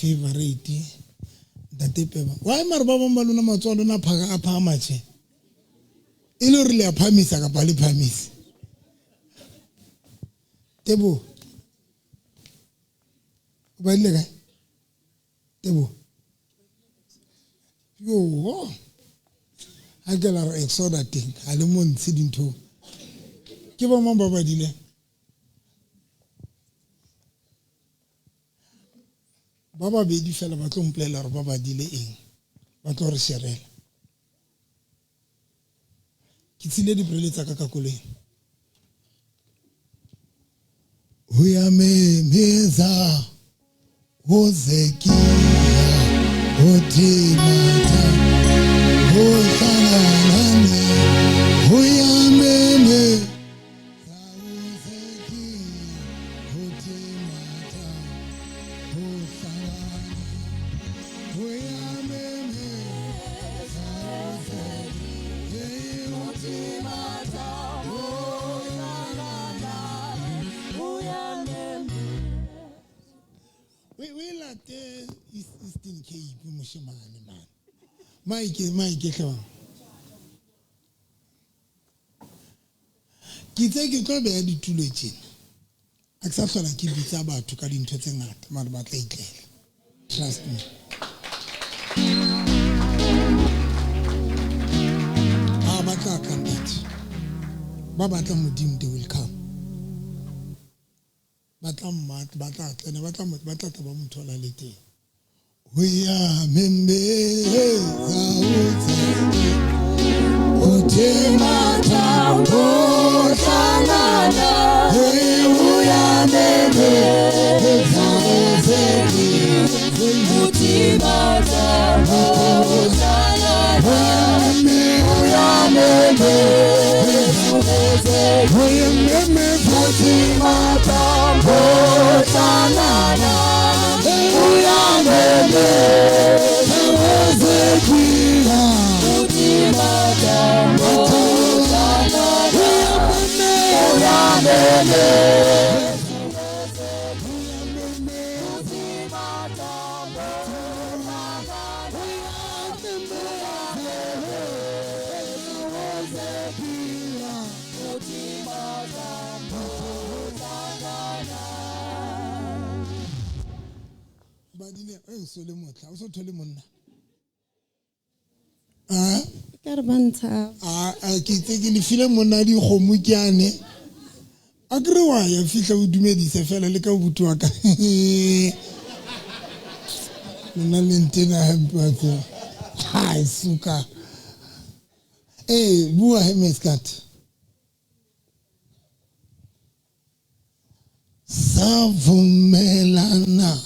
favorite Ntate Peba. Why mara ba bang ba lona matsoa lona phaka a phama tje? E le re le a phamisa ka pa le phamisi. Tebo. Ba ile kae? Tebo. Yo. Ha ke la re exoda teng, a le mo ntse dintho. Ke ba mang ba badile? Ba babedi fela ba tlo mplela re ba badile eng. Ba tlo re sherela. Ke tsile dibrele tsa ka ka koleng. Ho ya memeza ho zekia ho timata ho sananani ho ya memeza ho zekia ho timata ho sananani ho ya memeza ho zekia ho timata ho sananani ho ya we late Eastern Cape moshemane man. Mike hlong. Ke tse ke tlo be ditulo tsena. A ke sa hlola ke bitsa batho ka dintho tse ngata mara ba tla itlela. Trust me. Ba tla candidate. Ba batla modimo they will come. Batla ba motho la le teng. Ho ya memeza ho temata ho sanana ho ya memeza ho temata ho sanana ho ya memeza ho timata ho sanana ho ya memeza ho timata ho sanana ho ya memeza sole motla o so thole monna ka re bantsa ke tse ke le file monna di khomu kyane a kre wa ya fihla o dumedise fela le ka butu wa ka nna le ntena hampa ha suka bua hemeskat savumelana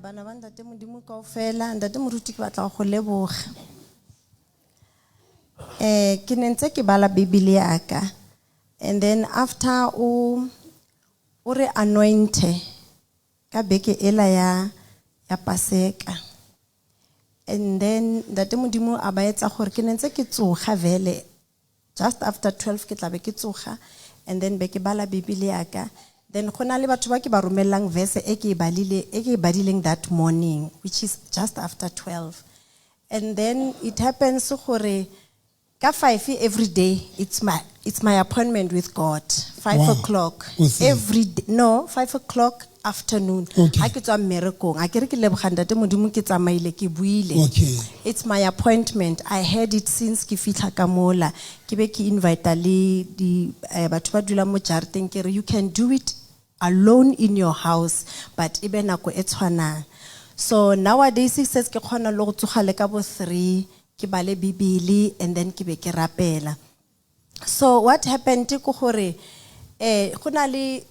bana ba ntate modimo kaofela ntate moruti ke batla go leboga ke nentse ke bala bibele ya ka and then after o re anointe ka beke ela ya paseka and then ntate modimo a ba etsa gore ke nentse ke tsoga vele just after 12 ke tla be ke tsoga and then be ke bala bibele ya ka. Then khona le batho ba ke ba romellang verse e ke badileng that morning, which is just after 12. And then it happens gore ka 5 every day it's my appointment with God. 5 o'clock every day. No, 5 o'clock afternoon. Okay. Ha ke tswa mmerekong, a ke re ke leboga ntate Modimo ke tsamaile ke buile. Okay. It's my appointment. I had it since ke fitla ka mola. Ke be ke invite le di batho ba dula mo jareteng ke re you can do it alone in your house, but ibe nako e tshwanang. So nowadays it says ke khona lo go tsoga le ka bo 3 ke bale Bibele and then ke be ke rapela. So what happened ke gore go na le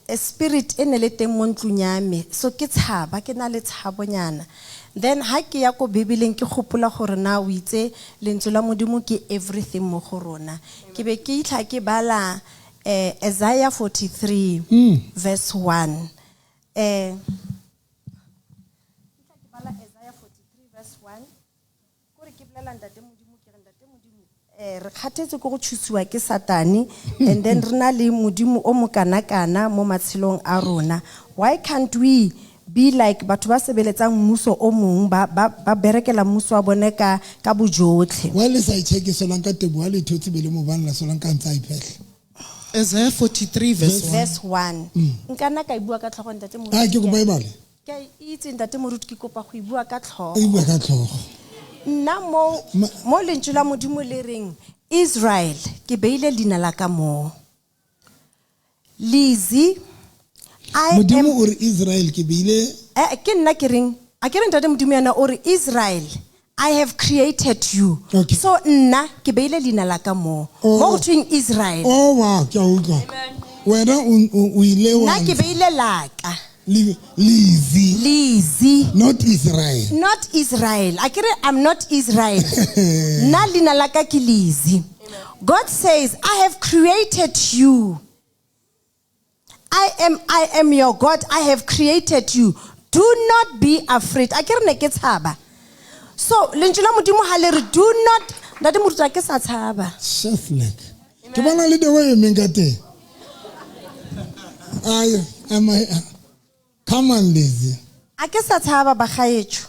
a spirit ene le teng mo ntlung ya me, so ke tshaba ke na le tshabonyana. Then ha ke ya go Bibeleng ke gopola gore na o itse lentswe la Modimo ke everything mo go rona. Ke be ke itla ke bala Isaiah 43 verse 1. Isaiah 43 verse 1. Gore ke bolela ntate Modimo ke re ntate Modimo re khathetse go tshusiwa ke Satane and then rena le Modimo o mokanakana mo matshelong a rona. Why can't we be like batho ba sebeletsang mmuso o mong ba berekela mmuso wa bone ka bojotlhe? Wa le sa itsheke solang ka teboa le thotse be le mo banla solang ka ntsa iphehle. Isaiah 43 verse 1. Nkana ka ibua ka tlhogo ntate Modimo. Ha ke go Bible. Ke itse ntate Moruti ke kopa go ibua ka tlhogo. E bua ka tlhogo. Nna mo lentswe la Modimo le reng Israel ke beile lina la ka mo. Lizzy I Modimo am o re Israel ke beile ke nna ke reng a ke re ntate Modimo yana o re Israel I have created you. Okay. So nna ke beile lina la ka mo. Mo twing Israel. Oh wow, ke a utlwa. Wena o ile wa Nna ke beile laka. Lizzy, not Israel. Not Israel. I'm not Israel. Na lina la ka ke Lizzy. God says, I have created you. I am your God. I have created you. Do not be afraid. Akere ne ke tshaba. So, lentswe la Modimo ha le re do not ntate Moruti ke sa tshaba. Cheflek. Ke bona le dewe e mengate. Come on, Lizzy. A ke sa tshaba ba gaetso.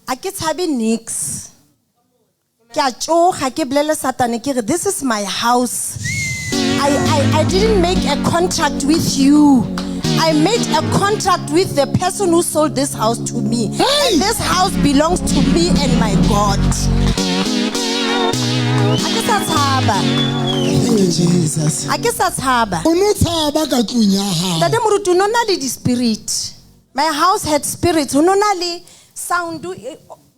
A ke tshabe nix. Ke a tsoga ke bolele Satane ke re this is my house. I didn't make a contract with you. I made a contract with the person who sold this house to me. Hey! And this house belongs to me and my God. A ke sa tshaba. Thank you, Jesus. A ke sa tshaba. O no tshaba ka tlung ya hao. Ntate Moruti no na le di spirit. My house had spirits. No na le sound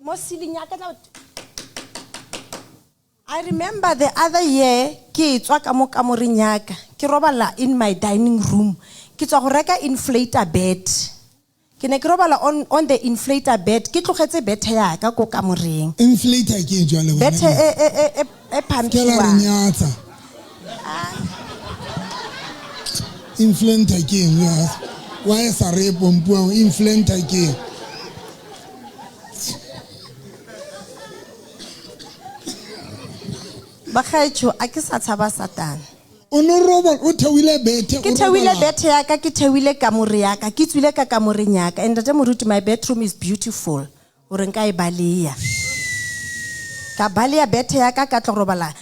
mo ceiling ya ka. I remember the other year ke tswa ka mo kamoreng ya ka ke robala in my dining room ke tswa go reka inflator bed ke ne ke robala on the inflator bed ke tlogetse bethe ya ka ko kamoreng Inflator ke jwale wena. bethe e Ke la pampiwa re nyatsa. Inflator ke eng? Wa e sa re pompuang inflator ke. ba gaetso a ke sa tshaba Satane. O no robala o thewile bethe o Ke thewile bethe ya ka ke thewile kamore ya ka ke tswile ka kamoreng ya ka and ntate Moruti my bedroom is beautiful ore nka e balea ka balea bethe ya ka ka tlo robala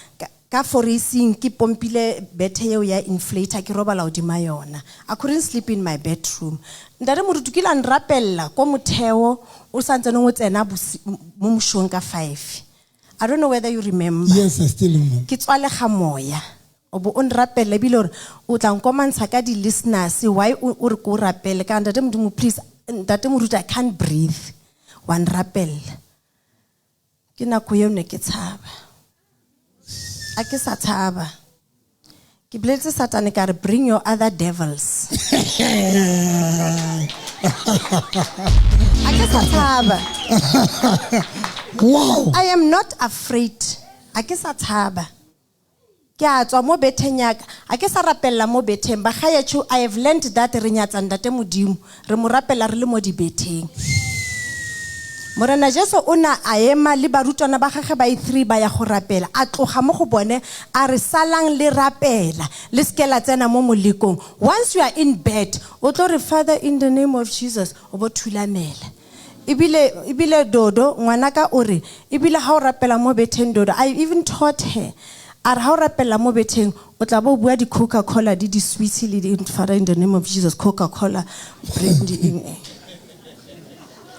ka foracing ke pompile bethe eo ya inflator ke robala odima yona. I couldn't sleep in my bedroom. Ntate Moruti ke la nrapella ko motheo o santse no tsena mo moshong ka 5. I don't know whether you remember. Yes, I still remember. Ke tswale ga moya o bo on rapelle bile hore o tla nkomantsha ka di listeners why o re ko rapelle ka ntate Modimo please ntate Moruti I can't breathe one rappelle ke nako eo ne ke tshaba a ke sa tshaba ke bletse Satane ka re bring your other devils a ke sa tshaba. Wow. I am not afraid. A ke sa tshaba. Ke a tswa mo betheng ya ka. A ke sa rapella mo betheng ba gaetso I have learned that re nyatsa ntate Modimo re mo rapella re le mo di betheng. Morena Jesu ona a ema le barutwana ba gagwe ba 3 ba ya go rapela a tloga mo go bone a re salang le rapela le skela tsena mo molekong. Once you are in bed o tlo re Father in the name of Jesus o bo thulamela. Ibile dodo ngwanaka ore ibile ha o rapela mo betheng dodo I even taught her are ha o rapela mo betheng o tla bo bua di Coca-Cola di sweet le di Father in the name of Jesus Coca-Cola bring di eng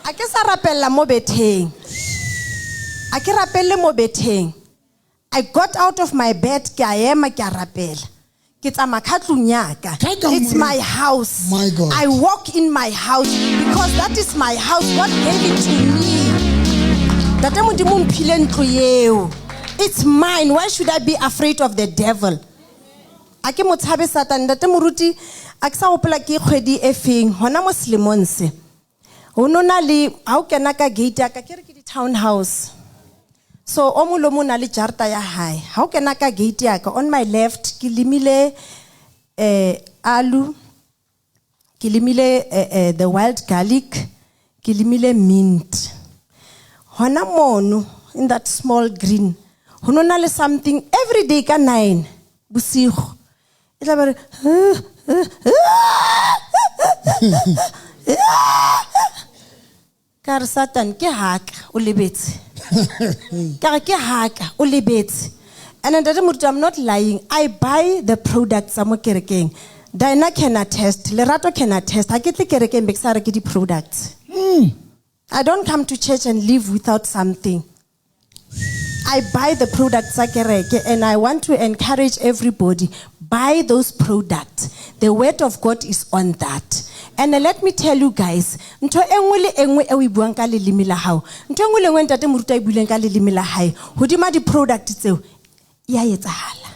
a ke sa rapella mo betheng a ke rapelle mo betheng I got out of my bed ke a ema ke a rapela ke tsama khatlung yaka it's my house my God. I walk in my house because that is my house God gave it to me Tate Modimo mphile ntlo yeo it's mine why should I be afraid of the devil a ke motshabe Satan Tate Moruti a ke sa gopola ke kgwedi e feng hona mo selemong se ho nona le ha o kena ka gate ya ka ke re ke di townhouse so o molomo na le jarta ya hae ha o kena ka gate ya ka on my left ke limile alu ke limile the wild garlic ke limile mint hona mono in that small green ho nona le something every day ka 9 bosigo e tla bare kar Satan ke haka o lebetse kare ke haka o lebetse and then I'm not lying I buy the products mo kerekeng Diana can attest Lerato can attest ha ke tle kerekeng be ke sa re ke di products I don't come to church and live without something I buy the products kereke and I want to encourage everybody buy those products the word of God is on that and let me tell you guys ntho engwe le engwe e o ibuang ka lelimi la hao ntho engwe le engwe ntate moruta e buileng ka lelimi la hae hodima di products tseo ya etsahala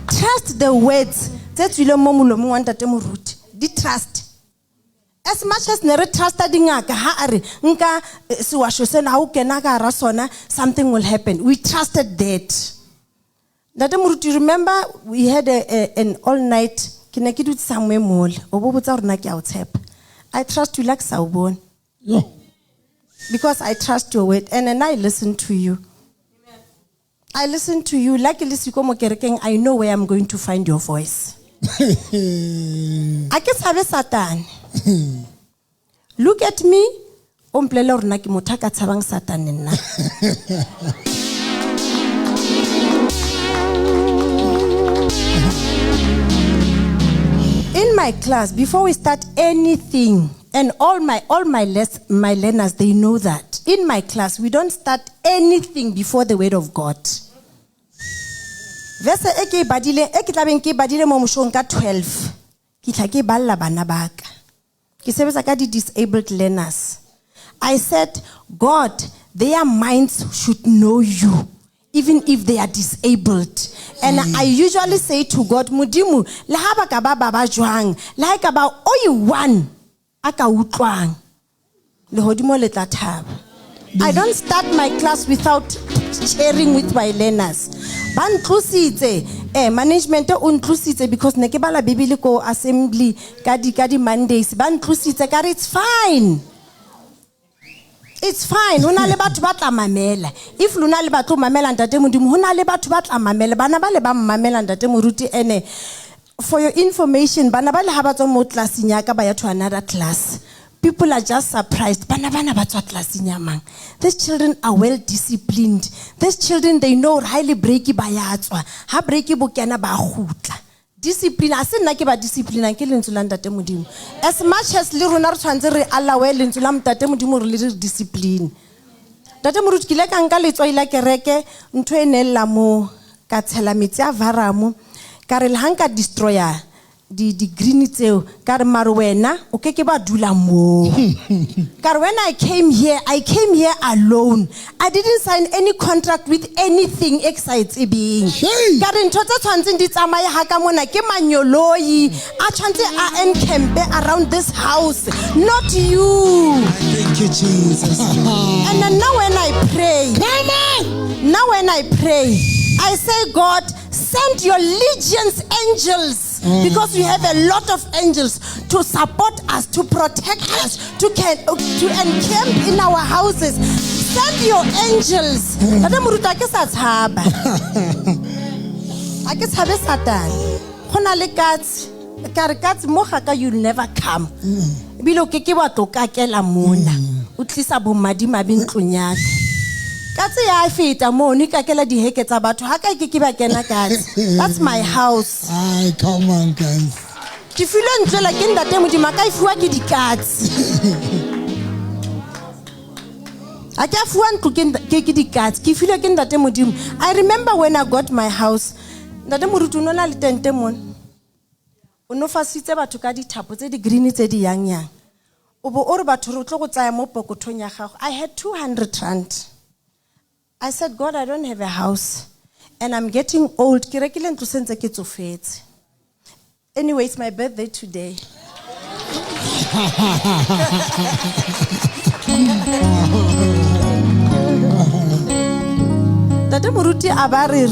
trust the words tse tswile mo molomong wa ntate moruti di trust as much as nere trusted dingaka ha are nka siwasho sena ha o kena ka ra sona something will happen we trusted that Dada Muruti, remember we had an all night kine ke dutse somewhere mall o bo botsa rona ke a o tshepa I trust you like Saubon because I trust your word and then I listen to you I listen to you like lisiko mo kerekeng I know where I'm going to find your voice a ke sabe Satan look at me o mplela rona ke motho ka tshabang Satan nna in my class before we start anything and all my learners they know that in my class we don't start anything before the word of God verse e ke tlabeng ke badile mo moshong ka 12 ke tla ke balla bana baka ke sebetsa ka di disabled learners I said God their minds should know you even if they are disabled and I usually say to God Modimo le ha ba ka ba jwang le ha ka ba o you one aka utlwang le hodimo le tla thaba I don't start my class without sharing with my learners ba ntlositse management o ntlositse because ne ke bala bibele ko assembly ka di Mondays ba ntlositse ka re it's fine hona le batho ba tla mamela if lona le batho mamela ntate modimo hona le batho ba tla mamela bana ba le ba mamela ntate moruti ene for your information bana ba le ha ba tswa mo classing ya ka ba ya to another class people are just surprised bana ba tswa classing ya mang these children are well disciplined these children they know highly breaki ba ya tswa ha breaki bo kena ba gutla discipline asena ke ba discipline ke lentso la ntate modimo as much as le rona re tshwantse re alawe lentso la ntate modimo re le discipline ntate moruti ke le ka nka letswa ila kereke ntho e nella mo ka tshela metsi a varamo ka re le hanka destroyer di green tseo ka re maro wena o ke ba dula mo ka re when I came here alone I didn't sign any contract with anything excites being ka re ntho tsa tshwantse di tsamaye ha ka mona ke manyoloi a tshwantse a encamp around this house not you Thank you, Jesus. and then now when I pray I say God send your legions angels because we have a lot of angels to support us, to protect us, to encamp in our houses. Send your angels. Tate moruta ke sa tshaba. A ke tshabe Satan. Hona le katse. Ka re katse mo ga ka you'll never come. Bilo ke wa toka kela mona. O tlisa bo madimabe ntlong ya ka. Katse ya feta mo ni ka kela di heke tsa batho ha ka ke ba kena katse. That's my house. Ay, come on guys. Ke file ntlela ke ntate modimo ka ifuwa ke dikatse. A ke fuwa ntlo ke dikatse ke file ke ntate modimo. I remember when I got my house. Ntate morutu no na le tente mona. O no fasitse batho ka dithapo tse di green tse di yang. O bo o re batho re tlo go tsaya mo pokothong ya gago. I had 200 rand. I said, God, I don't have a house. And I'm getting old. Ke rekile ntlo sentse ke tsofetse. Anyway, it's my birthday today. Tate moruti a ba re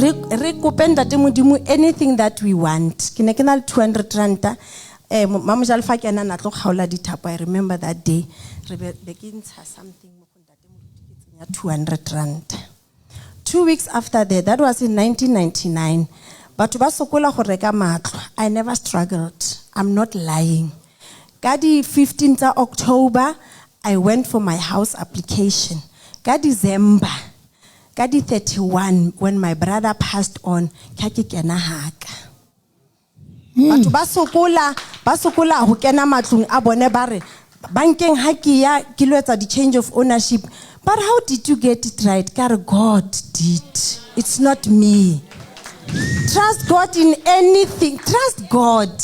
kope ntate modimo anything that we want. Ke ne ke na le 200 rand. Mama Jalfa ke na tlo kgaola dithapo. I remember that day. Re be ke ntsha something mo go ntate moruti ke tsenya 200 rand. 2 weeks after that was in 1999. Batho ba sokola go reka matlo. I never struggled. I'm not lying. Ka di 15th of October, I went for my house application. Ka December, ka di 31, when my brother passed on, ka ke kena haka. Batho ba sokola ho kena matlong a bone ba re bankeng ha ke ya ke lo etsa di change of ownership. But how did you get it right? God did. It's not me. Trust God in anything. Trust God.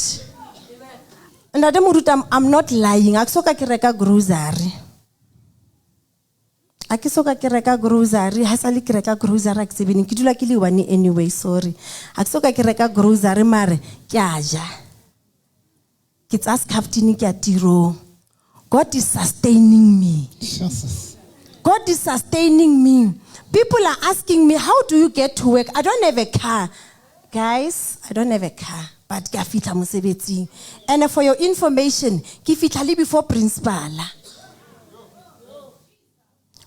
And I'm not lying. Aksoka ke reka grocery. Akisoka ke reka grocery. Hasali ke reka grocery ke sebeni ke dula ke le one anyway, sorry. Aksoka ke reka grocery mare ke aja. Ke tsa skaftini ke atiro. God is sustaining me. God is sustaining me. People are asking me, how do you get to work? I don't have a car. Guys, I don't have a car. But ke fitla mosebetsing. And for your information, ke fitla le before principal.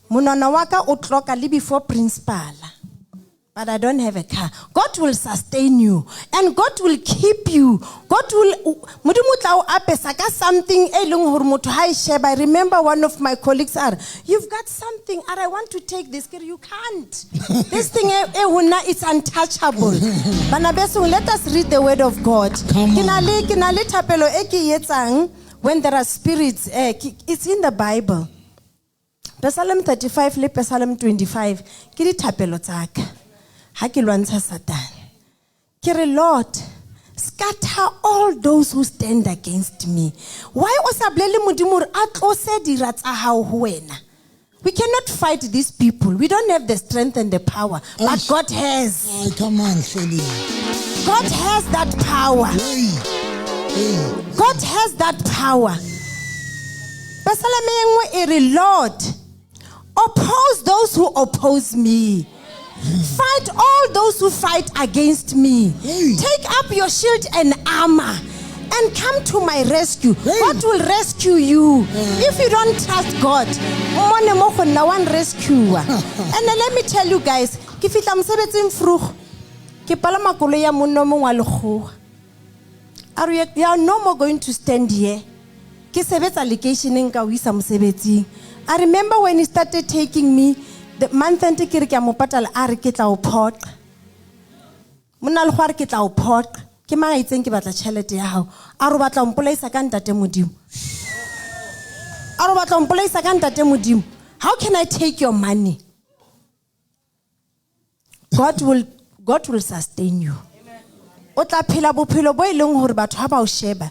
Monana waka o tloka le before principal. But I don't have a car. God will sustain you. And God will keep you. God will... something. I remember one of my colleagues are, you've got something. And I want to take this. You can't. This thing, it's untouchable. Let us read the word of God. When there are spirits, it's in the Bible. Psalm 35 le Psalm 25. Kiri thapelo tsaka. Ha ke lwantsha Satan. Kere Lord, scatter all those who stand against me. Why o sa blele modimo re a tlose dira tsa hao ho wena? We cannot fight these people. We don't have the strength and the power, but God has. Come on, Shelley. God has that power. God has that power. Psalm ere Lord, oppose those who oppose me. Fight all those who fight against me. Take up your shield and armor and come to my rescue. God will rescue you. If you don't trust God, one rescuer. And let me tell you guys, ke fitla mosebetsing vroeg. Ke palama koloi ya monna mongwe wa lekgowa. You are no more going to stand here. Ke sebetsa locationeng ka o isa mosebetsing. I remember when he started taking me, the month and ke re ke mo patala a re ke tla o phoqa. Monna le go re ke tla o phoqa. Ke ma itseng ke batla tšhelete ya hao. A re batla mpolaisa ka ntate modimo. A re batla mpolaisa ka ntate modimo. How can I take your money? God will sustain you. O tla phela bophelo bo ileng hore batho ha ba o sheba.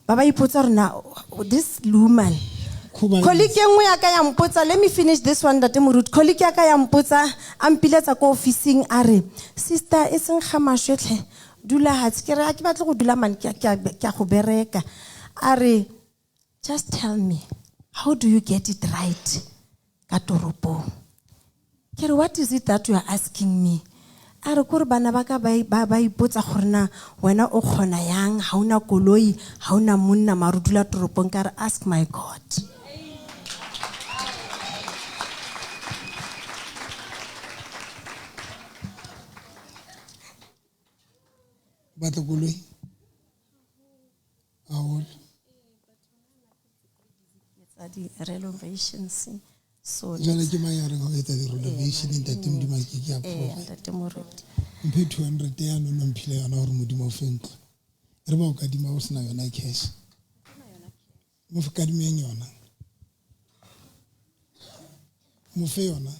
Ba ba ipotsa rena this woman. Colleague engwe ya ka ya mpotsa, let me finish this one that Murut. Colleague ya ka ya mpotsa a mpiletsa ko officing a re, sister e seng ga mashwetlhe dula hatsi ke re a ke batla go dula man ke go bereka. A re, just tell me, how do you get it right ka toropong? Ke re, what is it that you are asking me? A re kore bana ba ka ba ipotsa gore na wena o khona yang, ha una koloi, ha una monna mara dula toropong. Ka re, ask my God. Batakuloi. Awol. It's the renovations. So jana ke mang ya re go etsa di renovation ntate Modimo ke a approve ntate Moruti mphe 200 ya no no mphile yana gore Modimo o fentla re ba o ka dima o sena yona cash mo fe ka dimeng yona mo fe yona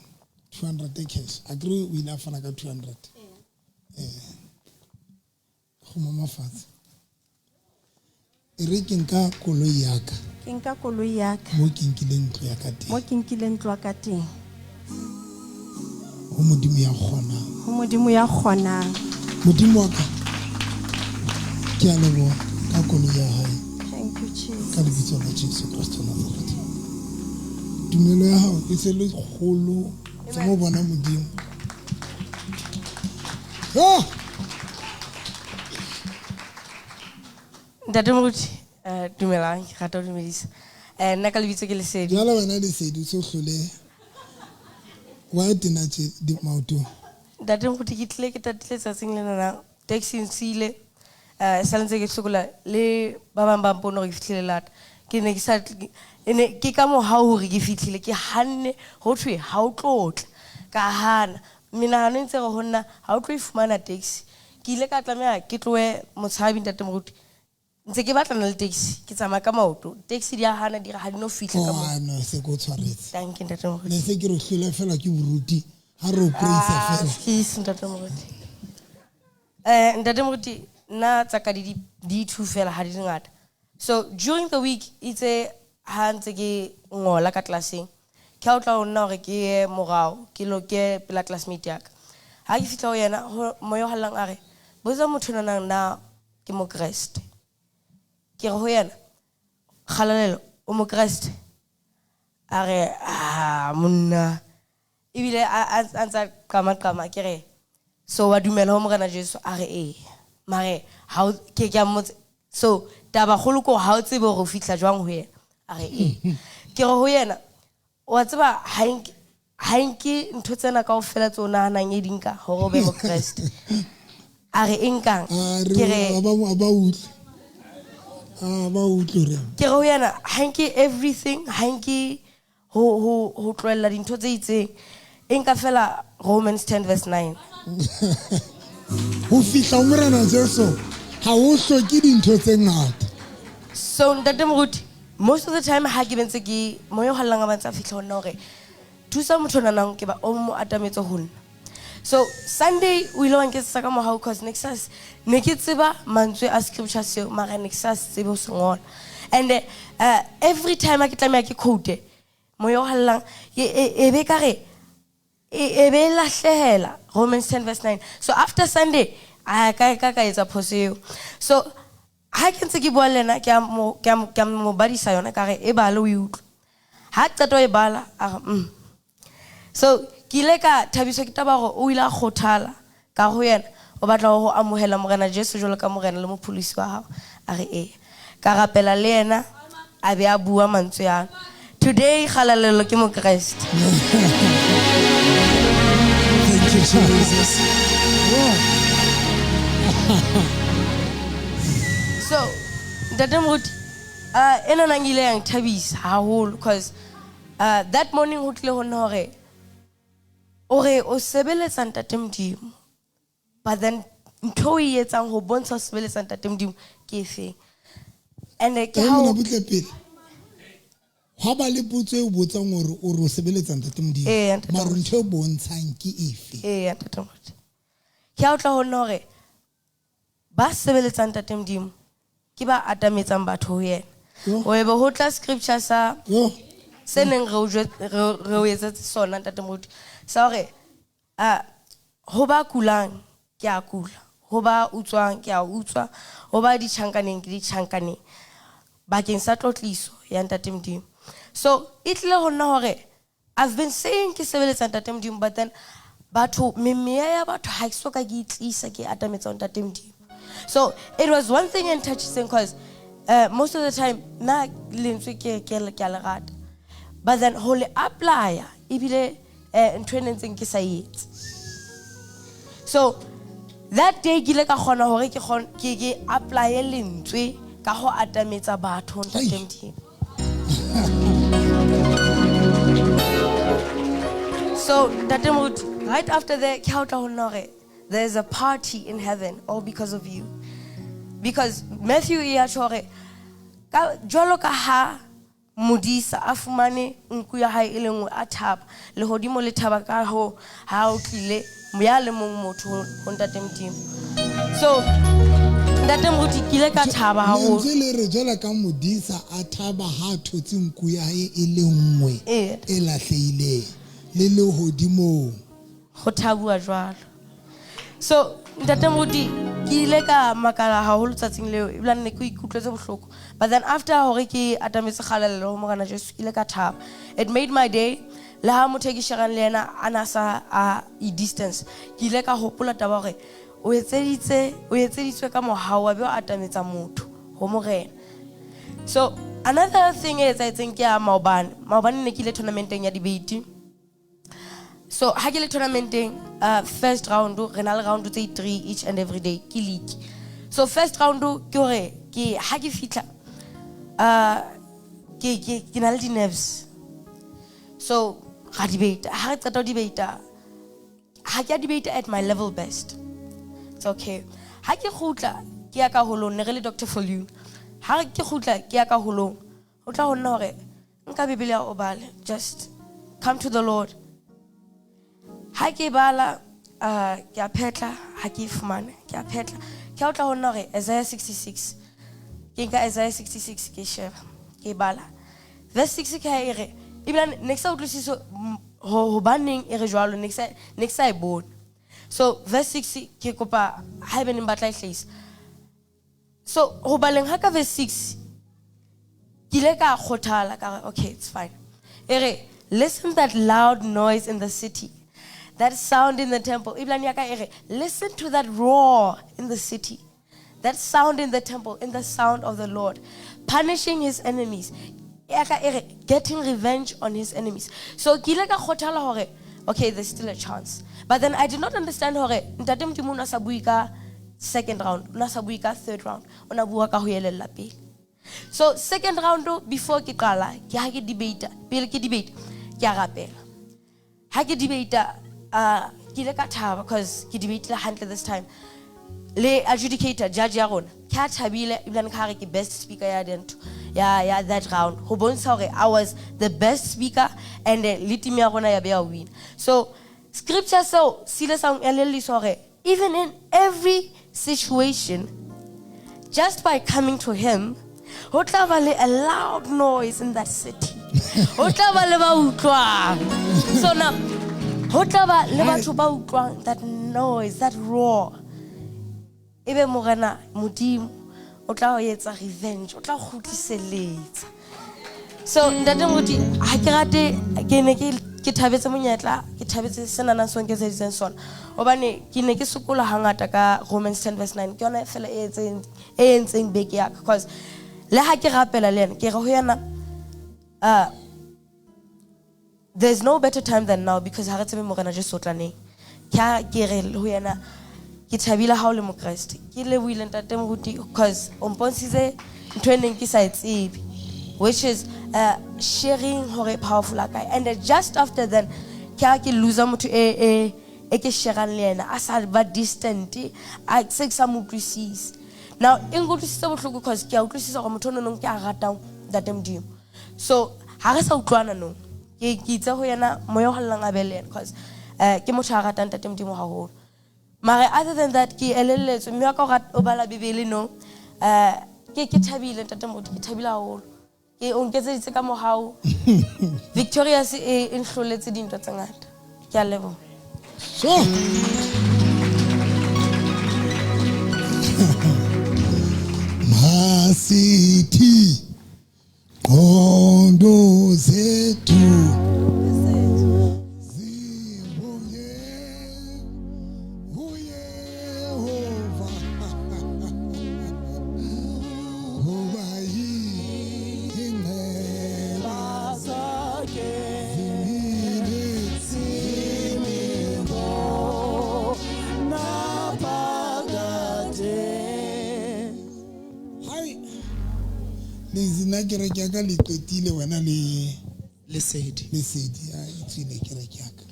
200 cash agree we ina fana ka 200 go mama fatse e re ke nka koloi yaka ke nka koloi yaka mo ke nkileng ntlo ya ka teng mo ke nkileng ntlo ka teng go Modimo ya kgona go Modimo ya kgonang Modimo wa ka ke a leboga ka koloi ya hae thank you Jesus ka lebitso la Jesu Kristo wa Nazareth tumelo ya hao e se le kgolo tsa mo bona Modimo Ntate Moruti dumelang ke rata ho dumedisa nna ka lebitso ke Lesedi jalo wena Lesedi so hlole wa tena tse di maoto Ntate Moruti ke tlile ke tatile tsatsing lena na taxi nsile sa ntse ke hlokola le ba bang ba mpono re fihlile lata ke ne ke sa ke ka mohao hore ke fihlile ke hanne ho thwe ha o tlotla ka hana menahano ntse re honna ha o tlo ifumana taxi ke ile ka tlameha ke tloe Motshabi Ntate Moruti ntse ke batlana le taxi ke tsamaya ka maoto taxi di a hana di ha di no fihla ka moo no se go tshwaretse thank you Ntate Moruti ne se ke re hlole fela ke boruti ha re o praise fela please Ntate Moruti Ntate Moruti nna tsa ka di two fela ha di ngata so during the week itse ha ntse ke ngola ka classeng ke a tla ona hore ke ye morao ke lo ke pela classmate ya ka ha ke fitla ho yena moyo hallang a re botsa motho nanang na ke mo Kriste ke re ho yena kgalalelo o mo Kriste a re monna ibile a ntsa qama ke re so wa dumela ho Morena Jesu a re mare ha ke a mmotse so taba kholo ko ha o tsebe go fitla jwang ho yena a re ke re ho yena wa tseba ha nke ntho tsena kaofela tse o nahanang e dinka hore o be mo Kriste a re enkang ke re ke re ho yena ha nke everything ha nke ho tloella dintho tse itseng enka fela Romans 10 verse 9 ho fihla o Morena Jesu ha o hloke dintho tse ngata so Ntate Moruti most of the time ha ke bentse ke moyo hallang a bantsa fihla hona hore thusa motho nanang ke ba o mo atametse ho nna so Sunday o ile wa nketsa ka mohau cause nexus ne ke tseba mantswe a scripture seo mara nexus tsebe ho sengola and every time a ke tlameha ke quote moyo hallang e be ka re e be lahlehela Romans 10 verse 9 so after Sunday ka etsa phoseo so ha ke ntse ke bua le nna ke mo badisa yona ka re e bale o utlo ha qeto e bala so ke ile ka thabiso ke taba gore o ile a khothala ka go yena o batla go amohela Morena Jesu jolo ka morena le mopolisi wa hao a re ka rapela le yena a be a bua mantswe ya today khalalelo ke mo Kriste Thank you, Jesus. so Ntate Moruti ena nang ile yang thabisa haholo because that morning ho tle ho nna hore o sebeletsa Ntate Modimo but then ntho e etsang ho bontsha o sebeletsa Ntate Modimo ke efeng and ke ha o butle pele ha ba le potso e botsang hore o re o sebeletsa Ntate Modimo mara ntho e bontshang ke efe Ntate Moruti ke a tla ho nna hore ba sebeletsa Ntate Modimo ke ba atametsang batho ho yena o ebe ho tla scripture sa se neng re o etsa sona Ntate Moruti sa hore ho ba kulang ke a kula ho ba utswang ke a utswa ho ba di tjhankaneng ke di tjhankaneng bakeng sa tlotliso ya Ntate Modimo so itle ho nna hore I've been saying ke sebeletsa Ntate Modimo but then batho memeya ya batho ha ke soka ke itlisa ke atametsa Ntate Modimo so it was one thing and touching because most of the time na lentswe ke a le rata but then ho le apply ibile ntwe nentseng ke sa yetse so that day ke le ka khona hore ke apply lentswe ka ho atametsa batho Ntate Modimo So right after that, there's a party in heaven, all because of you. Because Matthew Iyachore, jwalo ka ha modisa a fumane nku ya hae e le nngwe a thaba le hodimo le thaba ka ho ha o tlile ya le mong motho ho ntate Modimo. So ntate Moruti kile ka thaba haholo. Lentswe le re jwalo ka modisa a thaba ha thotse nku ya hae e le nngwe e lahlehileng le le hodimo ho thabua jwalo. So ntate Moruti kile ka makala haholo tsatsing leo ebile ne ke ikutlwetse bohloko. But then after hore ke atametse kgalelo ho Morena Jesu kile ka thaba. It made my day. La ha motho ke shegang le yena ana sa a distance kile ka hopola taba hore o etseditswe ka mohau wa be o atametsa motho ho Morena. So another thing is I think ya maobane ne ke le tournamenteng ya debate. So ha ke le tournamenteng first round re na le round tse 3 each and every day ke league. So first round ke hore ke ha ke fitla ke na le di nerves. So ha debate ha qeta debate ha ke debate at my level best. It's okay. Ha ke khutla ke ya ka holong ne re le Dr. Follow. Ha ke khutla ke ya ka holong o tla honna hore nka bibele ya o bale, just come to the Lord. Ha ke bala ke a phetla ha ke fumane ke a phetla ke o tla honna hore Isaiah 66 ke nka Isaiah 66 ke sheba ke bala verse 6 ke ha ere ibla next out losiso ho baneng ere jwalo next e bone. So verse 6 ke kopa ha ebe ne batla e hlahisa. So ho baleng ha ka verse 6 kile ka khothala ka okay, it's fine. Ere listen that loud noise in the city, that sound in the temple. Listen to that roar in the city, that sound in the temple, in the sound of the Lord, punishing his enemies, getting revenge on his enemies. So okay, there's still a chance. But then I did not understand ntate Modimo na sabui ka second round, na sabui ka third round, ona bua ka ho yelella pele. So second round before ke qala ke ha ke debate pele ke debate ke a rapela. Ha ke debate ke le ka thaba because ke debate la hantle this time. Le adjudicator judge ya rona ke a thabile ibla nka re ke best speaker ya dento ya that round. Ho bontsha hore I was the best speaker and le team ya rona ya be ya win. So scripture so sile sa elelisa hore even in every situation, just by coming to him, ho tla ba le a loud noise in that city. Ho tla ba le ba utlwang. So now ho tla ba le batho ba utlwang that noise, that roar. Ebe Morena Modimo o tla ho etsa revenge, o tla khutliseletsa. So ntate Moruti ha ke rate ke ne ke thabetse monyetla ke thabetse senana song ke se sona obane ke ne ke sokola hangata ka Romans 10 verse 9 ke yona fela e entseng beke ya because le ha ke rapela le ena ke re ho yana there's no better time than now because ha re tsebe Morena Jesu tlaneng ke re ho yana ke thabile ha o le mokreste ke le buile ntate Moruti because o mpontshitse ntwe neng ke sa itsebe, which is sharing hore powerful guy. And just after then ke loser motho e ke shareang le yena a sa ba distant a se sa motlisise. Now in go tlisisa bohloko because ke a utlwisisa gore motho nonong ke a ratang ntate Modimo. So ha re sa utlwana no ke itse ho yena moya o hallang a bele because ke motho a ratang ntate Modimo haholo. Mare other than that ke elelletswe mme ka o bala bibele no ke thabile ntate Moruti ke thabile haholo. Ke o nketseditse ka mohau Victorious e nhloletse dinto tse ngata ke a leboha. So Masiti Kondo Zetu Kere ke ka le totile wena le sedi a itsile kere ke aka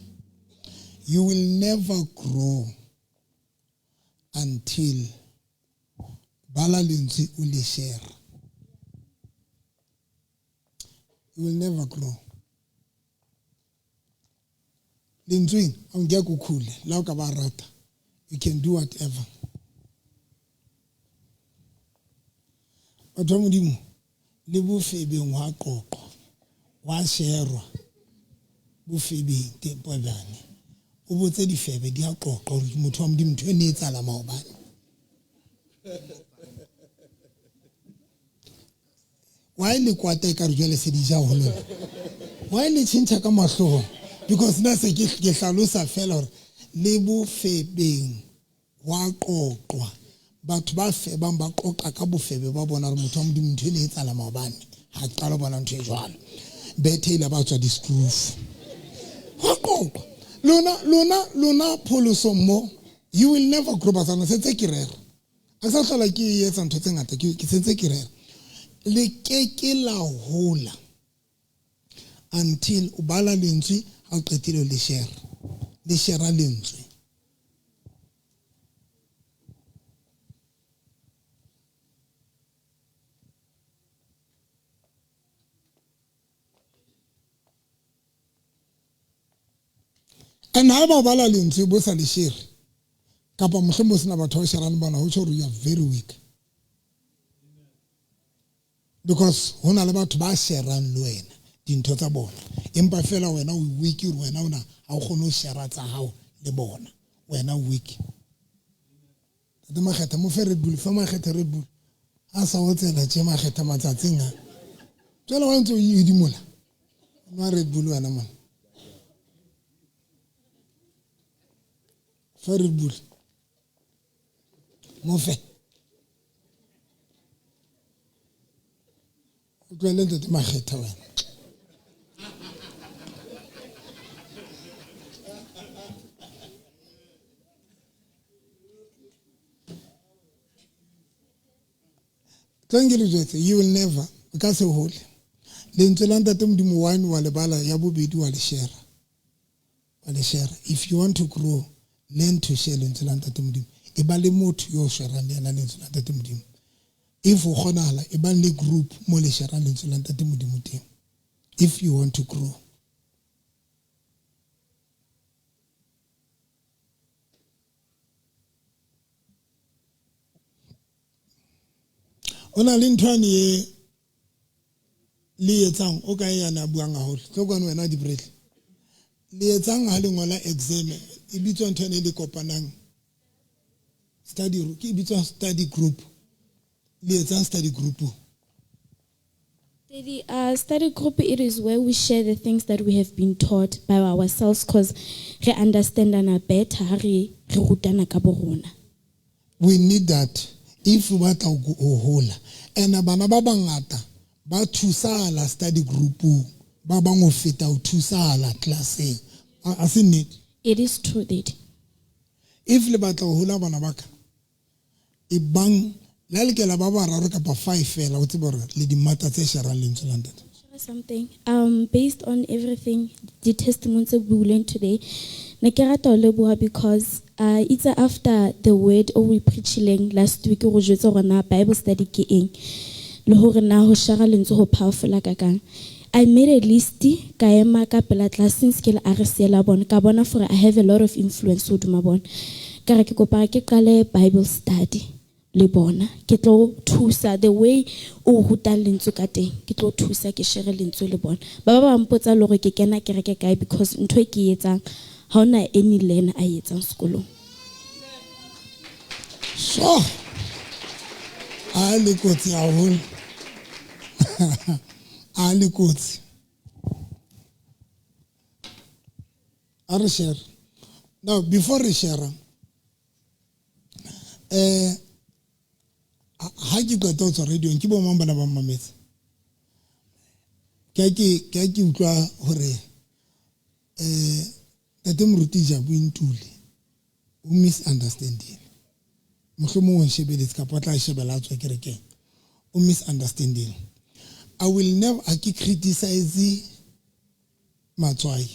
you will never grow until bala lentswe o le share. You will never grow. Lentsweng a ngeke go khule la o ka ba rata. You can do whatever. Batho ba Modimo le bofebeng wa qoqo wa sherwa bofebeng tepolane o botse difebe di a qoqo gore motho wa Modimo ntho ene etsala maobane. Why le kwata ka re jwale se di ja ho lona? Why le tshintsa ka mahloho? Because na se ke hlalosa fela hore le bofebeng wa qoqwa batho ba febang ba qoqa ka bofebe ba bona re motho wa Modimo ntho ene etsala maobane ha qala bona ntho e jwalo bethe ile ba tswa disproof wa qoqa lona pholoso mo you will never grow batsana setse ke rera a sa hlola ke etsa ntho tse ngata ke setse ke rera le ke la hola until o bala lentswe ha o qetile le share lentswe. And ha ba bala lentswe bo sa le share kapa mohlomong sena batho ba sharang bana ho tshwore you are very weak. Because hona le batho ba sharang le wena dintho tsa bona empa fela wena o weak wena ona ha o khone ho share tsa hao le bona wena weak. Tse makgetha mo fe Red Bull fa makgetha Red Bull a sa o tsela tse makgetha matsatsing a tsela wa ntse o idimola no Red Bull wena man fa Red Bull mo fe o tlele tse makgetha wena. You will never because so holy. Lentswe la ntate Modimo wine wa le bala ya bobedi wa le share. If you want to grow, learn to share lentswe la ntate Modimo. E ba le motho yo share le na lentswe la ntate Modimo. If o kgonahala e ba le group mo le share lentswe la ntate Modimo teng. If you want to grow. Ona le ntwane e le etsang o ka yana buang a hole tlo kwana wena di break le etsang ha le ngola exam e bitswa ntwane le kopanang study ke bitswa study group le etsang study group. The study group, it is where we share the things that we have been taught by ourselves because we understand and better re rutana ka borona. We need that. If we want to go hola and bana ba bangata ba thusa la study group ba bang o feta o thusa la classeng a se nnete. It is true that if le batla ho hola bana baka e bang la le ke la ba ba raro kapa 5 fela o tsebe re le di mata tse shara lentswe la ntate. Something based on everything the testimonies that we learned today nakerata leboha because it's after the word we preaching last week go jwetsa rona Bible study ke eng le hore na ho shara lentswe ho powerful ka kang. I made a list ka ema ka pela class since ke le RC la bona ka bona for I have a lot of influence ho duma bona ka re ke kopa ke qale Bible study le bona ke tlo thusa the way o ruta lentswe ka teng ke tlo thusa ke share lentswe le bona ba ba mpotsa le hore ke kena kereke kae because ntwe ke etsang ha ona any learner a etsang sekolong. So a le kotsi a hole a le kotsi a re share now before we share ha ke ka tsotsa radio ke bo mang bana ba mametse ke utlwa hore tate moruti ja buintule o misunderstanding mohlomong o shebeletse ka potla shebela tswa kerekeng o misunderstanding. I will never criticize matswai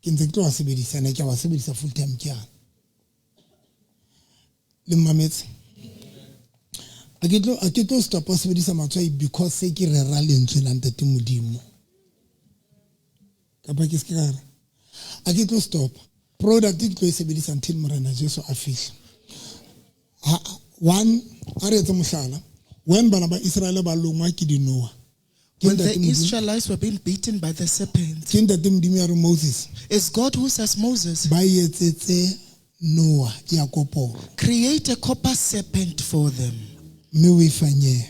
ke ntse ke tlo wa sebedisa ne ke wa sebedisa full time ke yana le mametse a ke tlo stop wa sebedisa matswai because se ke rera lentswe la ntate modimo kapa ke se ke gara a ke tlo stop product ke tlo e sebedisa until morena Jesu a fihla one a re etsa mohlala when bana ba Israel ba longwa ke dinoa When the Israelites were being beaten by the serpents, ke ntate modimo ya re Moses it's God who says, Moses, ba etsetse Noah ya koporo create a copper serpent for them. me we fanye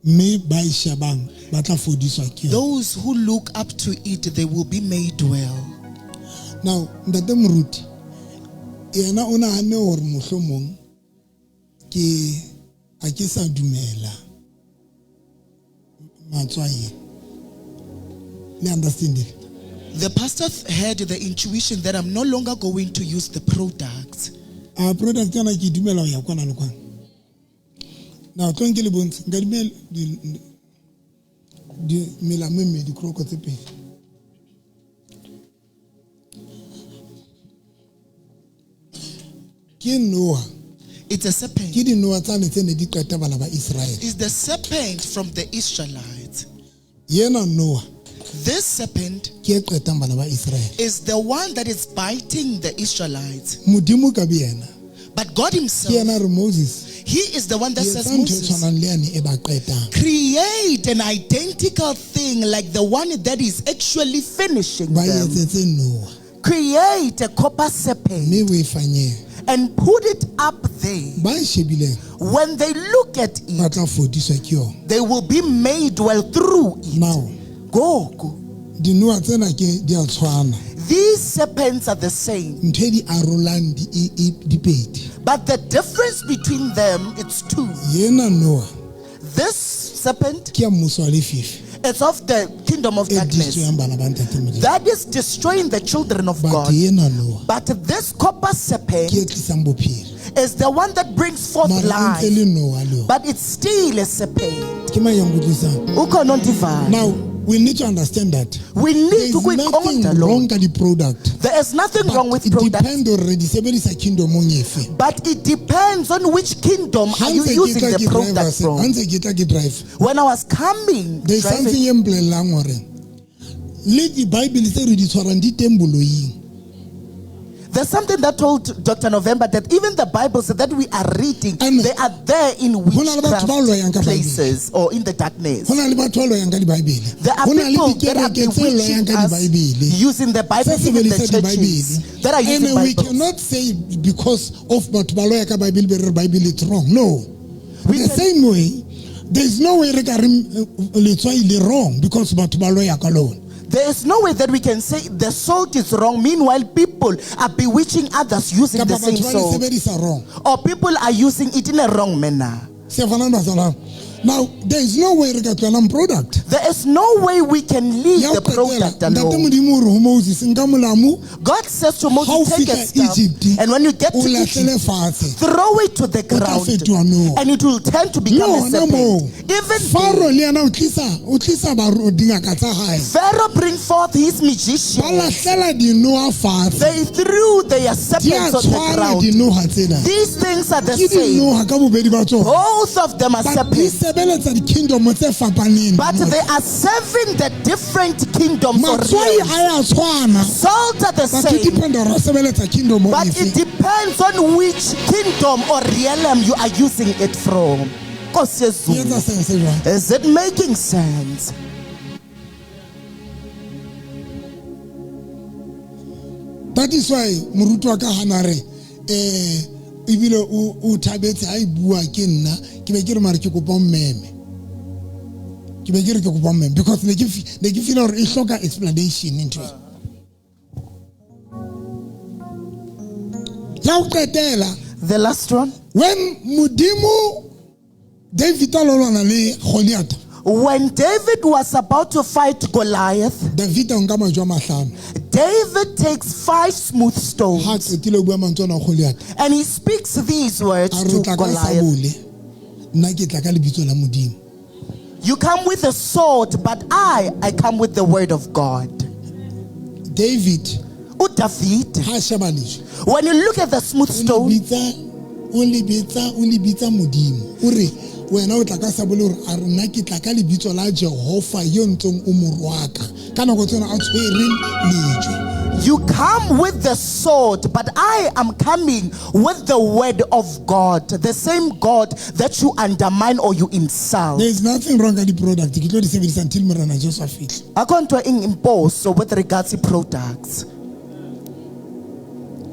me ba ishabang ba tla fodiswa ke yona. Those who look up to it, they will be made well. Now ntate moruti yena o nahane hore mohlomong ke a ke sa dumela matswai le understand it. The pastor had the intuition that I'm no longer going to use the products. A product yana ke dumela ho ya kwana le kwana. Now tlo nke le bontshe nka dumela di mela meme di kroko tse pedi. Ke Noah. It's a serpent. Ke di Noah tsane tse ne di qeta bana ba Israel. It's the serpent from the Israelites. Yena Noah This serpent ke e qetang bana ba Israel. is the one that is biting the Israelites. Modimo ka be yena. But God Ke himself, yena re Moses. he is the one that Ke says, etsa ntho e Moses, tshwanang le yane e ba qetang. create an identical thing like the one that is actually finishing Ba them. etsetse Noah. Create a copper serpent Me we fanye. and put it up there. Ba e shebileng When they look at ba it, tla fodiswa ke yona. they will be made well through it. Now Go. di Noah tsena ke di a tshwana. These serpents are the same, Nthe di arolang di pedi. but the difference between them, it's two. Yena Noah This serpent, ke ya mmuso wa lefifi. it's of the kingdom of E darkness. destroyang bana ba ntate Modimo. That is destroying the children of But God. yena Noah But this copper ke e serpent tlisang bophelo. is the one that brings forth Mara life. ntle le Noah le yona. But it's still a serpent. Ke mang ya nkutlwisang? Ukonondiva. Now we need to understand that We there need is to go nothing on wrong ka di product. There is nothing wrong But with it products, depends hore di sebedisa kingdomong efe. but it depends on which kingdom Ha are you ntse ke using tla the ke driver product se, ha from. ntse ke tla ke drive. When I was coming, There is driving, something e mpolellang hore le di Bible tse re di tshwarang di teng boloing. there's something that told Dr. November that even the Bibles that we are reading, And they are there in hona le batho ba loyang ka witchcraft Bible. places or in the darkness. Ho na le batho ba loyang ka di Bible. There are Ho na le people that are dikereke tse loyang bewitching ka di us Bible. using the Bible, Se even the sebedisa di churches Bible. that are using And we Bibles. cannot say because of batho ba loya ka Bible be re Bible it's wrong. No. We The can- same way, there is no way re ka re letswai le wrong because batho ba loya ka lona. There is no way that we can say the salt is wrong. Meanwhile, people are bewitching others using Kapa the same batho ba le salt. sebedisa wrong. Or people are using it in a wrong manner. Siyafana bazalwane. Now, there is no way re ka tlolang product. There is no way we can leave Ya the ho product qetela, ntate alone. Modimo o re ho Moses nka molamu God says to ha o Moses, take a fihla staff, Egypt and when you get o to latlele Egypt, fatshe. throw it to the ground, fetoha Noah. and it will turn to become No, a no more. serpent. Even Pharaoh le yena o tlisa dingaka tsa hae. Pharaoh bring forth his Ba magicians. lahlela dinoa fatshe. They threw their Di a serpents on the tshwana ground. dinoha tsena. These things are the Ke same. dinoha ka bobedi ba tsona. Both of them are But di serpents. sebeletsa di-kingdom tse fapaneng. But they are serving the different kingdoms or Matswai realms. a ya tshwana. Salt are the But it same. depends hore o sebeletsa kingdom But it efe. depends on which kingdom or realm you are using it from. Nkosi Di etsa yezulu. sense jwang? Is it making sense? That is why moruti wa ka hana re ebile o thabetse ha e bua ke nna ke be ke re mare ke kopa mmeme. Ke be ke re ke kopa mmeme because ne ke feel hore e hloka explanation into it. La o qetela The last one. when Modimo David a lo lwana le Goliath, When David was about to fight Goliath, David a nka majwa mahlano David takes 5 smooth ha stones qetile o bua mantswe ana Goliath and he speaks these words a re to tla ka Goliath. sabole nna ke tla ka lebitso la Modimo. You come with a sword, but I come with the word of God. David uDavid, ha sheba lejwe when you look at the smooth stone, o lebitsa modimo o re wena o tla ka sa bole hore a re nna ke tla ka lebitso la Jehova yo ntsong o mo rwaka ka nako tsena a tshwereng lejwe. you come with the sword, but I am coming with the word of God, the same God that you undermine or you insult. There is nothing wrong with the product. Ke tlo di sebedisa until Morena Jesu a fihle. Akho ntwa eng impose with regards to products.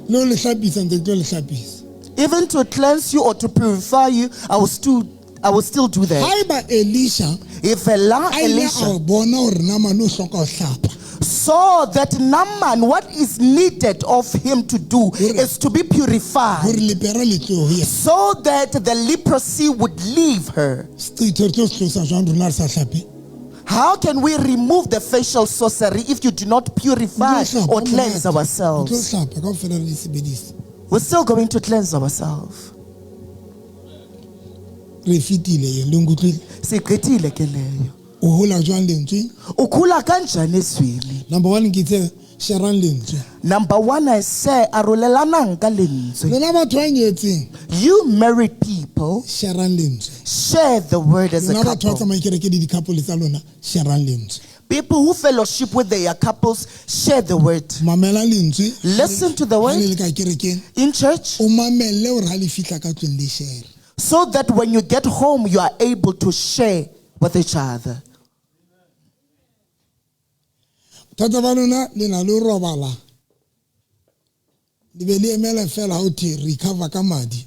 Lo le hlapisa ntse ke tlo le hlapisa. Even to cleanse you or to purify you, I will still do that. Haeba Elisha If a ile Elisha a bona hore Naaman o hloka ho hlapa, saw that Naaman, what is needed of him to do is to be hore purified, lepera le tlo ho ya. so that the leprosy would leave her. Setho re tlo se tlosa jwang rona re sa hlape? How can we remove the facial sorcery if you do not purify or cleanse Re tlo ourselves? hlapa kaofela re di sebedisa. We're still going to cleanse ourselves. Re fitile ye le nkutlwile. Siqedile ke leyo. O hola jwang lentswe? Ukhula kanjani ezwini? Number 1 ke tse sharang lentswe. Number 1, I say arolelanang ka lentswe. Lona batho ba nyetseng You married people, sharang lentswe. share the word as a Lona batho ba couple. tsamayang kereke le di-couple tsa lona sharang lentswe. People who fellowship with their couples, share the word. Mamela lentswe. Listen to the Ha le word le ka kerekeng in church, o mamelle hore ha le fihla ka tlong le share. so that when you get home, you are able to share with each other. Thata ba lona le na le ho robala le be le emela fela ha o the recover ka madi.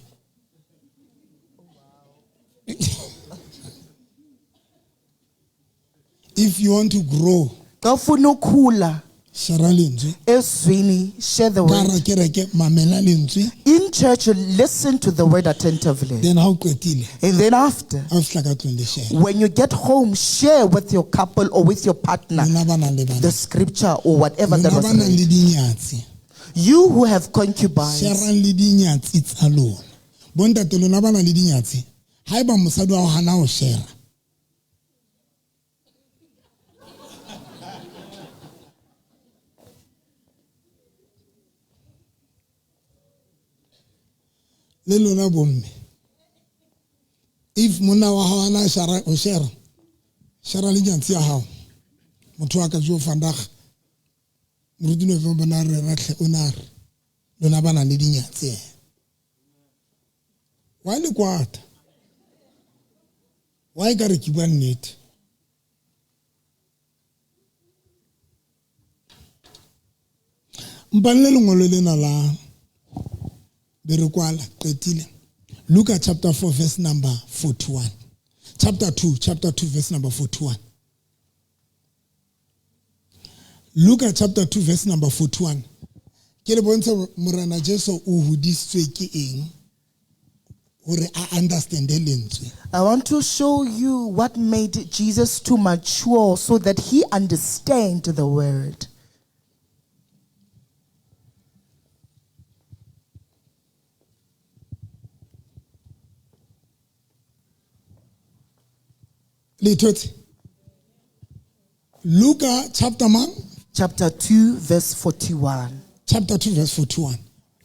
If you want to grow, Ka ufuna ukukhula share lentswe. ezwini, share the Ka word. hara kereke mamela lentswe. In church, listen to the word attentively. Then ha o qetile And then after, ha o fihla ka tlong le share. when you get home, share with your couple or with your partner Lona ba nang le bana. the scripture or whatever that Lona was ba nang le read. dinyatsi. You who have concubines, Sharang le dinyatsi tsa lona. Bontate lona ba nang le dinyatsi. Haeba mosadi wa hao hana ho share, le lona bomme, if monna wa hao hana ho share le nyatsi ya hao. Motho wa ka jo fandag moruti no fa bona re rahle o na re lona ba nang le dinyatsi. Wa le kwata wa e ka re ke bua nnete. Mpanle lengolo lena la bere kwala qetile. Look at chapter 4 verse number 41. Chapter 2 verse number 41. Look at chapter 2 verse number 41. Ke le bontsha Morena Jesu o hodisitswe ke eng hore a understand lentswe. I want to show you what made Jesus to mature so that he understand the word. Letoti. Luka chapter man, Chapter 2, verse 41. chapter 2 verse 41.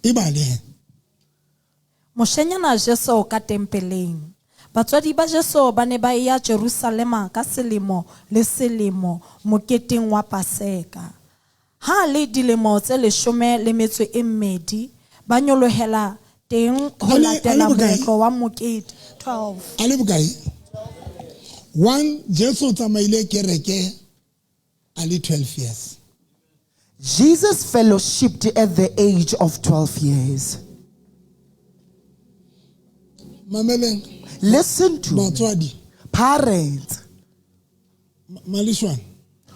Ibale. Moshanyana Jesu ka tempeleng. Batswadi ba Jesu ba ne ba ya Jerusalema ka selemo le selemo moketeng wa Paseka. Ha le dilemo tse 12 ba nyolohela teng ho latela moetlo wa mokete 12. Ale bokae? 1 Jesu tsamaile kereke ali 12 years. Jesus fellowshipped at the age of 12 years. Mameleng Listen to me. batswadi Parents. malishwana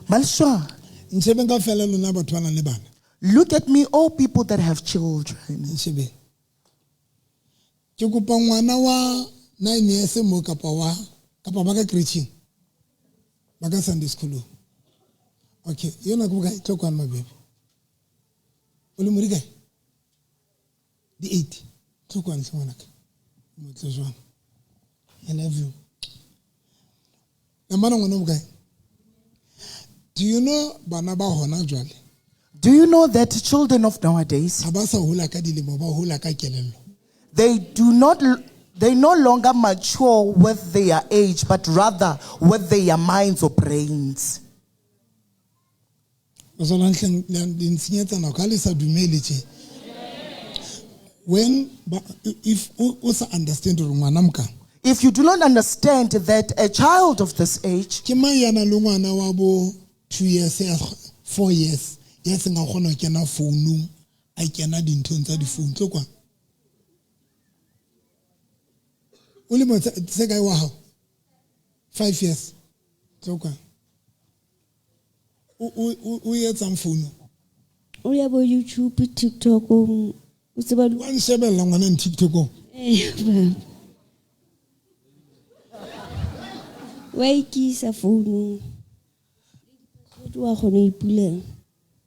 Malshwa, ntshebeng ka fela lona batho ba nang le bana. look at me, all people that have children. Ntshebeng ke kopa ngwana wa 9 years mo kapa ba ka preaching ba ka Sunday school. Okay, yona go bokae tlo kwana mabebe o le muri kae di 8 tlo kwana ngwanaka mo tlo jwana. I love you. Do you know bana ba hona jwale? Do you know that children of nowadays, ga ba sa hola ka dilemo ba hola ka kelello. they no longer mature with their age, but rather with their minds or brains. O sona ntleng di ntsinyetsa nako ha le sa dumele tje. When if o sa understand gore ngwana mka If you do not understand that a child of this age, ke mang yana le ngwana wa bo 2 years ya 4 years ya se nga gona kena founung a kena dinthong tsa di phone tlo kwa o le motse se ka wa 5 years tlo kwa o yetsang phone o ya bo YouTube, TikTok, o tseba wa nshebella ngwana en TikTok wa ikisa phone o wa gone ipulela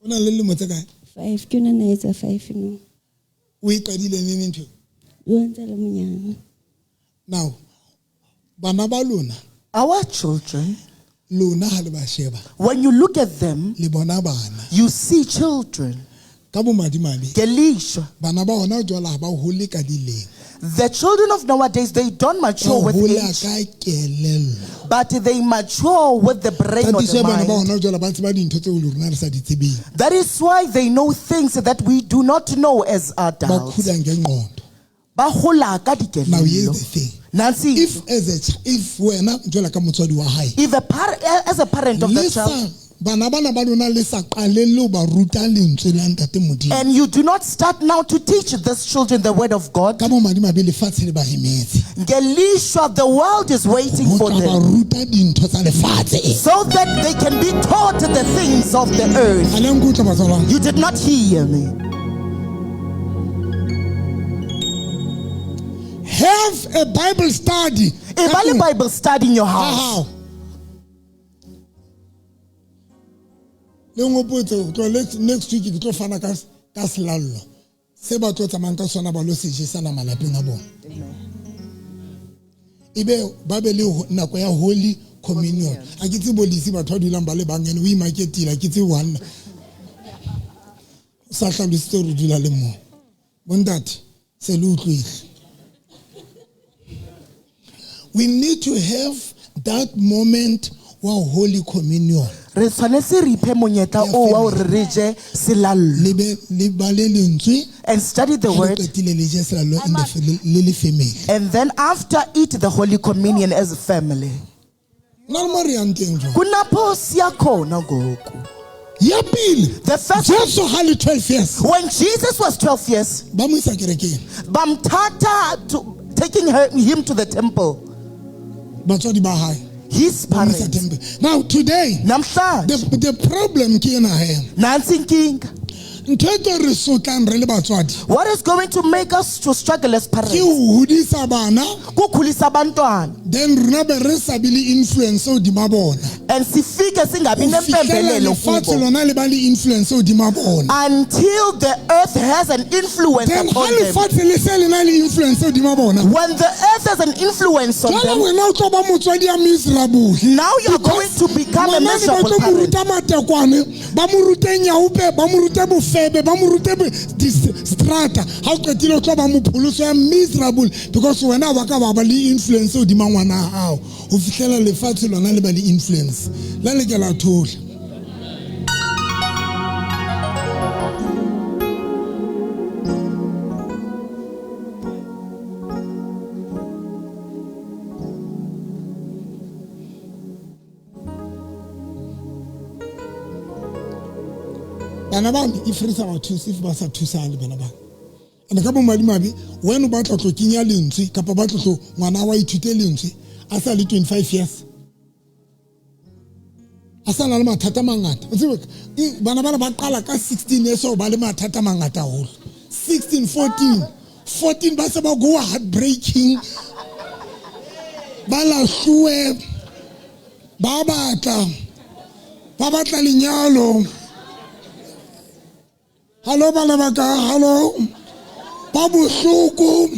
ona le motse ka 5 ke nna etsa 5 no o iqadile neng ntho yo ntse le monyana. now bana ba lona our children, lona ha le ba sheba when you look at them, le bona bana you see children. ka bo madimabe Gelisha. bana ba hona jwala ha ba hole ka dileng The children of nowadays, they don't mature ba with hola age, ka kelello but they mature with the brain or tatiso the ya bana ba mind. hona jwala ba tseba dintho tseo le rona re sa di tsebeng That is why they know things that we do not know as ba adults. khula ngengqondo. Ba hola ka Now here's dikelello. the thing, Nancy, if wena jwala ka motswadi wa hae if as a parent of the le sa child, bana ba lona le sa qalelle ho ba ruta lentswe la ntate modimo and you do not start now to teach these children the word of God, ka bo madimabe lefatshe le ba hemetse Gelisha, the world is waiting ho for tla ba them ruta dintho tsa lefatshe so that they can be taught the things of the earth. a le nkutla batswalang You did not hear me. have a Bible study If I Bible study in your house, how le ngopotse to next week ke tlo fana ka selallo se ba tlo tsamang ka sona ba lo se jesana malapeng a bona ebe ba be le nako ya holy communion a ke tsebo lisi batho ba dulang ba le bangene o imaketile a ke tse one sa hlalositse re dula le mo bontate se le utlwile. We need to have that moment of Holy Communion. re tshwanetse re iphe monyetla o wa hore re je selallo Le bale lentswe and study the ha le word, qetile le je selallo le family. and then after eat the Holy Communion as a family. Normal re yang teng jwang. Kunapho siyakhona ngoku. Ya pele The first, Jesu ha le 12 years when Jesus was 12 years, ba mo isa kerekeng bamthatha to taking him to the temple, batswadi ba hae his ba mo isa parents. temple. Now today Namhlanje the problem ke ena he nansi inkinga. ntho e tlo re sotlang re le batswadi What is going to make us to struggle as ke parents? ho hodisa bana Kukhulisa abantwana then rena be re sa be le influence hodima bona and sifike singabi ho fihlela nempembelelo lefatshe kubo lona le ba le influence hodima bona until the earth has an influence then ha upon them. lefatshe le se le na le influence hodima bona When the earth has an influence on jwale them, wena o tlo ba motswadi ya miserable now you are going to become a ngwanane ba miserable tlo mo parent. ruta matekwane ba mo rute nyaupe ba mo rute bofebe ba mo rute strata ha o qetile o tlo ba mopholoso ya miserable because wena ba ka ba le influence hodima ngwana wa hao ho fihlela lefatshe lona le ba le influence la lekela thohle. Bana ba if re sa ba thusa if ba sa thusa le bana ba ene ka bo madimabe wena ba tlo kinya lentswe kapa ba tlo ngwana wa ithute lentswe a sa le 25 years a sa na le mathata mangata o tsebe bana ba qala ka 16 years o ba le mathata mangata holo 16 14 ba se ba go heartbreaking ba la hluwe ba batla lenyalo. Hello bana ba ka hello ba bohloko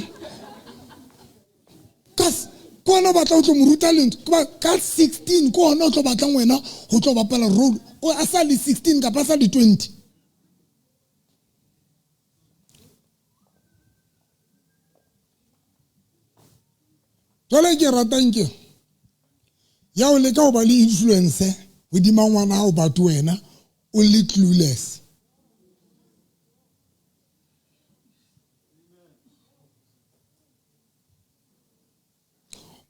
kona ba tla o tlo mo ruta lentho ka 16 kona o tlo batlang wena ho tlo bapala role o a sa le 16 kapa sa le 20 jwale ke ratang ke ya o leka ho ba le influence hodima ngwana hao batho wena o le clueless.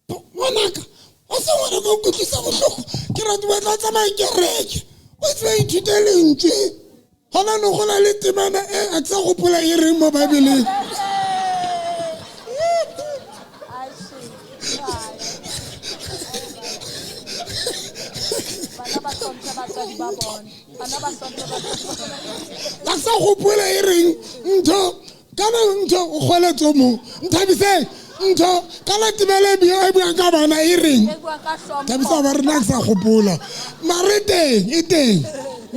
Monaka o se ngwana ka go tlisa bohloko ke rata ba tla tsamaya kereke o tse ithutele ntse hona no gona le temana a tsa go pola e reng mo Bibeleng. La sa go pola e reng ntho kana ntho o gole tsomo nthabise ntho kana timele bi e bua ka bana e reng tabisa ba rena sa go pola mare teng e teng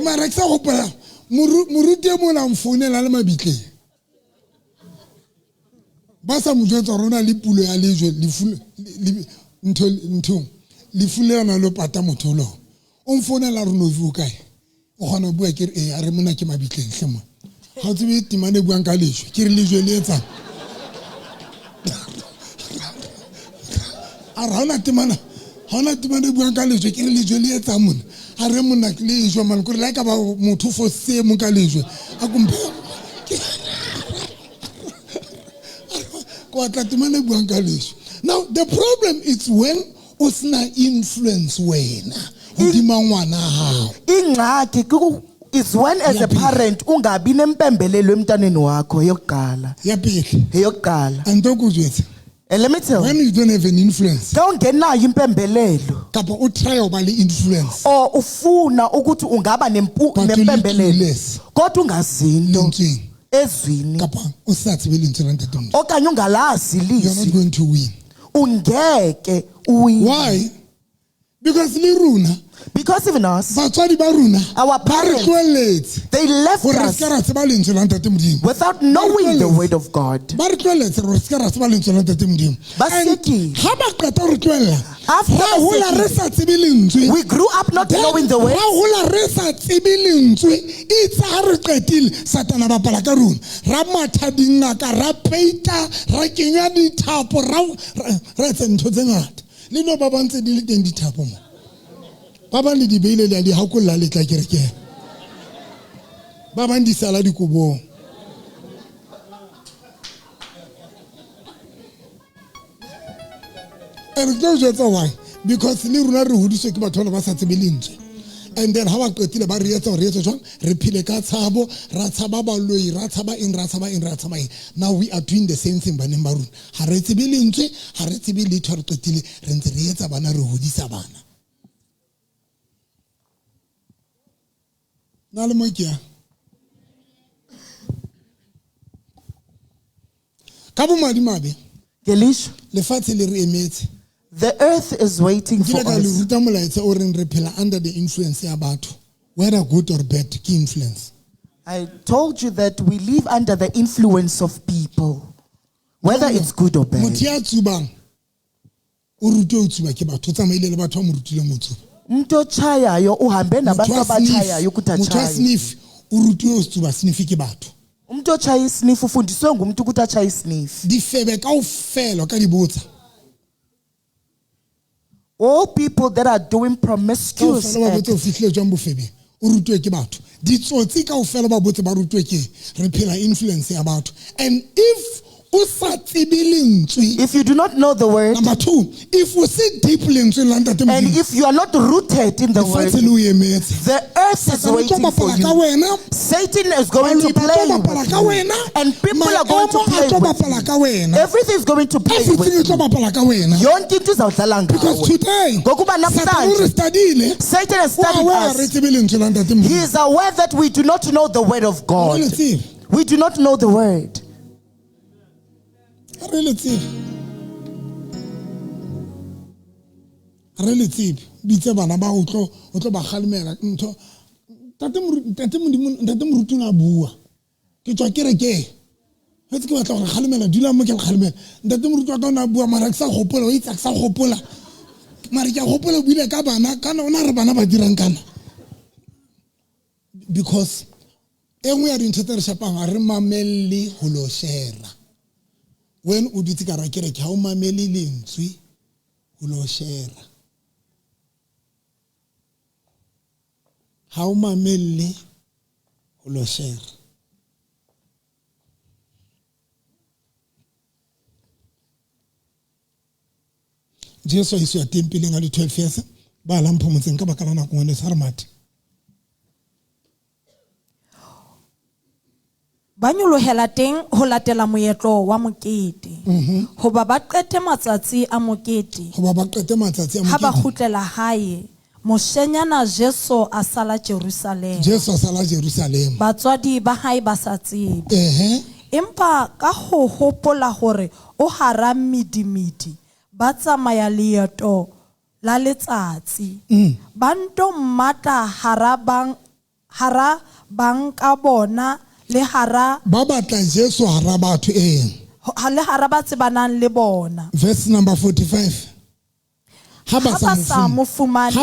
mare sa go pola moruti mo la mfonela le mabitleng ba sa mo jwetsa rona le pulo ya lejwe ntho le fulana lo pata motholo o mfonela rona o kae o gona bua ke re a re mona ke mabitleng hlema ha tsebe timane buang ka lejwe ke re lejwe le etsa a rona timana hona timane buang ka lejwe ke re lejwe le etsa mona a re mona lejwe man ko re la ka ba motho fo se mo ka lejwe a kumbe ko tla timane buang ka lejwe. Now the problem is when usna influence wena udima ngwana hao ingxaki is when as a parent ungabi nempembelelo emntaneni wakho yokuqala yokuqala andokuzwethe. And let me tell when you don't have an influence ka ungenayo impembelelo kapa u try uba le influence or ufuna ukuthi ungaba nempembelelo kodwa ungazinto ezwini kapa usathi belinto lantatomni okanye ungalazi you're not lizwi going to win. ungeke uwine. Why? Because liruna Because even us, batswadi ba runa our parents, they left us without knowing the word of God. After we grew up not knowing the word. Baba le di beile le di hakolla le tla kereke. Baba ndi sala di kubo. And that's why because le runa re hodiswe ke batho ba sa tsebelentse. And then ha ba qetile ba re etsa jwang re phile ka tshabo ra tshaba ba loi ra tshaba in. Now we are doing the same thing ba neng ba runa. Ha re tsebelentse ha re tsebe le thwa re qetile re ntse re etsa bana re hodisa bana. The earth is waiting for us. Under the influence about whether good or bad influence. I told you that we live under the influence of people, whether it's good or bad. Mto chayayo uhambe nabantu abachayayo kutachaya. Mto chaya sniff ufundiswe ngumuntu kutachaya sniff. All people that are doing promiscuous acts. And if you do not know the word, number two, if we see deeply into and if you are not rooted in the word, the earth is waiting for you. Satan is going to play with you, and people are going to play with you. Everything is going to play with you. Because today, Satan has studied us. He is aware that we do not know the word of God. We do not know the word. Relative bitse bana ba o tlo ba khalemela ntho tate murutuna bua ke tswa kereke hetse ke batla go khalemela dula mo ke khalemela tate murutu ka na bua mara ke sa gopola o itsa ke sa gopola mara ke gopola bile ka bana kana ona re bana ba dirang kana because engwe ya dintho tse re shapang a re mamelle ho lo shera when o dutse ka ra kereke ha o mamele lentswe o lo share. Ha o mamelle o lo share. Jesu iso ya tempeleng a le 12 years ba la mphomotseng ka baka la nako ngwane sa re mate. Ba nyolohela teng ho latela moetlo wa mokete. Hoba ba qete matsatsi a mokete. Ha ba kgutlela hae, moshanyana Jesu a sala Jerusalem. Batswadi ba hae ba sa tsebe. Empa ka ho hopola hore o hara midimidi, ba tsamaya leeto la letsatsi. Ba nto mmata hara bang ka bona le hara ba batla Jesu hara batho le hara ba tsebanang le bona. Verse number 45. Ha ba sa mofumane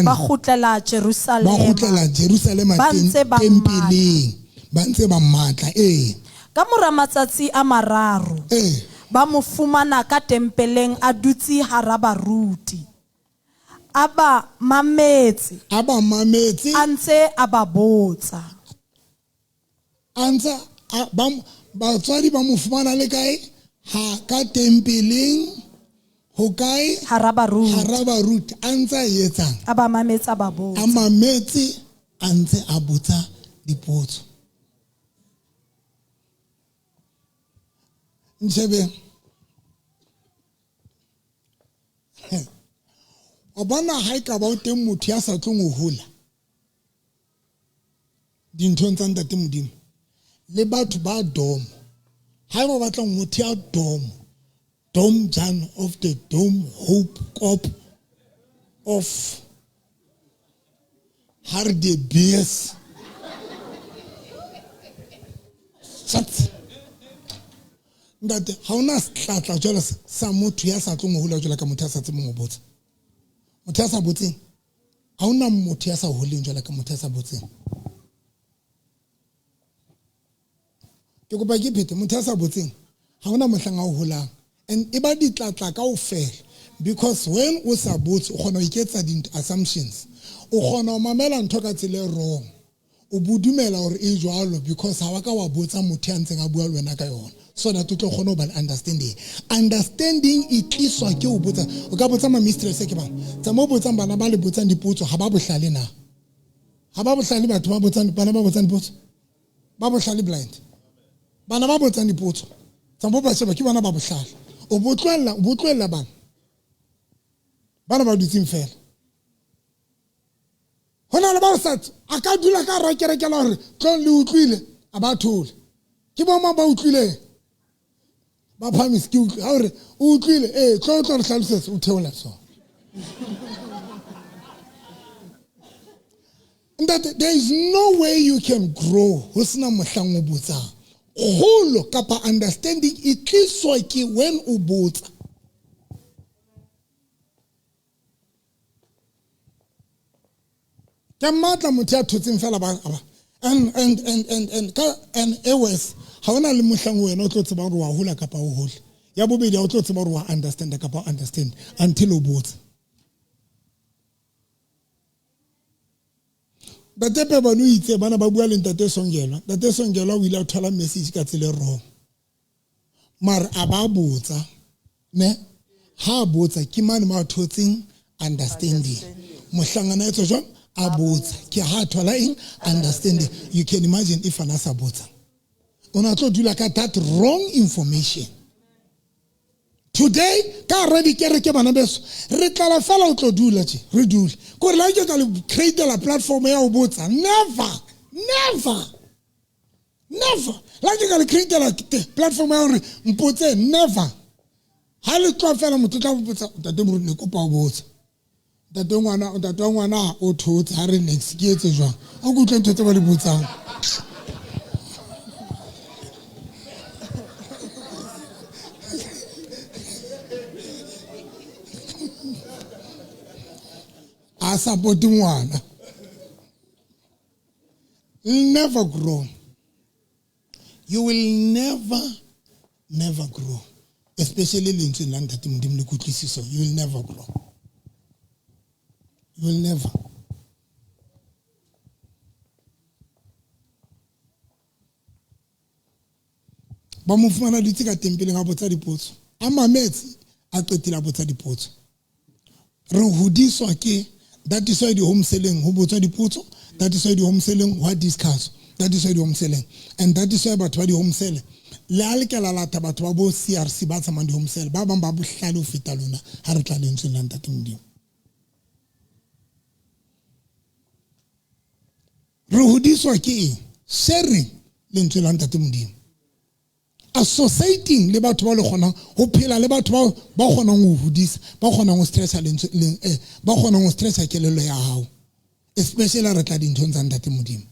ba kgutlela Jerusalem tempeleng ba ntse ba matla ka mora matsatsi a mararo ba mo fumana ka tempeleng a dutse hara baruti aba mametse antse a ba botsa antsa batswadi ba mo fumana le kae ha ka tempeleng ho kae hara baruti antsa yetsang aba mametsa ba botsa a mametse antse a botsa dipotso Nchebe o bona ha eka ba o teng motho ya sa tlong ho hola dinthong tsa ntate modimo le batho ba dom ha ba batla motho ya dom Jan of the Dome Hope Corp of Hardebees chat ndate ha ona tlatla jwala sa motho ya sa tlong ho hola jwala ka motho ya sa tsemo go botsa motho ya sa botseng ha ona motho ya sa holeng jwala ka motho ya sa botseng ke go ba ke phete motho ya sa botseng ha ona mohlanga o holang and eba di tlatla ka o fela because when o sa botse o gona o iketsa di assumptions o gona o mamela ntho ka tsele wrong o budumela hore e jwalo because ha wa ka wa botsa motho ya ntseng a bua le wena ka yona so that o tlo gona o ba understanding e tliswa ke o botsa o ka botsa ma mistress ke bang tsa mo botsang bana ba le botsang dipotso ha ba bohlale na ha ba bohlale batho ba botsang bana ba botsang dipotso ba bohlale blind bana ba botsang dipotso tsa mo ba sheba ke bana ba bohlale o botlwella bana ba dutseng fela hona le ba o satse a ka dula ka ra kerekela hore tlo le utlwile a ba thole ke bo ma ba utlwile ba phamis ke utlwile hore o utlwile tlo re hlalosetsa o theola so and that there is no way you can grow ho sena mohlang o botsang Holo kapa understanding it tliswa ke when o botsa ke matla motho ya thotseng fela ba and always ha ona le mohlang wena o tlo tseba hore wa hola kapa o hola ya bobedi o tlo tseba hore wa understand kapa understand until o botsa Datepe ba no itse bana ba bua le ntate Songelwa o ile a thola message ka tsele wrong mar a ba botsa ne ha botsa ke mane ma thotseng understanding mohlangana etso jwa a botsa ke ha thola in understanding you can imagine if ana sa botsa ona tlo dula ka that wrong information today ka ready kereke bana beso re tla fela o tlo dula tje re dule ko re la ke ka le create la platform ya o botsa never la ke ka le create la platform ya hore mpotse never ha le tlo fela motho tla botsa tate mo ne kopa o botsa tate ngwana o thotse ha re next ke etse jwang o go tlentse tse ba le botsang supporting one never grow. You will never grow. especially lentsweng la ntate Modimo le kutlwisiso, you will never grow. You will never. Ba mo fumana ditse ka tempeleng a botsa dipotso. A mametse a qetile a botsa dipotso. Re hodiswa ke, that is why the home selling ho botsa dipotso, that is why the home selling ho discuss, that is why the home selling, and that is why batho ba di home selling le a lekala la batho ba bo CRC ba tsamang di home sell ba bang ba bohlale ho feta lona ha re tla lentsweng la ntate Modimo. Re hodiswa ke eng? Sharing lentsweng la ntate Modimo. Associating le batho ba le kgonang ho phela le batho ba kgonang ho hodisa, ba kgonang ho stressa ba kgonang ho stressa kelello ya hao, especially re tla dinthong tsa ntate Modimo.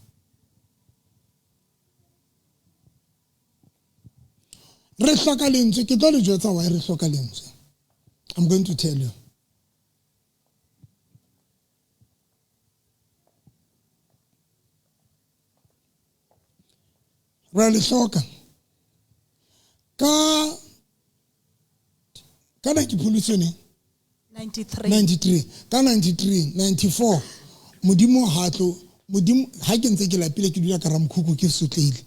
Re hloka lentswe, ke tlo le jwetsa why re hloka lentswe. I'm going to tell you. Re le hloka ka ke pollution 93 ka 93 94 Modimo hatlo Modimo ha ke ntse ke lapile ke dula ka ramkhukhu ke sotleile.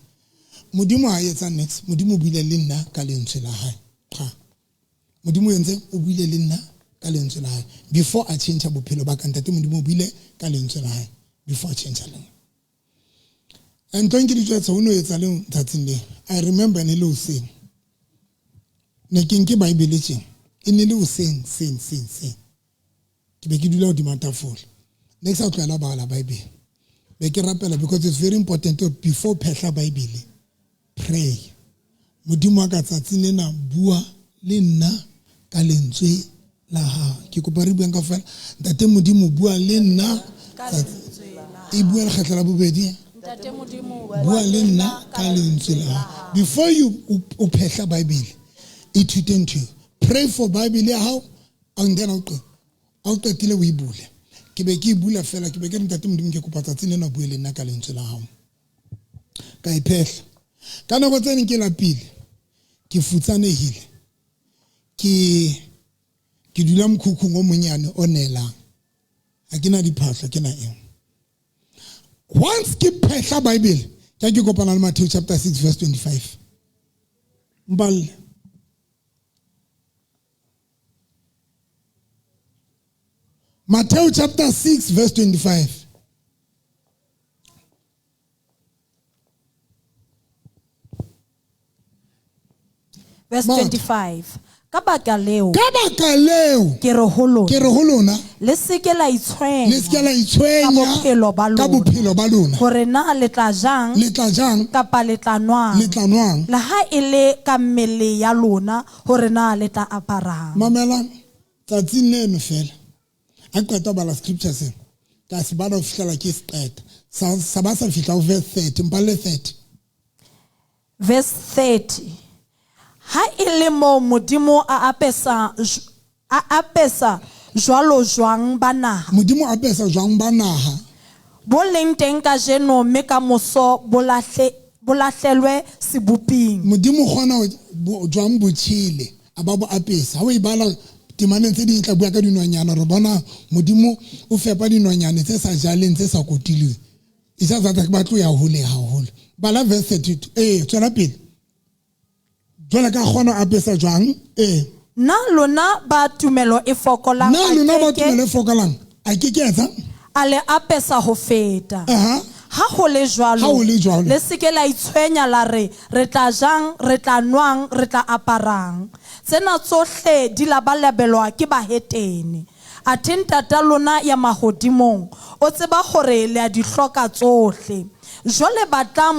Modimo ha etsa next, Modimo buile le nna ka lentswe la hae. Ha Modimo yentse o buile le nna ka lentswe la hae before a change bophelo ba ka ntate Modimo buile ka lentswe la hae before a change le. And don't get it so no etsa le tsatsing le. I remember ne le o seng ne ke nke Bible tšeng e ne le o seng ke be ke dula hodima tafole next a tloela bala Bible be ke rapela because it's very important to before phehla Bible pray. Modimo a ka tsatsing lena bua le nna ka lentswe la hao. Ke kopa re bueng ka fela ntate Modimo bua le nna e bua le kgetla la bobedi bua le nna ka lentswe la hao. Before you phehla Bible it tend to pray for Bible ya hao and then I'll qetile o e bule ke be ke bula fela ke be ke ntate Modimo ke kopa tsatsing lena bua le nna ka lentswe la hao ka e phehla ka nako tse neng ke lapile ke futsanehile ke dula mokhukhung o monyane o nelang ha ke na diphahlo ke na eng. Once ke phehla Bible ke kopana le Matthew chapter 6 verse 25 mbal Matthew chapter 6 verse 25. Verse 25. Ka baka leo ke re ho lona le se ke la itshwenya ka bophelo ba lona hore na le tla jang kapa le tla nwang la ha e le ka mmele ya lona hore na le tla aparang. Mamela tsatsing leno fela a qeta bala scriptures ka se bala ho fihlela ke seqeta sa ba sa fihla ho verse 30 mpale 30 verse 30. Ha ile mo Modimo a apesa jwalo jwang ba naha. Modimo a apesa jwang ba naha bo leng teng ka jeno mme ka moso bolahlelwe seboping. Modimo gona jwang botshile a ba bo apesa ha o ibala temaneng tse di tla bua ka dinonyana re bona Modimo o fepa dinonyane tse sa jaleng tse sa kotileng e sa tsaka ba tlo ya hole haholo bala verse 32 tswela pele jwale ka gona apesa jwang na lona ba tumelo e fokolang a ke etsa a le apesa ho feta ha ho le jwalo le se ke la itshwenya la re tla jang re tla nwang re tla aparang tsena tsohle di la balabelwa ke bahetene athe ntata lona ya mahodimong o tseba hore le a di hloka tsohle. Jwale batla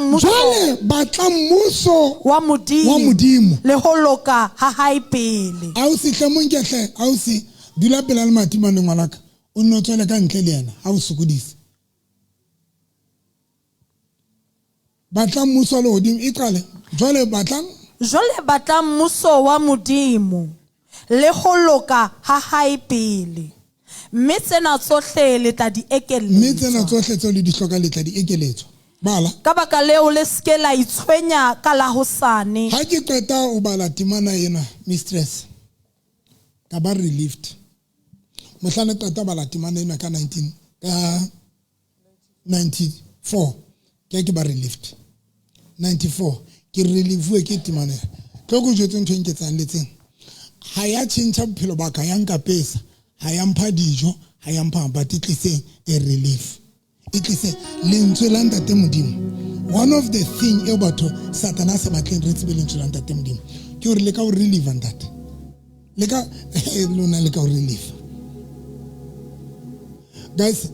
mmuso wa Modimo le ho loka ha hae pele. Ausi hlamong ke hle ausi dula pela le matimane ngwanaka o nno tswele ka ntle le yena ha o sokodisa. Batla mmuso le hodimo e qale jwale batla mmuso wa Modimo le ho loka ha hae pele. Mme tsena tsohle le tla di ekeletswa. Mme tsena tsohle tse le di hloka le tla di ekeletswa. bala ka baka leo le ske la itshwenya ka la hosane. ha ke qeta o bala temana ena mistress ka ba relieved mohlana qeta bala temana ena ka 94 ke ba relieved 94 ke relieve ke temana tlo go jwetse ntho nke tsang letseng ha ya tšhentšha bophelo ba ka ya nka pesa ha ya mpha dijo ha ya mpha but it is a relief. It is a lentswe la ntate modimo. One of the thing e batho satana se batleng re tsebe lentswe la ntate modimo ke hore le ka o relieve ntate le ka lona le ka o relieve. Guys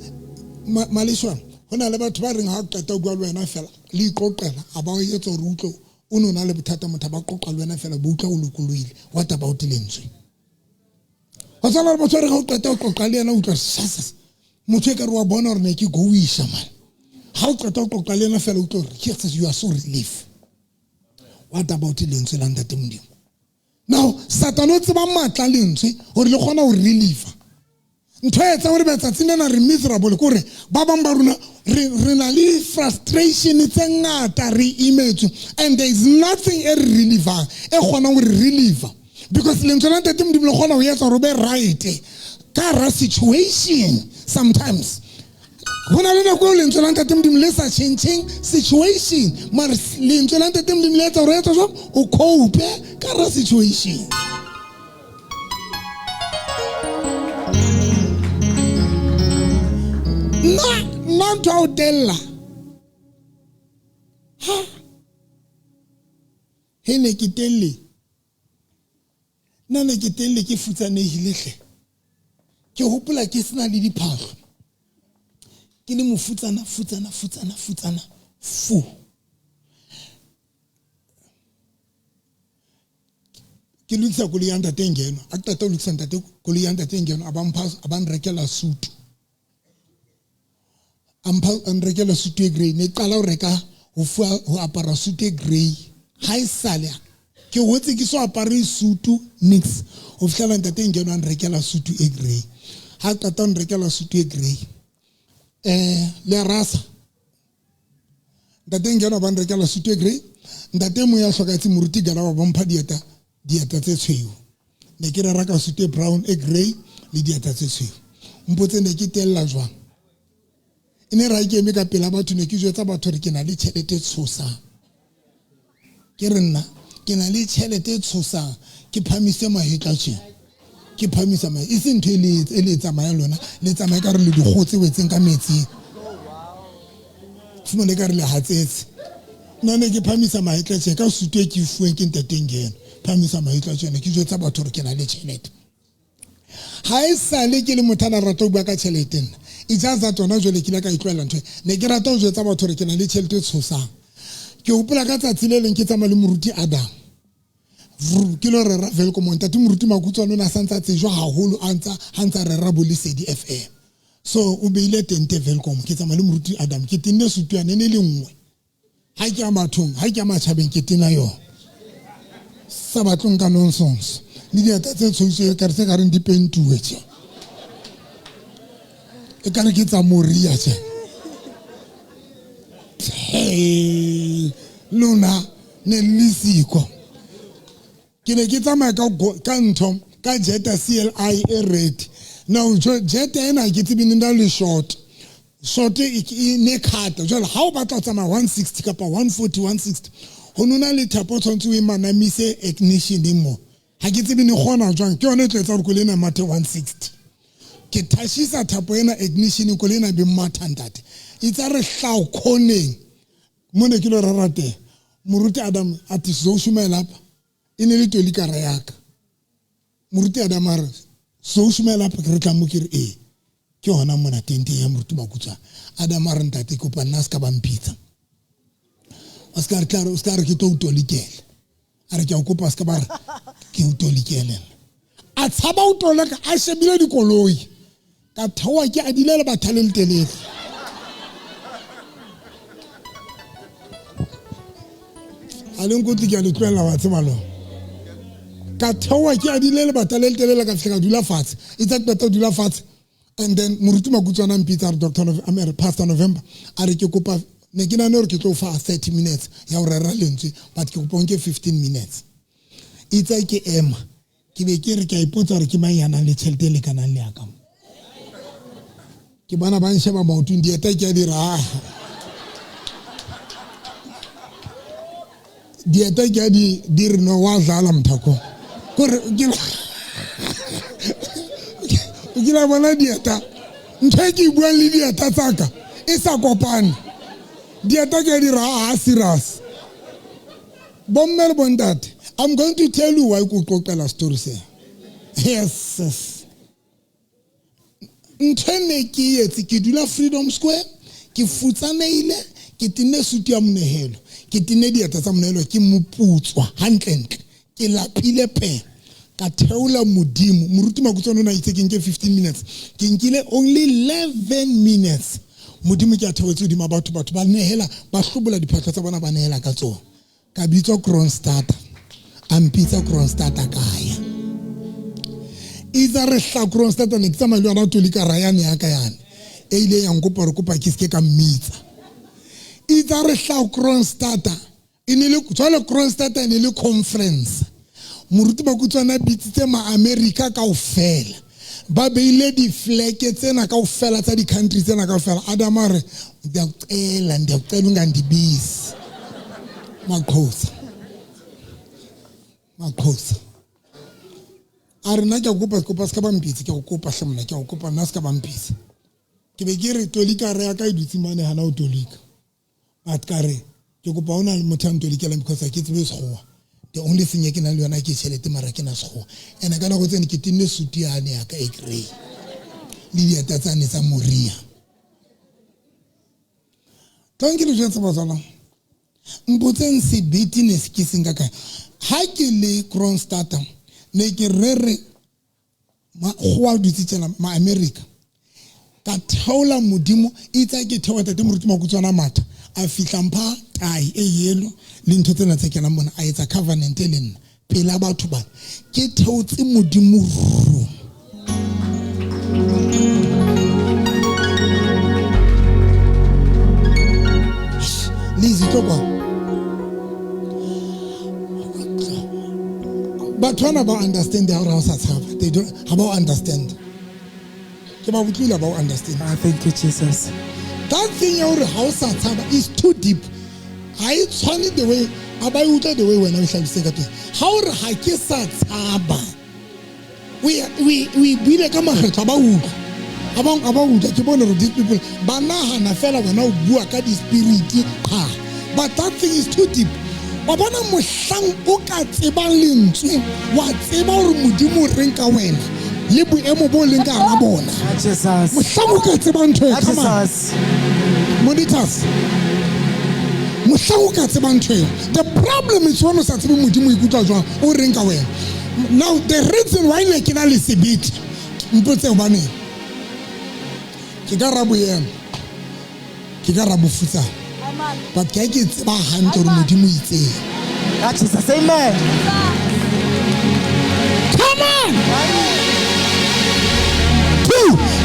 malishwa hona le batho ba reng ha o qeta o bua le wena fela le iqoqela a ba o etsa hore utlo o nona le bothata motho ba qoqa le wena fela bo utla o lokoloile. What about lentswe? Ho tsala le batho re ga o qeta o qoqa le yena o utla sasa motho e ka re wa bona hore ne ke go isha man. Ha o qeta o qoqa le yena fela o utla hore yes you are so relief. What about lentswe la ntate modimo? Now satano tseba matla lentswe hore le kgona ho relieve. Ntho e tsa hore ba tsatsing lena re miserable kore ba bang ba rona re na le frustration tse ngata re imetswe and there is nothing e reliever e kgona ho relieve because lentswe la ntate modimo le kgona ho etsa hore be right ka ra situation sometimes hona le nako lentswe la ntate modimo le sa changing situation mara lentswe la ntate modimo le etsa hore etsa jwang o cope ka ra situation. Not to tella. Ha. Hene ke telle. Nana ke telle ke futsanehile hle. Ke hopola ke sena le diphahlo. Ke le mofutsana fu. Ke lukisa koloi ya ntate ngeno. A ke tata lukisa ntate koloi ya ntate ngeno aban rekela suit. Rekela suit e grey ne qala o reka ho apara suit e grey ha isale ke hotse ke so apara suit nix o fihlela ntate ngeno an rekela suit e grey ha qata on rekela suit e grey le rasa ntate ngeno ban rekela suit e grey ntate mo ya hlokatse moruti gala ba bompha dieta tse tshweu ne ke re raka suit e brown e grey le dieta tse tshweu mpotse ne ke tella jwang ene ra ke me ka pela batho ne ke jwetsa batho re ke na le tšhelete tshosa ke re nna ke na le tšhelete tshosa ke phamise mahetla tše ke phamisa mai e se ntho e tsamaya lona le tsamaya ka re le digotse wetseng ka metsi fumane ka re le hatsetse nna ke phamisa mahetla tše ka sute ke fueng ke ntate ngeno phamisa mahetla tše ne ke jwetsa batho re ke na le tšhelete ha e sale ke le motho a rata go bua ka tšhelete nna ijaza tsona jwale ke la ka itlwela ntho ne ke rata go jwetsa batho re ke na le tšhelete tshosang ke hopola ka tsatsi le leng ke tsamaya le moruti Adam ke lo re ra Velkom ntate moruti makutswana na santsa tsejwa haholo antsa re ra Bolisedi FM so o beile tente Velkom ke tsamaya le moruti Adam ke tinne sutwana ne le nngwe ha ke a mathong ha ke a matšhabeng ke tina yo sa batlong ka nonsense le diata tse tshoswe ka re se ka reng dipentuwe tše e ka re ke tsa moria tše lona ne lisiko ke ne ke tsamaya ka ntho ka jeta CLI e red now jeta ena ke tsebine nda le short e ne khata jwale ha o batla tsamaya 160 kapa 140 160 ho nona le thapo tshwantse o imanamise ignition mo ha ke tsebine gona jwang ke yone tletsa re kolena mate 160 ke thashisa thapo ena ignition kolena be mathandate itsa re hlau khoneng mone ke lo rarate moruti Adam ati zo shumela apa ine le toli ka rayaka moruti Adam ara zo shumela apa ke re tla mo ke re ke hona mona tente ya moruti bakutsa Adam ara ntate ko pa naska ba mpitsa Oscar claro Oscar ke to utolikele are ke a kopa ska ba ke utolikele a tshaba utola ka a shebile dikoloi ka thawa ke a dilele bathale le telele aleng go tliya le tlwela wa tsema lo ka thawa ke a dilele bathale le telele ka fika dula fatshe itsa peta dula fatshe and then moruti makutswana mpitsa Dr. Pastor November are ke kopa ne ke nane gore ke tlo fa 30 minutes ya go rera lentswe but ke go nke 15 minutes itse ke ema ke be ke re ke ipotsa gore ke mang ya nang le tšhelete le kanang le ya ka ke bana ba nsheba maotong dieta ke a di raga dieta ke a di re no wa dlala mthako gore ke la bona dieta ntho ke bua le dieta tsaka e sa kopane dieta ke di raga serious bomme le bontate. I'm going to tell you why ku qoqela story se. Yes. Ntene ke yetse ke dula Freedom Square, ke futsaneile, ke tine suit ya monehelo, ke tine dieta tsa monehelo ke moputswa hantle. Ke lapile pe. Ka theola modimo, moruti makutswana na itse ke nke 15 minutes. Ke nkile only 11 minutes. Modimo ke a theotse di mabatho batho ba nehela, ba hlobola diphatla tsa bona ba nehela ka tsona. Ka bitso Kronstadt. Ampitsa Kronstadt kaya iza re hla Kronstadt ne tsama le yona tolika rayane ya ka yane e ile ya ngopa re kopa kiske ka mmitsa iza re hla Kronstadt inile tswala Kronstadt ne le conference moruti ba kutswana bitsitse ma America ka ofela ba beile di flag tsena ka ofela tsa di countries tsena ka ofela adamare ndiyacela ungandibisi maqhosa Makhosa a re na ke kopa ska ba mpitse ke go kopa hlemna ke go kopa nna ska ba mpitse ke be ke re tolika re ya ka idutse mane hana o tolika but ka re ke kopa ona le motho a ntolikela because ke tsebe segoa the only thing ke na le yona ke tšhelete mara ke na segoa ene ka nako tsene ke tinne suti yane ya ka e grey le dieta tsane tsa moria thank you just about that mbotseng se business ke singa ka ha ke le Kronstadt ne ke rere ma go dutse tsena ma America ka theola modimo itse ke theola tate moruti makutswana matha a fihla mpha tai e yelo le ntho tsena tse kenang bona a etsa covenant le nna pela batho ba ke theotse modimo ru lizitokwa but when about understand the house have they don't about understand about understand. Thank you Jesus. That thing your house is too deep. I turn it the way about the way when I shall say that how hakisa tsaba we be like a man about the people of these people banana fella when now bua ka di spirit but that thing is too deep. Babana mohlang o ka tseba lentswe wa tseba gore modimo reng ka wena le boemo bo leng ka ra bona Jesus mohlang o ka tseba ntho e kama monitors mohlang o ka tseba ntho e the problem is one o sa tsebe modimo ikutla jwang o reng ka wena now the reason why le ke na le sebiti mpotse o bane ke ka ra boyena ke ka ra bofutsa but ke ke tseba hantle gore modimo itse Jesus amen come on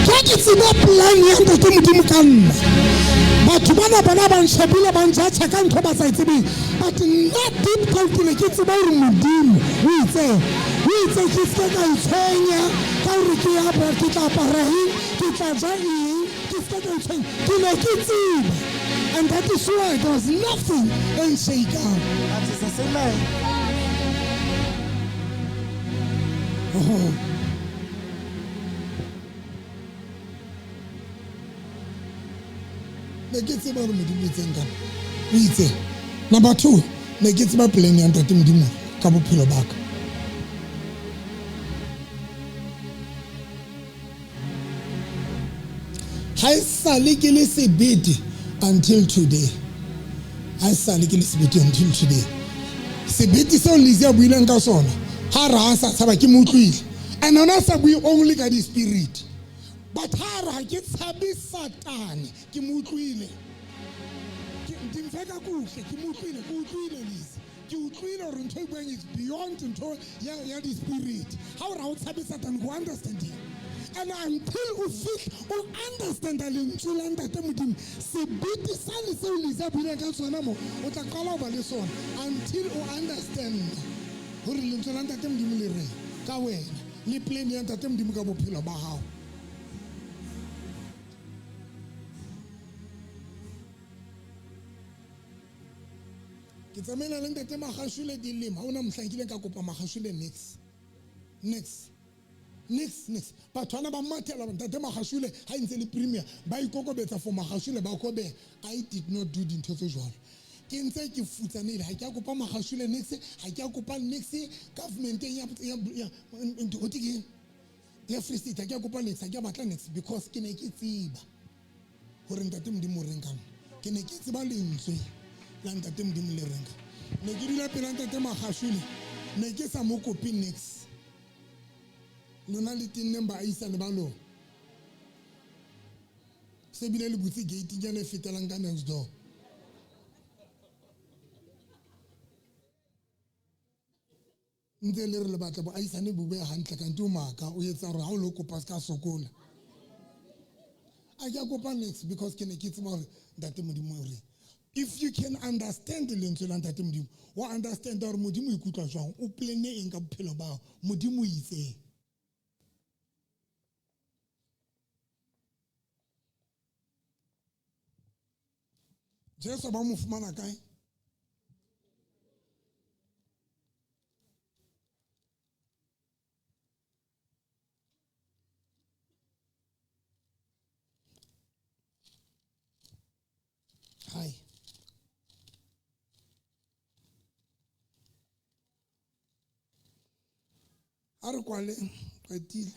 ke ke tseba plan ya ntate modimo ka nna batho bana ba nshebile ba ntšha ka ntho ba sa itsebe but not deep down ke ke tseba gore modimo o itse ke se ka itshwenya ka gore ke ya ba ke tla parahi ke tla ja eng ke se ka itshwenya ke ne ke tseba. And that is why there was nothing unshakable. Jesus amen. Oh. Negetse ba re modimo tseng ka. O itse. Number 2, negetse ba plan ya ntate modimo ka bophelo ba ka. Ha sale ke le sebete until today. I sale ke le sebete until today. Sebete se o lizia buileng ka sona. Ha ra sa tsaba ke motlwile. And ona sa bui only ka di spirit. But ha ra ke tshabi Satan ke motlwile. Ke mfeka kuhle ke motlwile ke utlwile lisi. Ke utlwile gore ntho e buang is beyond ntho ya di spirit. Ha ra o tshabi Satan go understand it. and until you feel you understand the lentswe la ntate modimo sebete sane se o lesa bile ka tsona mo o tla kala ba le sona until you understand hore lentswe la ntate modimo le re ka wena le plan ya ntate modimo ka bophelo ba hao. Ke tsamela le ntate Magashule dilema ha ona mohlankile ka kopa Magashule next bathwana ba mathela ntate Magashule ha ntse le premier ba ikokobetsa for Magashule ba kobe. I did not do dintho tse jwalo ke ntse ke futsanele ha ke a kopa Magashule next ha ke a kopa next government ya ntotike ya Free State ha ke a kopa next ha ke a batla next because ke ne ke tsiba hore ntate modimo reng ka ke ne ke tsiba lentswe la ntate modimo le renga ne ke dula pela ntate Magashule ne ke sa mo kopi next lona le tinne ba isa le balo se bile le butse gate ja le fetelang ka next door ntse le re le batla bo aisane bube hantle ka nto maka o etsa re ha o lo kopa ska sokola a ke kopa next because ke ne ke tsema hore ntate modimo re if you can understand lentswe la ntate modimo wa understand hore modimo ikutlwa jwang o plane eng ka bophelo ba modimo itse Jesu ba mo fumana kae hai are kwale qetile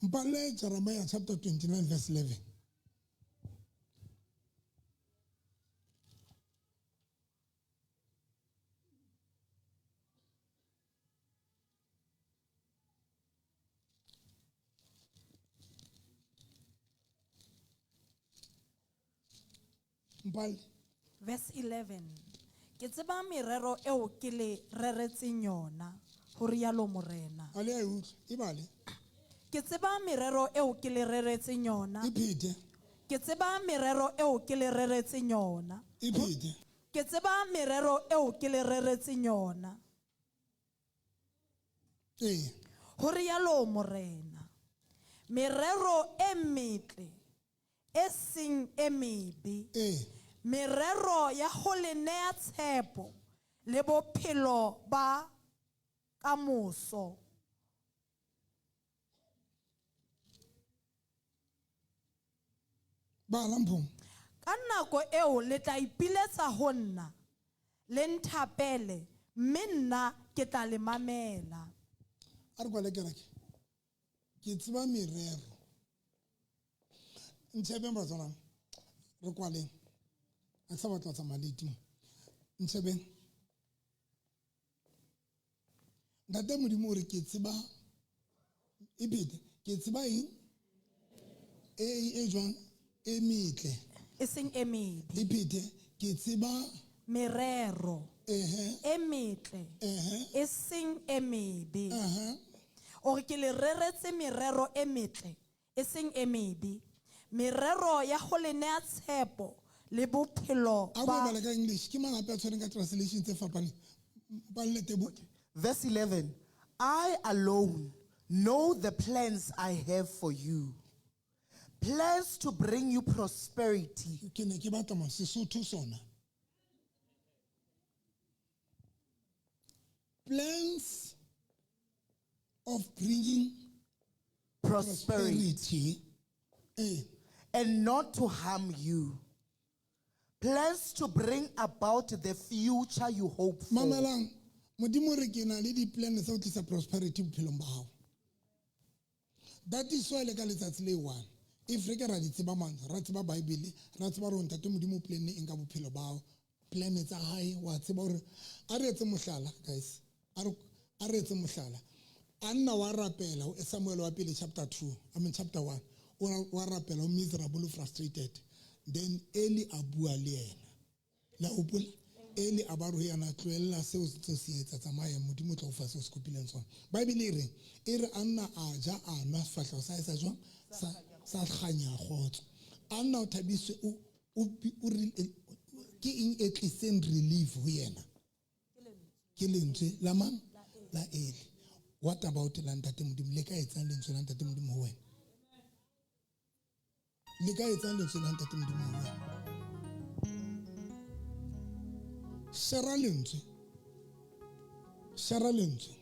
Mpale Jeremiah chapter 29 verse 11. Mpale verse 11 ke tseba merero eo ke le reretseng yona ho rialo morena ale a utlwa ibale ke tseba merero eo ke le reretseng yona iphete ke tseba merero eo ke le reretseng yona iphete ke tseba merero eo ke le reretseng yona ho rialo morena merero e metle e seng e mebe merero ya ho le nea tshepo le bophelo ba kamoso ba lampong ka nako eo le tla ipiletsa ho nna le nthapele mme nna ke tla le mamela a re kwale kereke ke tseba merero ntshebe batswana re kwaleng a sa batla tsa maleti ntshebe ntate modimo re ke tseba ibete ke tseba eng e jwang e metle e seng e mebe ibete ke tseba merero e metle e seng e mebe o ke le reretse merero e metle e seng e mebe merero ya ho le nea tshepo le bophelo ba ka English ke mang ape a tshwereng ka translation tse fapaneng ba le tebo verse 11 I alone know the plans I have for you, plans to bring you prosperity. Ke ne ke batla mo Sesotho sona plans of bringing prosperity. And not to harm you. Plans to bring about the future you hope for. Mamelang, modimo re ke na le di plans tsa go tlisa prosperity bophelong ba hao. That is why le ka letsatsi le one. If re ke ra di tseba mang, ra tseba Bible, ra tseba re ntate modimo plan e nka bophelo ba hao. Plan tsa hae wa tseba hore a re etse mohlala guys. A re etse mohlala. Anna wa rapela Samuel wa pele chapter 1 wa rapela o miserable frustrated then Eli abua le yena la hopola ele a ba re yana tloella seo se se etsa tsamaya modimo tla o fa seo se kopileng tsona Bible e re anna a ja a nwa sefatlhego sa etsa jwang sa kganya khotso anna o thabiswe o ke eng e tliseng relief ho yena ke lentswe la mang la ele what about la ntate modimo le ka etsang lentswe la ntate modimo ho wena le ka etsang lentswe la ntate modimo ho wena shara lentswe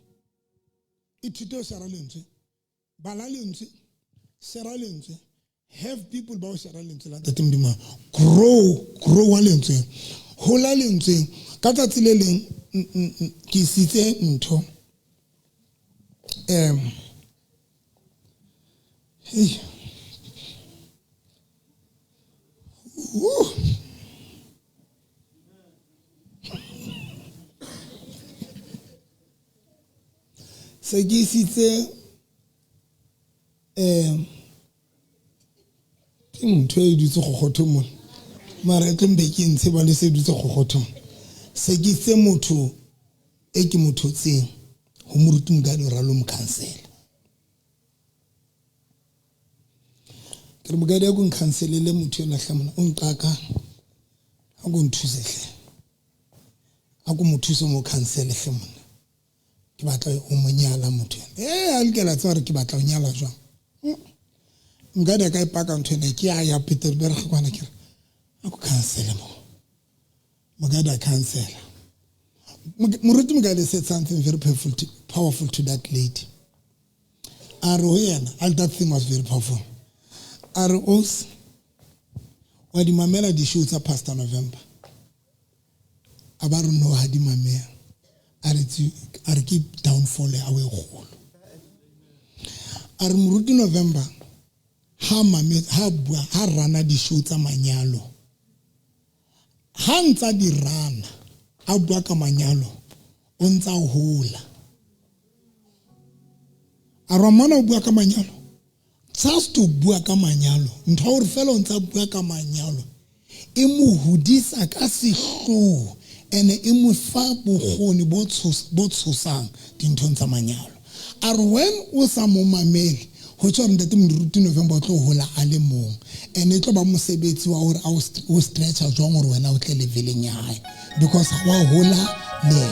ithute shara lentswe bala lentswe shara lentswe have people ba o shara lentswe la ntate modimo grow wa lentswe hola lentswe ka tsatsi le leng ke sitse ntho hey se ke sitse ke ntho e dutse go gotho mo mara ke mbe ke ntse ba le se dutse go gotho se ke se motho e ke motho tseng ho moruti mgadi ra lo mkhansela ke re mgadi ya go nkhanselele motho la hlamana o nqaka a go nthusehle a go mothuse mo khansele hlamana ke batla o monyala motho a lekela tsare ke batla o nyala jwang mgadi ka ipaka ntho ne ke ya Peter be re kwana ke a go khansela mo mgadi khansela Muruti Mgadi said something very powerful to that lady. That thing was very powerful. Os wadi mamela di show sa Pastor November. Abaru no hadi mamela. Are keep downfall away hole. Muruti November ha rana di show sa manyalo. Hantsa di rana. A bua ka manyalo o ntsa hola a romana o bua ka manyalo just to bua ka manyalo ntho o re fela o ntsa bua ka manyalo e mo hudisa ka sehloho ene e mo fa bogoni bo tshosang dintho tsa manyalo a re when o sa mo mamele ho tswa ntate Moruti November o tlo hola a le mong ene tlo ba mosebetsi wa hore o stretcha jwang hore wena o tle leveleng ya hae because wa hola le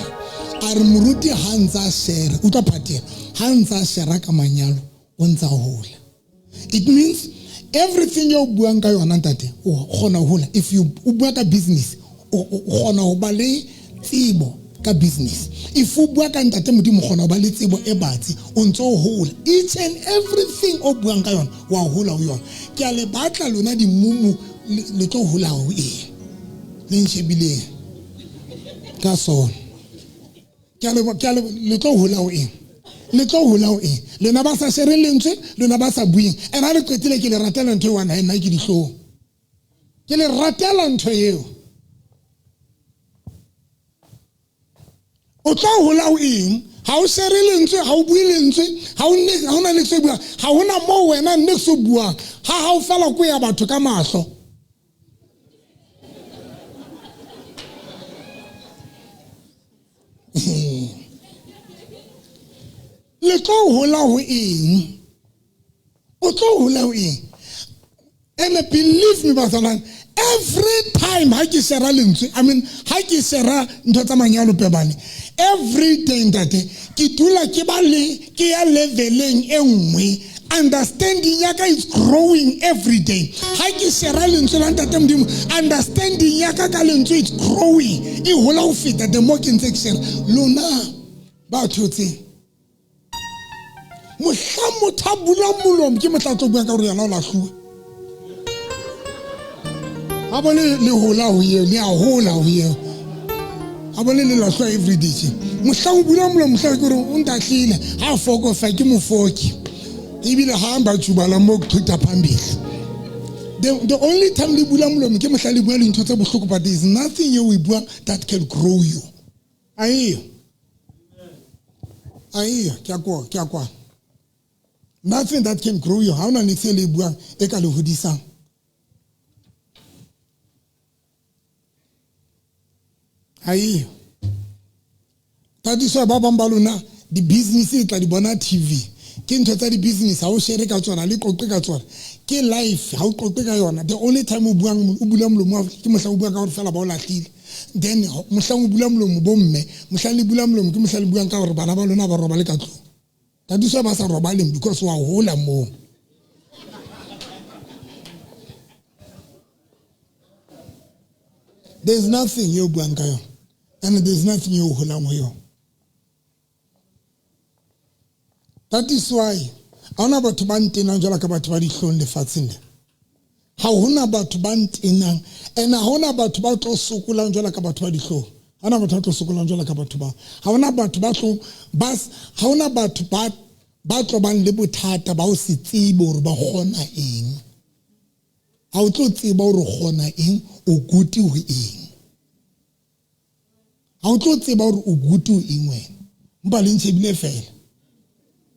a re Moruti ha ntsa share o tla phatela ha ntsa share ka manyalo o ntsa hola it means everything you buang ka yona ntate o gona hola if you bua ka business o gona ho ba le tsebo ka business if u bua ka ntate modimo gona ba le tsebo e batsi o ntse o hola each and everything o buang ka yona wa hola o yona ke a le batla lona di mumu le tlo hola o le nshebile ka sona ke a le tlo hola o le tlo hola o le na ba sa share lentswe le na ba sa buing ena le qetile ke le ratela ntho e wana nna ke di hlo ke le ratela ntho eo o tla hola o ha o share lentswe ha o bue lentswe ha o na le se bua ha hona mo wena ne se bua ha o fela go ya batho ka mahlo le tlo hola ho o tlo hola ho and believe me bathana every time ha ke share lentswe ha ke share ntho tsa manyalo pebane every day ntate ke dula ke ba le ke ya leveleng e nngwe understanding yaka is growing every day ha ke share lentswe la ntate modimo understanding yaka ka lentswe is growing e hola ho feta the more ke ntse ke share lona ba thotse mohla mothabula molomo ke motlatso bua ka hore yana o lahluwe a bone le hola ho ye le a hola ho ye a bone le lahluwa every day mohla o bula molomo mohla ke re o ntahlile ha foko fa ke mofoki ibile ha amba tshubala mo khutha phambili the only time le bula molomo ke mohla le bua le ntho tsa bohloko but there is nothing you we bua that can grow you aiyo ke akwa nothing that can grow you ha ona ne se le bua e ka le hodisang Hai. Tadi so ba bang ba lona di business e tla di bona TV. Ke ntho tsa di business ha o share ka tsona le qoqe ka tsona. Ke life ha o qoqe ka yona. The only time o buang o bula molomo ke mohla o bua ka hore fela ba o lahlile. Then mohlang o bula molomo bo mme, mohlang le bula molomo ke mohlang le buang ka hore bana ba lona ba roba le ka tlong. Tadi so ba sa roba le because wa hola mo. There's nothing you buang ka yona. And there's nothing you hola mo yona. That is why haona batho ba ntenang jwala ka batho ba dihlong lefatsheng le. Ha hona batho ba ntenang and ha hona batho ba tlo sokolang jwala ka batho ba dihlong. Ha hona batho ba tlo sokolang jwala ka batho ba. Ha hona batho ba tlo bas ha hona batho ba tlo bang le bothata ba o se tsebe hore ba gona eng. Ha o tlo tseba hore gona eng o guti ho eng. Ha o tlo tseba hore o guti ho eng wena. Mpa le ntshebile fela.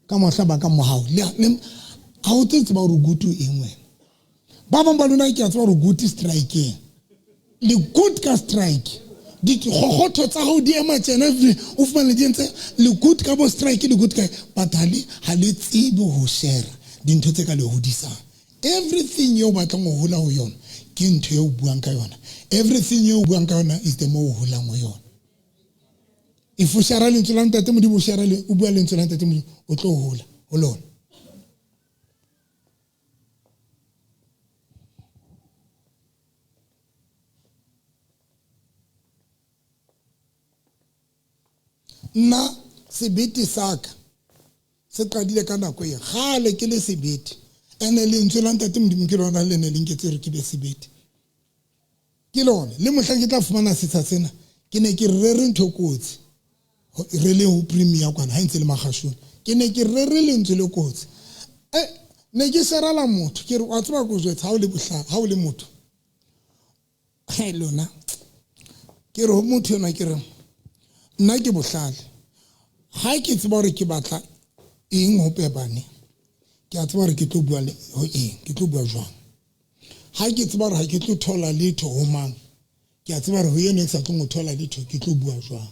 Ka mohla ba ka mohao le ha o tlo tseba hore o guti ho eng wena. Ba bang ba lona ke a tseba hore o guti strike. Le good ka strike. Di khogotho tsa go di ema tsena o fumana di ntse le good ka bo strike le good ka but ha le tsebe ho share dintho tse ka le hodisang. Everything you batlang ho hola ho yona ke ntho e o buang ka yona. Everything you buang ka yona is the more o holang ho yona. If o share le ntse la ntate mo di bo share le o bua le ntse la ntate mo o tlo hola ho lona. Na sebete saka se qadile ka nako e gale ke le sebete ene le ntse la ntate modimo ke lona le ne le nketse re ke be sebete ke lona le mohla ke tla fumana setsa sena ke ne ke re ntho kotsi re le ho premier kwana ha ntse le magashong ke ne ke re le ntse le kotsi ne ke serala motho ke re wa tseba go jwetsa ha o le bohla ha o le motho lona ke re ho motho yona ke re nna ke bohlale ha ke tseba hore ke batla eng ho pebane ke a tseba hore ke tlo bua le ho eng ke tlo bua jwang ha ke tseba hore ha ke tlo thola letho ho mang ke a tseba hore ho yena sa tlo thola letho ke tlo bua jwang.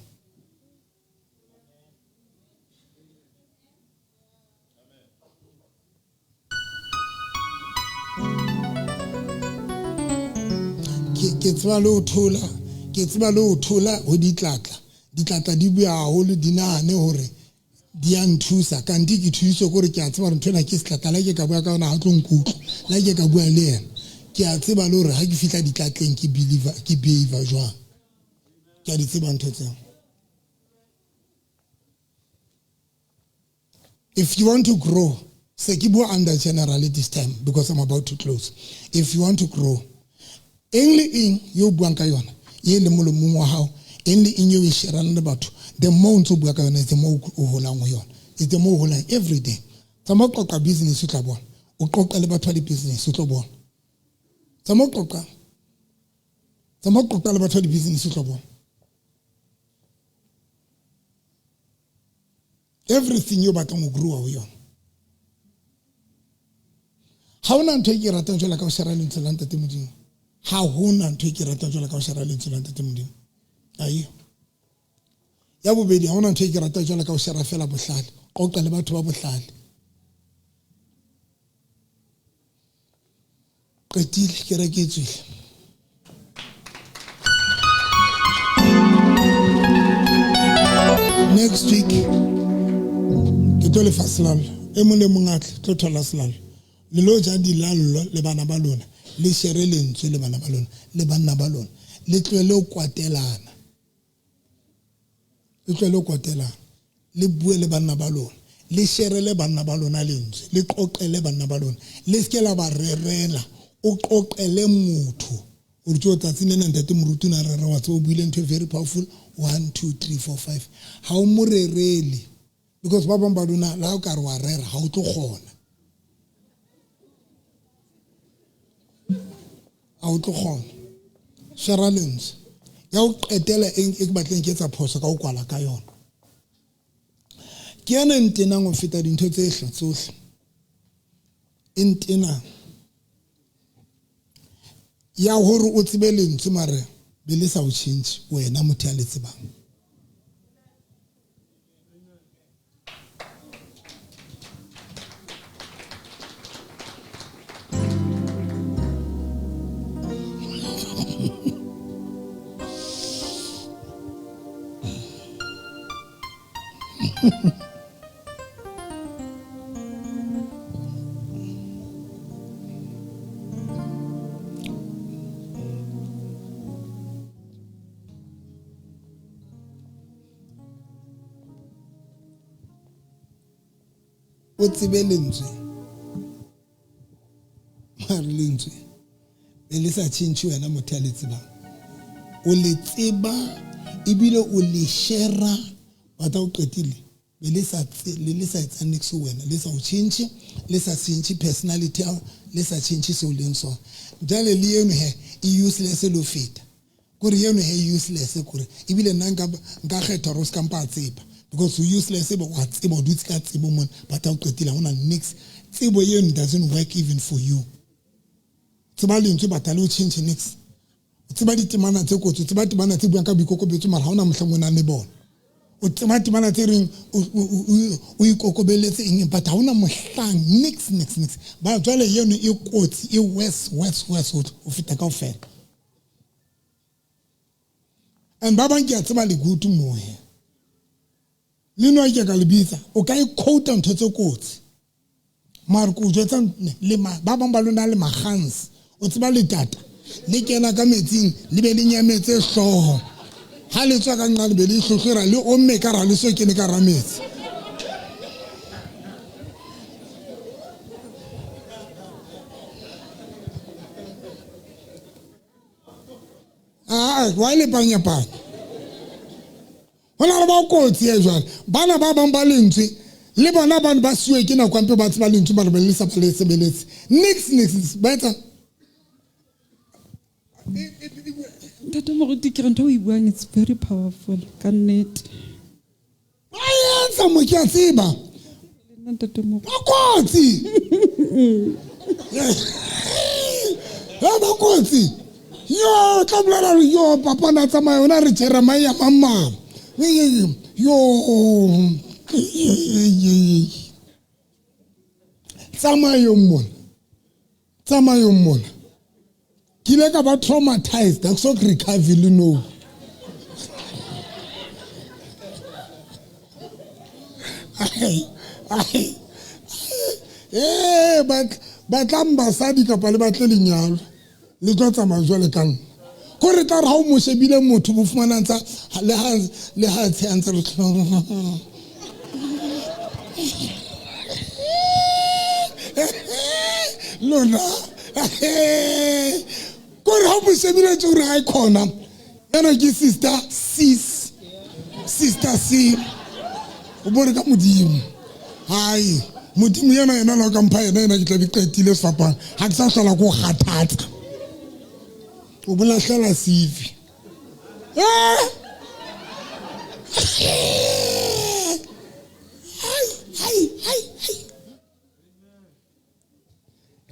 Ke tseba le ho thola ke tseba le ho thola ho ditlatla di bua haholo di nahane hore di a nthusa ka ndi ke thuso gore ke a tseba re ntona ke setlatla la ke ka bua ka ona ha tlo nkutlo la ke ka bua le yena ke a tseba le hore ha ke fitla ditlatleng ke behave jwang ke a di tseba ntho tseo. If you want to grow se ke bua under generally this time because I'm about to close. If you want to grow eng yo buang ka yona ye le molomong wa hao eng yo e sherana le batho the more ntse bua ka yona the more o holang ho yona is the more o holang every day. Tsama qoqa business o tla bona o qoqa le batho ba di business o tlo bona tsama qoqa le batho ba di business o tlo bona everything yo batlang ho grow ho yona. Ha ona ntho e ke ratang jwala ka o shera le ntse la ntate modimo ha hona ntho e ke ratang jwala ka o shera le ntse la ntate modimo ai ya bobedi ha hona ntho e ke ratang jwala ka o shera fela bohlale qoqa le batho ba bohlale qetile ke re ke tswile next week ke tlo le faslal e mo le mongatle tlo thola slal le lo ja di lallo le bana ba lona le shere lentswe le bana ba lona le banna ba lona le tlwele o kwatelana le bue le banna ba lona le shere le banna ba lona lentswe le qoqele banna ba lona le se ke la ba rerela o qoqele motho o re tsotsa tsinene ntate moruti na rera wa tso buile ntho very powerful 1 2 3 4 5 ha o mo rerele because ba bang ba lona la o ka re wa rera ha o tlo gona ha o tlo gona shera lentswe ya o qetela eng e batleng ke tsa phoso ka o kwala ka yona ke yana ntena go feta dintho tse hlatsohle ntena ya hore o tsebe lentswe mare be le sa o change wena motho ya le tsebang. O tsebe lentswe mare lentswe be le sa change wena motho ya le tsebang o le tseba ebile o le share batla o qetile be le sa etsa next wena le sa o change le sa change personality le sa change se o leng sona jale le yeno he e useless lo feta kore yeno he useless kore ebile nna nka kgetha ro ska mpa tseba because you useless but what tsebo dutse ka tsebo mon batla o qetile ona next tsebo yeno doesn't work even for you tseba le ntse batla o change next tseba ditemana tse kotsi tseba temana tse buang ka boikokobetso mara ha ona mohlomona ne bona o tseba temana tse reng o ikokobeletse eng but ha ona mohlang next ba jwale yeno e kotsi e worse o feta ka ofela and ba bang ke a tseba le go to mo he le no ke ka le bitsa o ka e quote ntho tse kotsi mara go jwetsa le ba bang ba lona le magans o tseba le tata le kena ka metsing le be le nyametse hloho ha le tswa ka nqa le be le hlohlora le omme ka ra le so kene ka ra metsi wa le panya hona le ba kotsi e jwale bana ba bang ba lentswe le bona bana ba siwe ke na kwampe ba tseba lentswe ba re le sa ba le sebeletse next ba etsa Tata Moruti ke rentho o e buang it's very powerful ka nnete ba etsa mo ke a tseba Tata Moruti ba kotsi ba kotsi yo ka blara yo papa na tsamaya ona re tshera mai ya mama yo tsamayo mona kile ka ba traumatized ka so recovery no but tamba sadi ka pale ba tle lenyalo le tlo tsamaya jwale kang ko re tla ra o mo shebile motho bo fumanantsa le ha tsantsa re lona ko re ha mo shebile tso re ha khona ena ke sister C o bone ka modimo hai modimo yena la ka mpha yena ke tla di qetile sefapana ha ke sa hlola go kgathatsa o bona hlela CV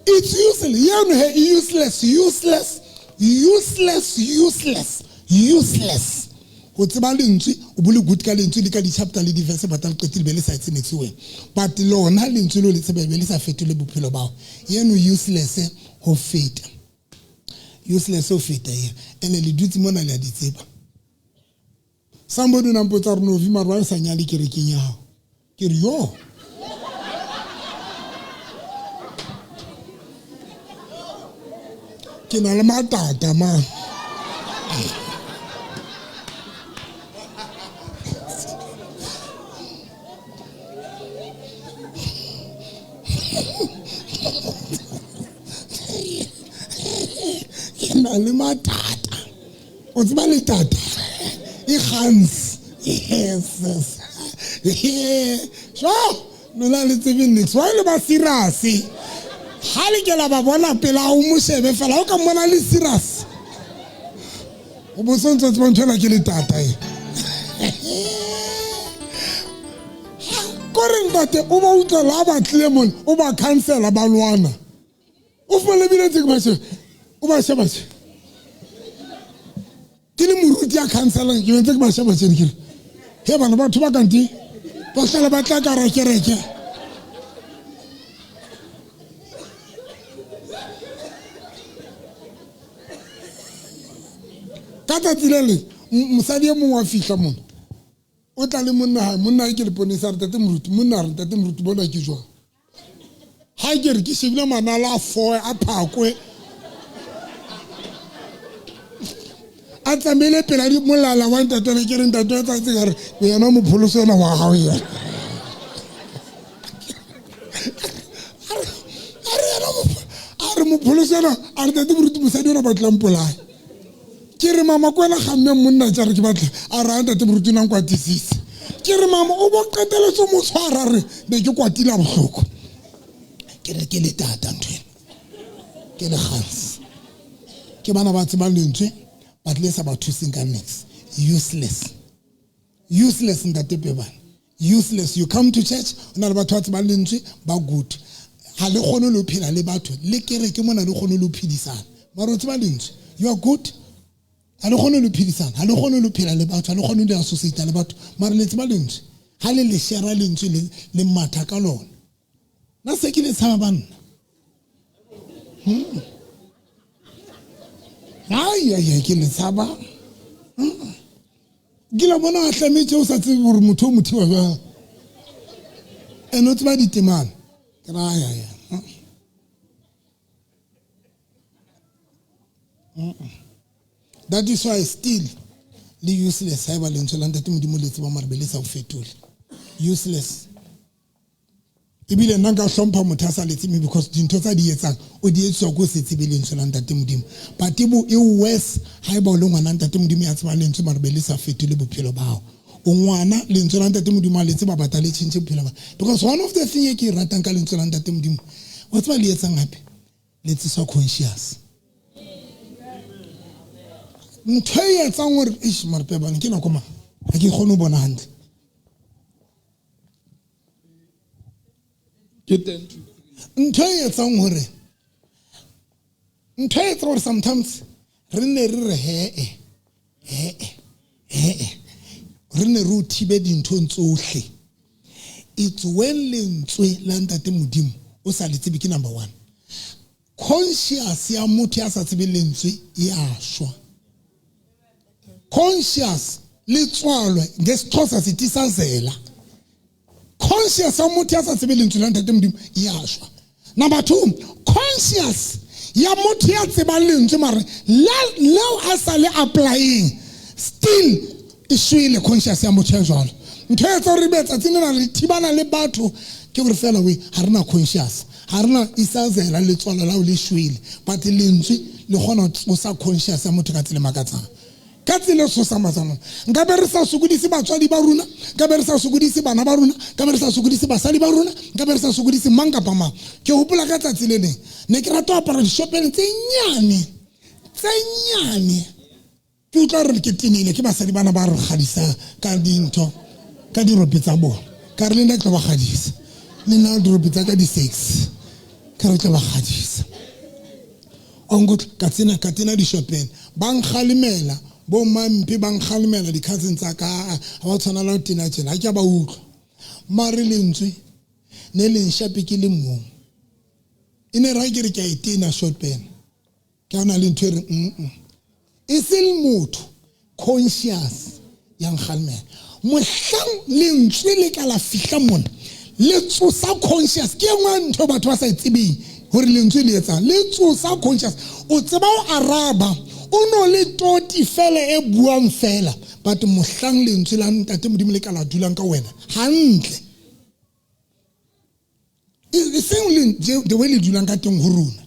it's useless go tseba lentswe o bole good ka lentswe le ka di chapter le di verse ba tla qetile be le sa itse next wena but lona lentswe lo le tsebe be le sa fetole bophelo bao yeno useless ho feta ye ene le dutse mona le a di tseba somebody nampotsa re no vi mara ba sa nyale ke re ke nyao ke re yo ke na le matata man le matata o tseba le tata e gans yes so no la le tsebe next wa le ba serious ha le ke la ba bona pela o mo shebe fela o ka mona le serious o bo sontse tseba ntshela ke le tata e koreng bate o ba utla la ba Clemon o ba cancela ba lwana o fole bile tse ba se o ba sheba se ke le moruti ya counseling ke ntse ke ba shaba tsene ke he bana batho ba kanti ba sala ba tla ka rekereke ka tsatsile mosadi e mongwe wa fihla mona o tla le monna ke le ponisa re tate moruti monna re tate moruti bona ke jwa ha ke re ke shebile manala a 4 a phakwe a tsamele pela di molala wa ntate re ke re ntate tsa tse re yena mo pholoso yena wa gago yena are mo pholoso yena a re tate moruti mosadi ona ba tlang polai ke re mama kwela gamme monna tsa re ke batla a re ntate moruti nang kwatisise ke re mama o bo qeteletse mo tshwara re be ke kwatile bohloko ke re ke le tata ntwe ke le khans ke bana ba tseba lentswe ba tlesa ba thusing ka next useless ntate pebana useless you come to church ona le batho ba tseba lentswe ba good ha le khone lo phela le batho le kere ke mona le khone lo phidisana mara o tseba lentswe you are good ha le khone lo phidisana ha le khone lo phela le batho ha le khone le associate le batho mara le tseba lentswe ha le share lentswe le matha ka lona na se ke le tsaba bana ai ke le tsaba ke la bona a tlametse o sa tsebe gore motho o mothiwa jwang eno tseba ditemana ke ra that is why still le useless ha ba lentswe la ntate modimo le tseba mara be le sa o fetole useless ibile nna nka hlompha motho a sa letse me because dintho tsa di etsang o di etswa go se tsebe lentswe la ntate modimo but ibo e worse ha ba o le ngwana ntate modimo ya tseba lentswe mara be le sa fetole bophelo bao o ngwana lentswe la ntate modimo a letse ba batla le change bophelo ba because one of the thing e ke ratang ka lentswe la ntate modimo wa tseba le etsang hape le tswa conscious ntho e etsang gore ish mara pebana ke nako ma ha ke kgone ho bona hantle ntho e etsang gore sometimes re ne re re ne re o thibe dintho tsohle it's when lentswe la ntate modimo o sa le tsebe ke number 1 conscious ya motho ya sa tsebe lentswe e a shwa conscious le tswalwe ngesixhosa sithi sazela conscious ya motho ya sa tsebe lentswe la ntate modimo e a shwa number 2 conscious ya motho ya tseba lentswe mare leo a sa le applying still e shwele conscious ya motho ya jwalo ntho e tsa re betsa tsena re thibana le batho ke gore fela we ha rena conscious ha rena isazela le tswala la o le shwele but lentswe le gona o sa conscious ya motho ka tsile makatsana ka tsile so sa matsana nka be re sa sokodise batswadi ba runa ka be re sa sokodise bana ba runa ka be re sa sokodise basadi ba runa ka be re sa sokodise mang kapa mang ke hopola ka tsatsi le leng ne ke rata apara di-shopeng tse nyane ke utlwa re ke tinile ke basadi bana ba re gadisa ka dintho ka dirope tsa bona ka re le nna ke ba gadisa le nna dirope tsa ka di-sex ka re ke ba gadisa ongo ka tsena di-shopeng ba nkgalemela bo mampe ba nkgalemela di-cousin tsa ka ha ba tshwana la tena tjena ha ke ba utlwa mare lentswe ne le nshape ke le mong ine ra ke re ke a itena shopeng ke ana le ntwe re e se le motho conscious ya nkgalemela mohlang lentswe le ka la fihla mona le tsosa conscious ke ngwa ntho batho ba sa tsebeng hore lentswe le etsa le tsosa conscious o tseba o araba o no le toti fela e buang fela but mohlang lentswe la ntate modimo le ka la dulang ka wena hantle e seng le the way le dulang ka teng ho rona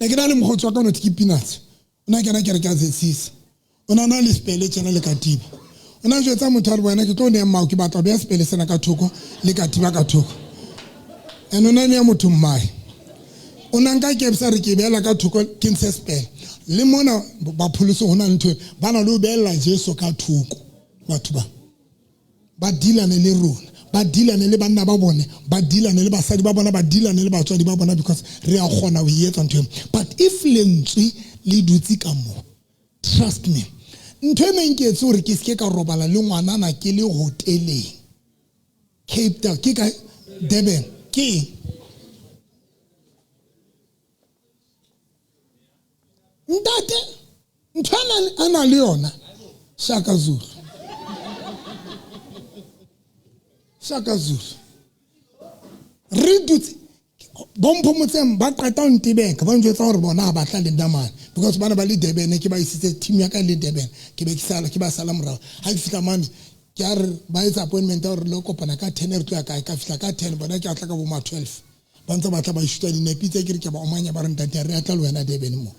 ne ke na le mogotso ka no tiki peanuts ona ke na ke re ka zesisa ona na le spele tsena le katiba ona jwetsa motho a re bona ke tlo ne mmao ke batla be spele sena ka thoko le katiba ka thoko eno na ne motho mmai ona nka ke besa re ke bela ka thoko ke nse spele le mona ba pholoso hona ntwe bana lo bela Jesu ka thoko batho ba dilane le rona ba dilane le banna ba bone ba dilane le basadi ba bona ba dilane le batswadi ba bona because re a gona o yetsa ntwe but if lentswe le dutse ka mo Trust me. Ntho e neng ke etse hore ke se ka robala le ngwanana ke le hoteleng. Cape Town, ke ka Durban, ke ntate ntwana ana le yona Shaka Zulu. Shaka Zulu. Re dutse bompo motseng ba qeta o ntebeka ba njwetsa hore bona ba tla le ndamane because bana ba le Durban ke ba isitse team ya ka le Durban ke be ke ba sala morao ha ke fika mane ke a re ba etsa appointment hore le kopana ka 10 re tloya ka fika ka 10 bona ke a tla ka bo ma 12 ba ntse ba tla ba ishuta dinepi tse ke re ke ba omanya ba re ntate re atla le wena Durban mo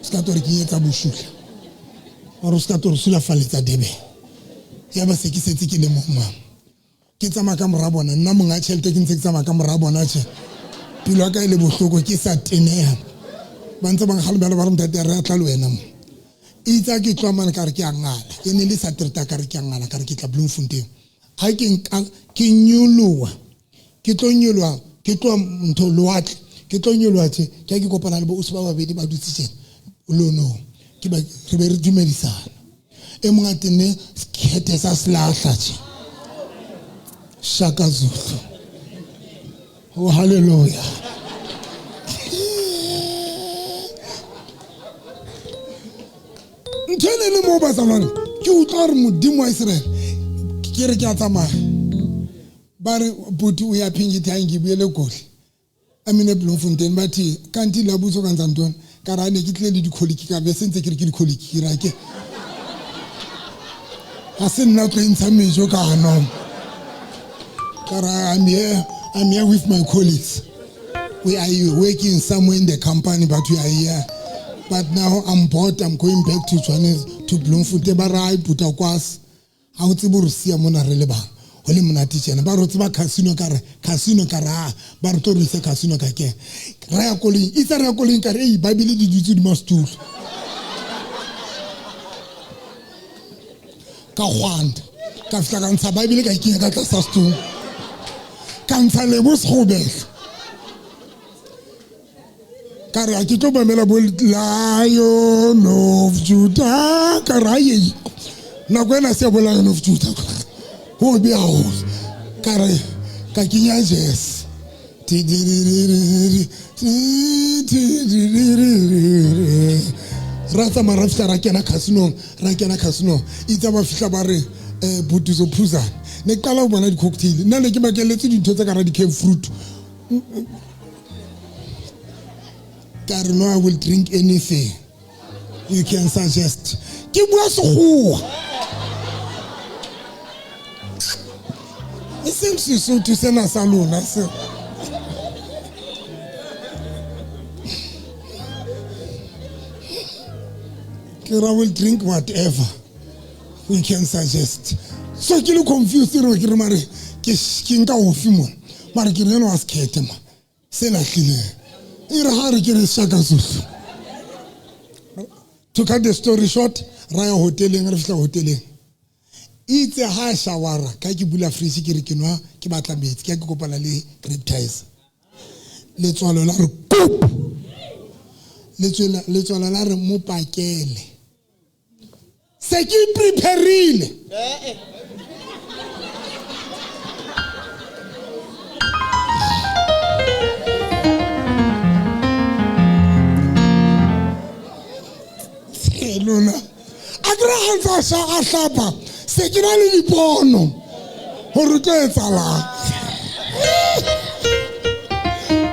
ska tore ke etsa boshutla oro ska tore sula faletsa Durban ya ba se ke setse ke le mo mama ke tsama ka mora bona nna monga tšhelete ke ntse ke tsama ka mora bona tše pilo ka ile bohloko ke sa teneha ba ntse bang halebela ba re ntate re atla le wena mo itsa ke tloa mane ka re ke a ngala ke ne le sa treta ka re ke a ngala ka re ke tla Bloemfontein ha ke nyoloa ke tlo ntho loatle ke tlo nyoloa tše ke kopana le bo usi ba babedi ba dutse tšena lono ke ba re be re dumedisana e monga tene skete sa slahla tše Shaka Zulu. Oh, hallelujah. Ntene le mo ba tsamana ke utlwa re modimo wa Israel ke re ke a tsamaya ba re buti o ya phingiti ha ngi buele gohle amine Bloemfontein bathi kanti la butso ka ntsa ntona ka ra ne ke tle le dikholiki ka be sentse ke re ke dikholiki ra ke ha se nna tlo ntsha mejo ka no I'm here with my colleagues. We are working somewhere in the company, but we are here. But now I'm bored. I'm going back to Johannesburg, to Bloemfontein. Barai puta kwas. How to burusia mona releba. Holi mona teacher. Baro tiba casino kara. Baro to rise casino kake. Raya calling. Isa raya calling kare. Hey, Bible di jutu di mastur. Kahwand. Kafta kansa Bible kaki kata sastu. Kansa lebus khobel. Kare akito bamela bol Lion of Judah karaye na kwena se bola Lion of Judah ho be house kare ka kinya jes rata marafta ra kena casino itsa ba fihla ba re butuzo phuza ne qala ho bona di cocktail nna ne ke makeletse dintho tsa ka ra di cave fruit no, I will drink anything you can suggest. Ke bua sekgowa e seng Sesotho sena sa lona se I will drink whatever we can suggest. So ke le confused re ke re mare ke nka ofi mo mare ke rena wa skete ma se la hlile. Shaka Zulu. To cut the story short, Raya hoteling, Rifla hoteling. It's a high shawara. Kaki bula frisi kirikinwa, kibatla bit, kaki kopalali cryptize. Let's all allow poop. Let's all allow mupakele. Seki preparile. Luna agrahanza sha ahlapa sekina le dipono hore tlo etsala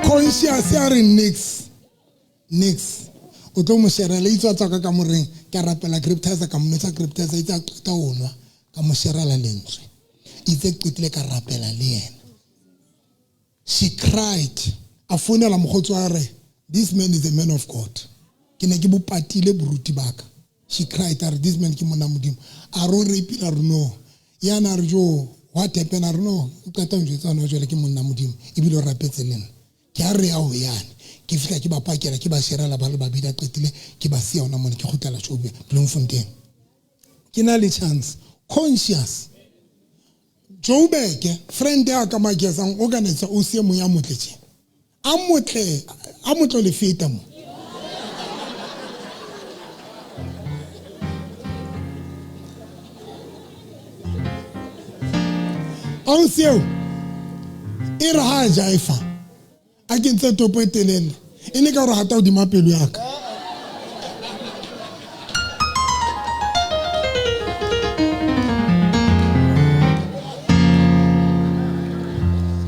conscious ya re next o tlo mo share le itsa tsaka ka moreng ka rapela cryptizer ka monetsa cryptizer itsa qita onwa ka mo share la lentswe itse qitile ka rapela le yena. She cried afuna la mogotso a re this man is a man of God. Kine ke bopatile buruti baka. She cried, this man ki mona modimo. Aro repi la no. Yana rjo what happened ar no. Ukata njwetsa no jole ki mona modimo. Ibilo rapetse lena. Ke a re ya ho yana. Ke fika ke ba pakela ke ba shera la ba le babedi a qetile ke ba sia ona mona ke khutela shobe Bloemfontein. Ke na le chance conscious. Joburg friend ya ka magesa ang organize o sie mo ya motletse. A motle le feta mo. o seo e re ha jaifa a ke ntse topo e telele ene ka re hata o di mapelo ya ka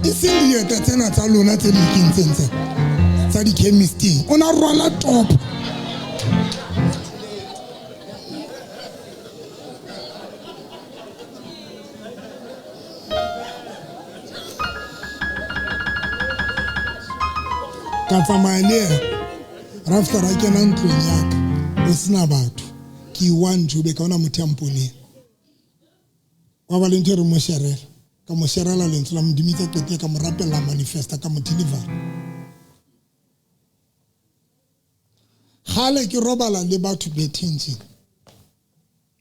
isindi yeta tsena tsa lona tse di kintsentse tsa di chemistry ona rwala top ka tsamaya ra fta ra kena ntlong ya ka o sena batho ke one jube ka ona motho ya mpone wa ba le ntho re mo sherela ka mo sherela lentswe la modimitsa kete ka mo rapela manifesta ka mo deliver hale ke robala le batho bethenji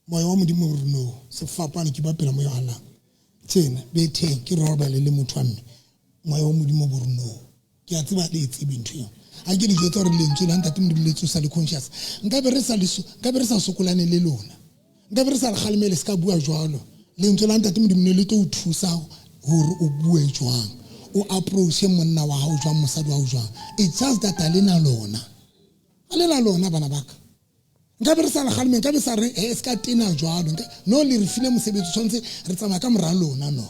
moya wa modimo re no se fapana ke bapela moya hala tsena betheng ke robala le motho wa mme moya wa modimo bo re no ke a tseba le tsebe ntho yo a ke di jetsa re lentswe la ntate modimo le tsosa le conscious nka be re sa sokolane le lona nka be re sa le khalemele ska bua jwalo lentswe la ntate modimo le tlo o thusa hore o bue jwang o approach monna wa hao jwang mosadi wa hao jwang it's just that alena lona bana baka nka be re sa le khalemele nka be sa re ska tena jwalo no le re file mosebetsi tshwantse re tsamaya ka mora lona no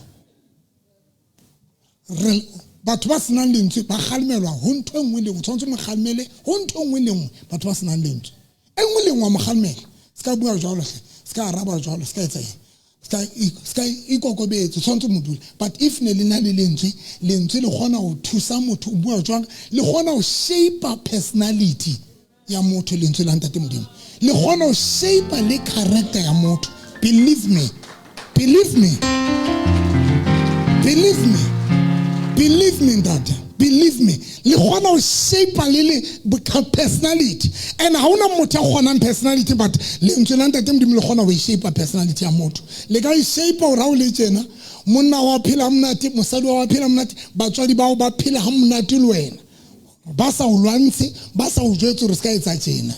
batho ba senang lentswe ba khalmelwa ho ntho engwe le tshwantse mo khalmele ho ntho engwe le engwe batho ba senang lentswe engwe le engwe mo khalmela ska bua jwalo ska araba jwalo ska etsa ska ikokobetse tshwantse mo dula but if ne le na le lentswe le gona ho thusa motho o bua jwang le gona ho shape personality ya motho lentswe la ntate modimo le gona ho shape le character ya motho believe me that believe me le gona ho shape le personality and ha una motho a gona personality but lentswe la ntate modimo le gona ho shape personality ya motho le ka shape o ra o le tsena monna wa phela mnate mosadi wa phela mnate batswadi bao ba phela ha mnate le wena ba sa o lwantse ba sa o jwetsa re ska etsa tsena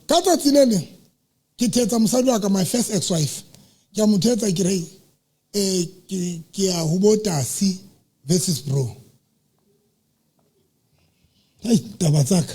ka tsatsile ke thetsa mosadi wa ka my first ex wife ke mo thetsa ke re ke a hubotasi versus bro hey tabatsaka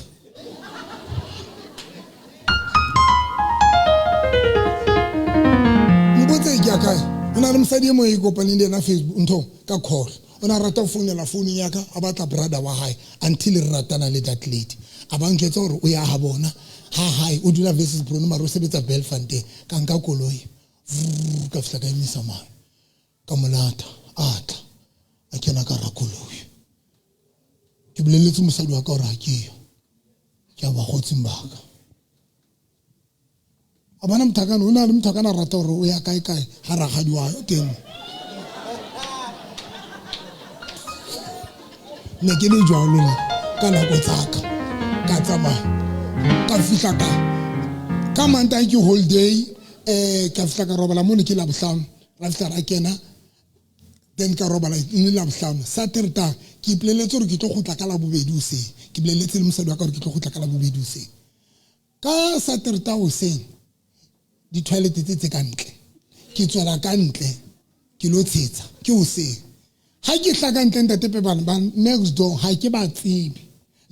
mbotse ke akae ona le mosadi mo e kopaneng le na Facebook ntho ka call ona rata o founela phone ya ka a batla brother wa hae until re ratana le that lady a ba ntjwetsa hore o ya ha bona ha hae o dula versus bro no maro sebetsa Belfante ka nka koloi ka fihla ka emisa mane ka molata atla a kena ka rakoloi ke boleletse mosadi wa ka hore ha ke yo ke a ba gotseng baka a bana mthakana o na le mthakana rata hore o ya kae ha ragadi wa teng ne ke le jwalo ka nako tsaka ka tsamaya ka fihla ka manta ke whole day ka fihla ka robala mo ne ke la bohlano ra fihla ra kena then ka robala ni la bohlano Saturday ke ipoleletse hore ke tlo gotla ka la bobedi o se ke boleletse le mosadi wa ka hore ke tlo gotla ka la bobedi o se ka Saturday o se di toilet tse ka ntle ke tswela ka ntle ke lo tsetsa ke o se ha ke hla ka ntle ntate pe bana next door ha ke ba tsibi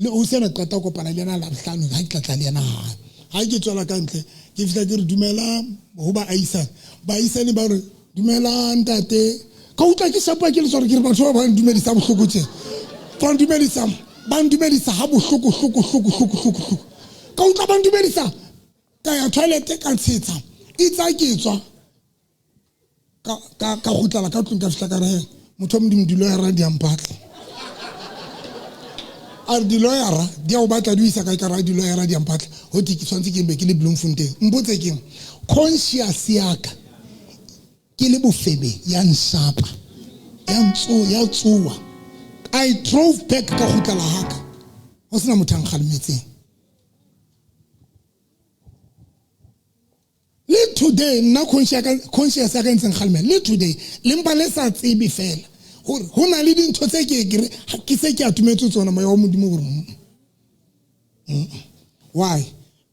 le o se na qeta go kopana le yena la bohlano ha ke tla le yena ha ke tswela ka ntle ke fihla ke re dumela ho ba aisane ba re dumela ntate ka utla ke shapa ke le tsore ke re batho ba ndumedisa bohloko tse ba ndumedisa ha bohloko ka utla ba ndumedisa ka ya toilet ka tsetsa itsa ke tswa ka gutla ka tlong ka fihla ka re motho modimo di lawyer di ampatla a di lawyer di a batla di isa ka ra di lawyer di ampatla ho ti ke tshwantse ke be ke le Bloemfontein mbotse ke conscious ya ka ke le bofebe ya nsapa ya tsuwa I drove back ka gutla la haka ho sena motho nkgalemetseng le today nna conscious ya ka ntseng kgalme le today le mpa le sa tsebe fela hore ho na le dintho tse ke se ke atumetse tsona moya wa modimo hore why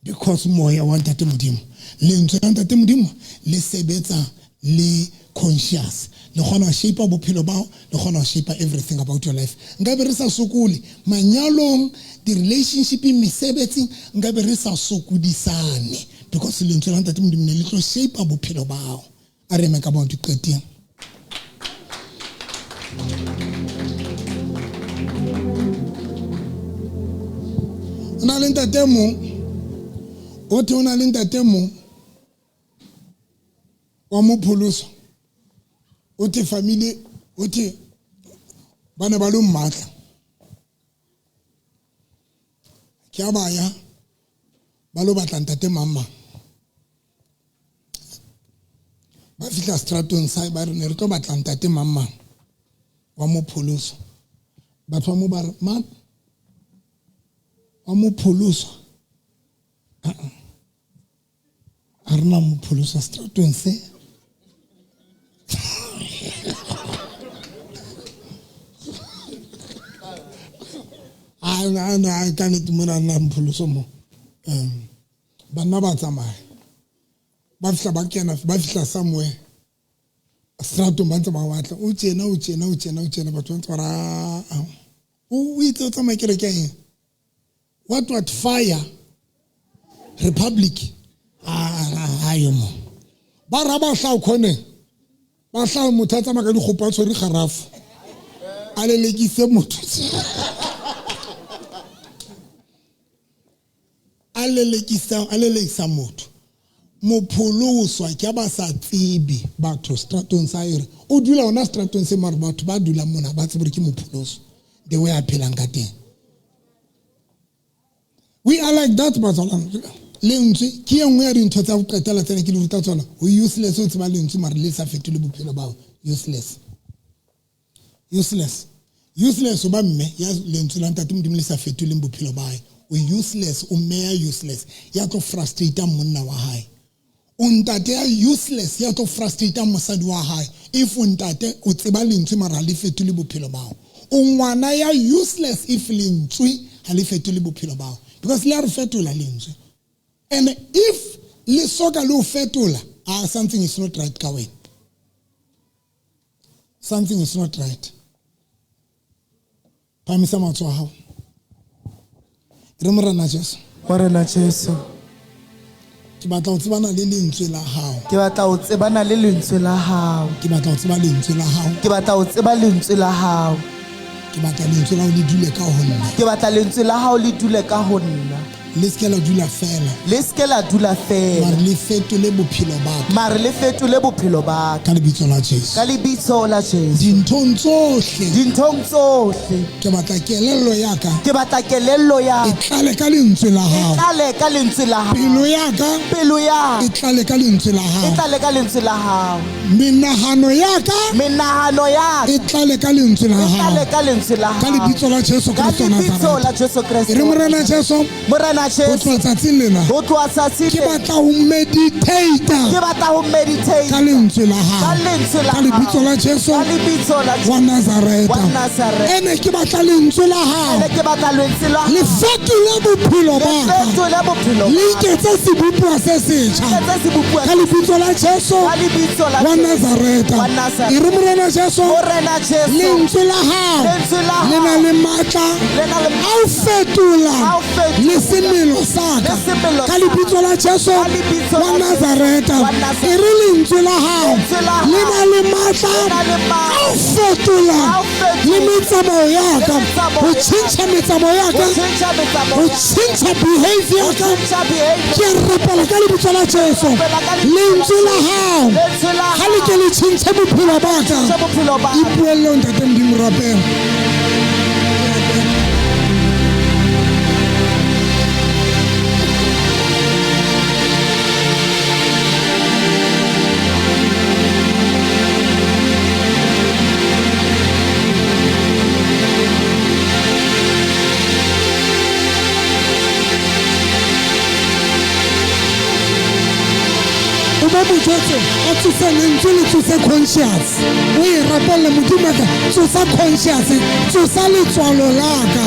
because moya wa ntate modimo le ntse ntate modimo le sebetsa le conscious. Le kgona ho shape bophelo bao, le kgona ho shape everything about your life. Ngabe re sa sokole manyalong, di relationship mesebetsing, ngabe re sa sokodisane because le ntse la ntate Modimo ne le tlo shape bophelo bao. A re meka ba diqeteng. Ona le ntate mo o te ona le ntate mo wa mo pholoso o te family o te bana ba lo mmatla ke a baya ba lo batla ntate mama ba fitla stratong sa ba re ne re tlo batla ntate mama wa mo pholoso batho ba mo ba re ma wa mo pholoso a rena mo pholoso stratong se I can't mona na mpholoso mo bana ba tsamaya ba fihla ba kena ba fihla somewhere strato ba ntse ba batla o tjena batho ba ntse ba ra o itse o tsamaya kere ke eng what fire republic ayo mo ba ra ba hla o khone ba hla motho a tsamaya ka dikgopo a tshwere garafu a lelekise motho a lelekisa motho mopholoso ke ba sa tsebe batho stratong sa ire o dula ona stratong se mara batho ba dula mona ba tsebe ke mopholoso the way a phelang ka teng. We are like that bazalwana lentswe ke engwe ya dintho tsa go qetela tsene ke le ruta tsona o useless o tseba lentswe mara le sa fetole bophelo bao useless o ba mme ya lentswe la ntate Modimo le sa fetole bophelo bae o useless o meya useless ya tlo frustrate monna wa hae o ntate ya useless ya tlo frustrate mosadi wa hae if o ntate o tseba lentswe mara le fetole bophelo bao o ngwana ya useless if lentswe ha le fetole bophelo bao because le a re fetola lentswe and if le soka le o fetola something is not right ka wena something is not right phamisa matso a hao re morena Jesu Morena Jesu ke batla o tsebana le lentswe la hao ke batla o tsebana le lentswe la hao ke batla o tseba lentswe la hao ke batla o tseba lentswe la hao ke batla lentswe la hao le dule ka ho nna ke batla lentswe la hao le dule ka ho nna le ske la dula fela le ske la dula fela mare le fetole bophelo ba ka mare le fetole bophelo ba ka lebitso la Jesu ka lebitso la Jesu dinthong tsohle ke batla kelello ya ka ke batla kelello ya e tlale ka lentswe la hao tlale ka lentswe la hao pelo ya ka e tlale ka lentswe la hao e tlale ka lentswe la hao menahano ya ka e tlale ka lentswe la hao tlale ka lentswe la hao ka lebitso la Jesu Kristo lebitso la Jesu Kristo re morena Jesu Morena Jesu go tsatsing lena go tloa tsatsing ke batla ho meditate ka lentswe la hao ka lebitso la Jesu wa Nazareth ene ke batla lentswe la hao le fetole bophelo ba ka le iketse sebopuwa se setjha ka lebitso la Jesu wa Nazareth e re morena Jesu lentswe la hao le na le matla a o fetola le semelo sa ka ka lebitso la Jesu wa Nazareth e re lentswe la hao le na le matla a o fetola le metsamao ya ka ho tjhentjha metsamao ya ka ho tjhentjha behavior ka ke rapela ka lebitso la Jesu lentswe la hao ha le ke le tjhentjha bophelo ba ka ipuello ntate Modimo rapela Mojetse a tsosa lentswe le tsosa conscious o e rapella Modimo ka tsosa conscious tsosa letswalo la ka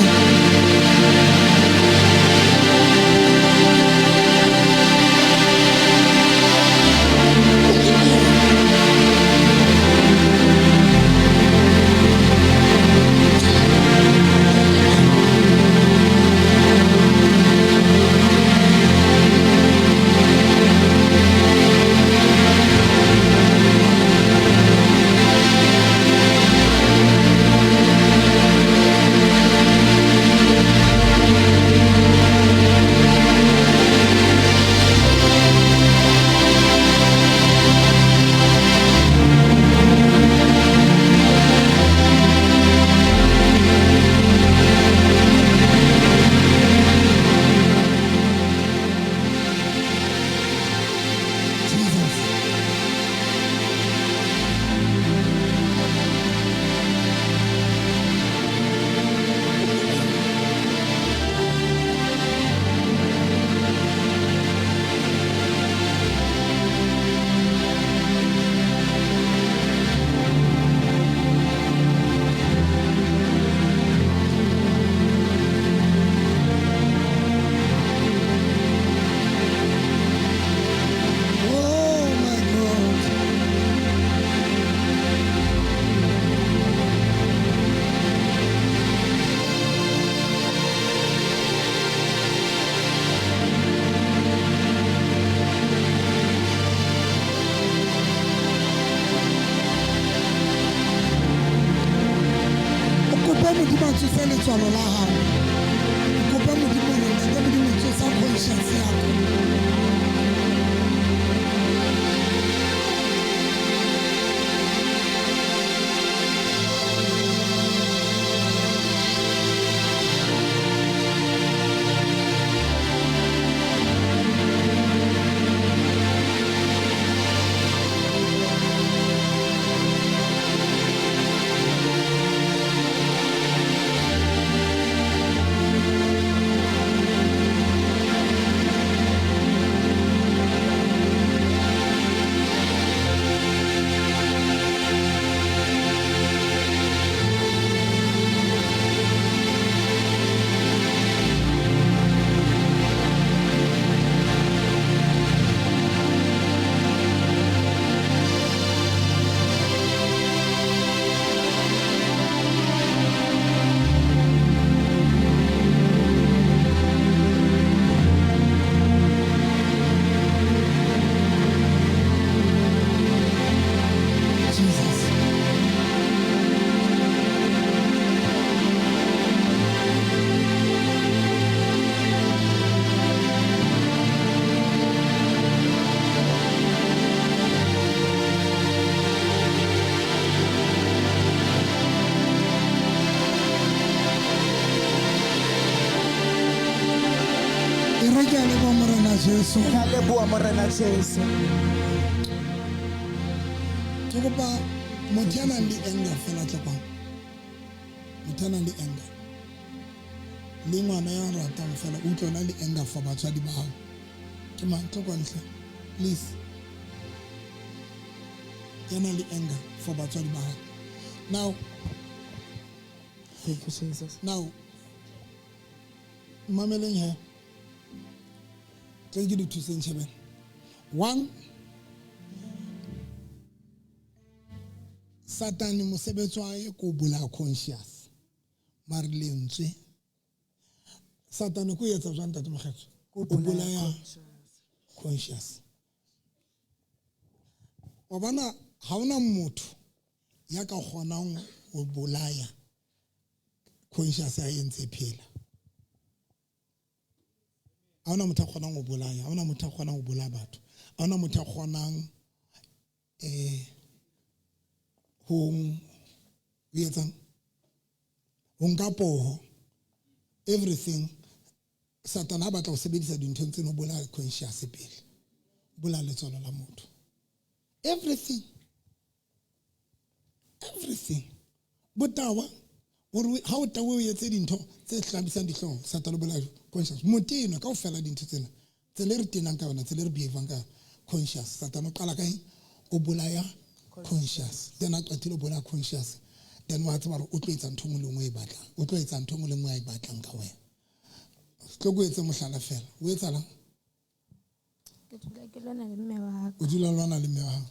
kopa modimo a tsose letswalo la gago kopa modimo gore ntate modimo tsosa conscience yako Jesu. Hallelujah, Morena Jesu. Tukupa mutiana ndi enga fela tlekwa. Mutiana ndi enga. Le ngwana ya rata fela utlona le enga fa batswadi ba hao. Ke mang tlekwa ntle. Please. Yana le enga fa batswadi ba hao. Now, thank you Jesus. Now, mameleng here. Thank you to Saint. One, Satan mosebetsi wa e ko bula conscious. Mare lentswe. Satan ko yetsa jwang tate mogetso? Ko bula ya conscious. Wa bona ha ona motho ya ka kgonang go bolaya conscious ya entse phela. A ona motho a kgonang go bolaya, a ona motho a kgonang go bolaya batho, a ona motho a kgonang ho nka poho everything. Satan ha batla go sebedisa dintho tse no bolaya conscious pele, bolaya letswalo la motho, everything botawa gore ha o tawe o yetse dintho tse hlabisang dihlong Satan o bolaya conscious moteno ka o fela dintho tsena tsele re tenang ka bona tsele re behavang ka conscious. Satan o qala kae o bolaya conscious, then a qetile o bolaya conscious, then wa tsaba re o tlo etsa ntho ngwe le ngwe e batlang, o tlo etsa ntho ngwe le ngwe e batlang ka wena. Tlo go etsa mohlala fela o etsa la ke lwana le mme wa o dula lwana le mme wa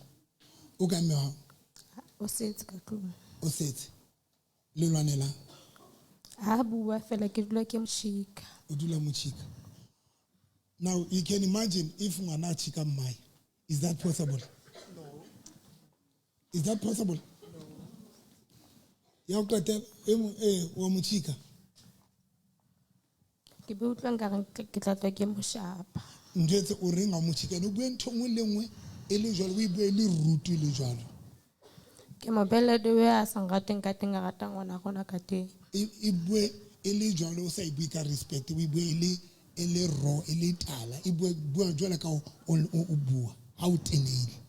o ka mme wa o setse ka tlong o setse le lwanela ha bua fela ke dula ke moshika o dula mochika. Now you can imagine if ngwana a chika mmai, is that possible? No. Is that possible? No. Ya o qetela wa mochika ke be utlwa nka ke tla tswa ke moshapa ndetse o renga mochika no bue ntho ngwe le ngwe e le jwalo o e bue le rutu le jwalo ke mobele de we a sangateng ka teng ga ta ngwana gona ka teng e bue e le jwalo o sa e bue ka respect o e bue e le ro e le tala e bua jwalo ka o bua ha o tenele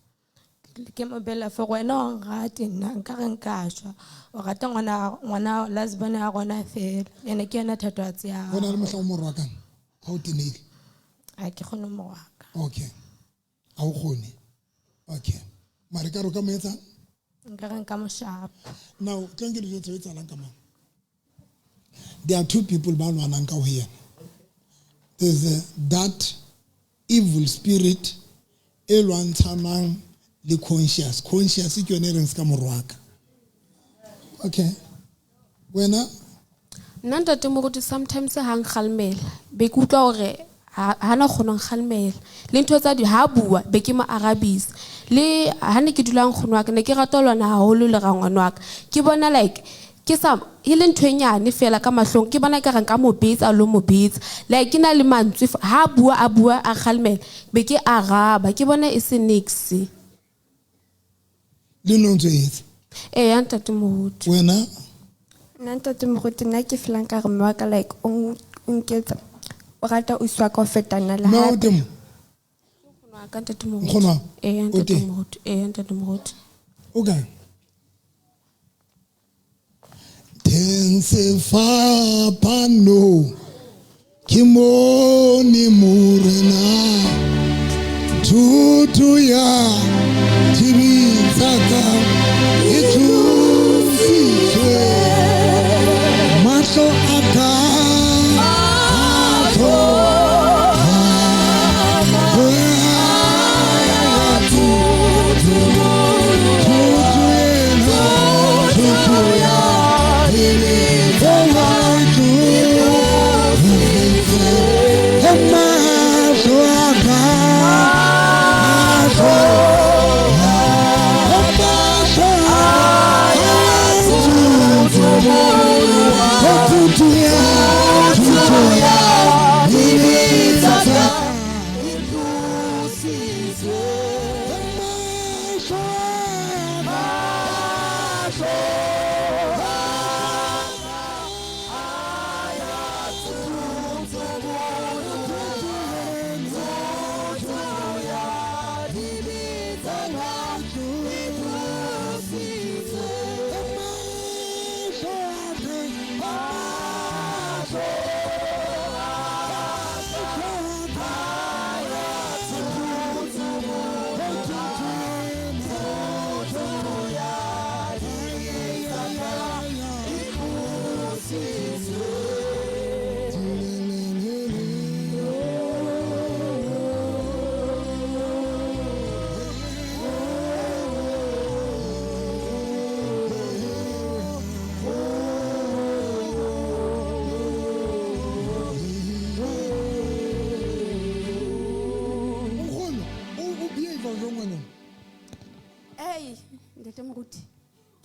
ke mobele fa wena o ngate nna nka re nka shwa o rata ngwana lesbian a gona fela ene ke ena thatwatsi ya bona le mohla o morwa kang ha o tenele a ke gone morwaka okay ha o gone okay mare ka ro ka metsa nka re nka moshapa. Now thank you to etsa lang ka mang. There are two people ba lwanang ka ho yena. There's that evil spirit e lwantshanang le conscious ke yone reng ska morwaka. Okay wena nna tate mo go sometimes hang khalmela be ke utlwa gore ha na khonong khalmela le ntho tsa di ha bua be ke ma arabis le ha ne ke dulang khonwa ke ne ke rata lona haholo le ga ngwanwa ke bona like ke sa e le ntho e nyane fela ka mahlong ke bona ka reng ka mo betsa lo mo betsa like ke na le mantswe ha a bua a khalmela be ke araba ke bona e se nix le no ntse ya ntate moruti wena ntate moruti nna ke feelang ka re mme wa ka like o nketsa o rata o swa ka ho fetana le hape ka ntate moruti Nkgonwa ntate moruti okay Tense fapano kimoni murena tutu ya tibizaka itusitwe maso aka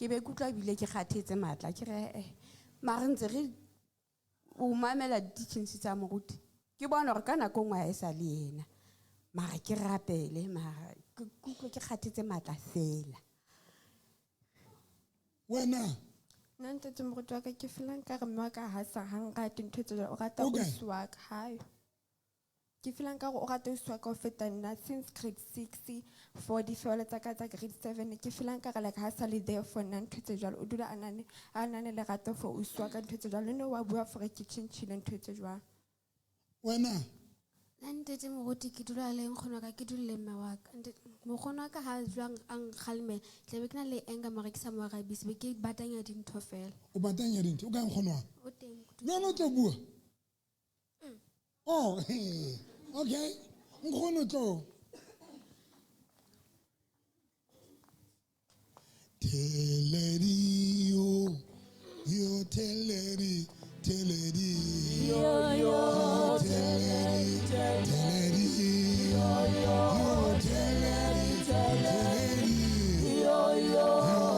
ke be kutlwa bile ke kgathetse matla ke re mara ntse re o mamela ditšhintši tsa moruti ke bona gore ka nako ngwa e sa le yena mara ke rapele mara ke kutlwa ke kgathetse matla fela wena nna ntate moruti wa ka ke feelang ka re mme wa ka ha sa hang rate ntho tse o rata go swa ka hayo ke feelang ka gore o rata o swa ka ho feta nna since grade 6 for difeole tsa ka tsa grade 7 ke feelang ka re like ha sa le there for nna ntho tse jwalo o dula a nane le rato for o swa ka ntho tse jwalo ne wa bua for ke tšhintšhile ntho tse jwalo wena nna ntete moruti ke dula le nkgono ka ke dule mme wa ka mokgono wa ka ha jwang a nkgalemela tlabe ke na le enga mara ke sa mo arabise be ke batanya dintho fela o batanya dintho o ka nkgono wa o teng jwale o tlo bua oh okay nkgono tlo Teleri yo teleri yo teleri teleri yo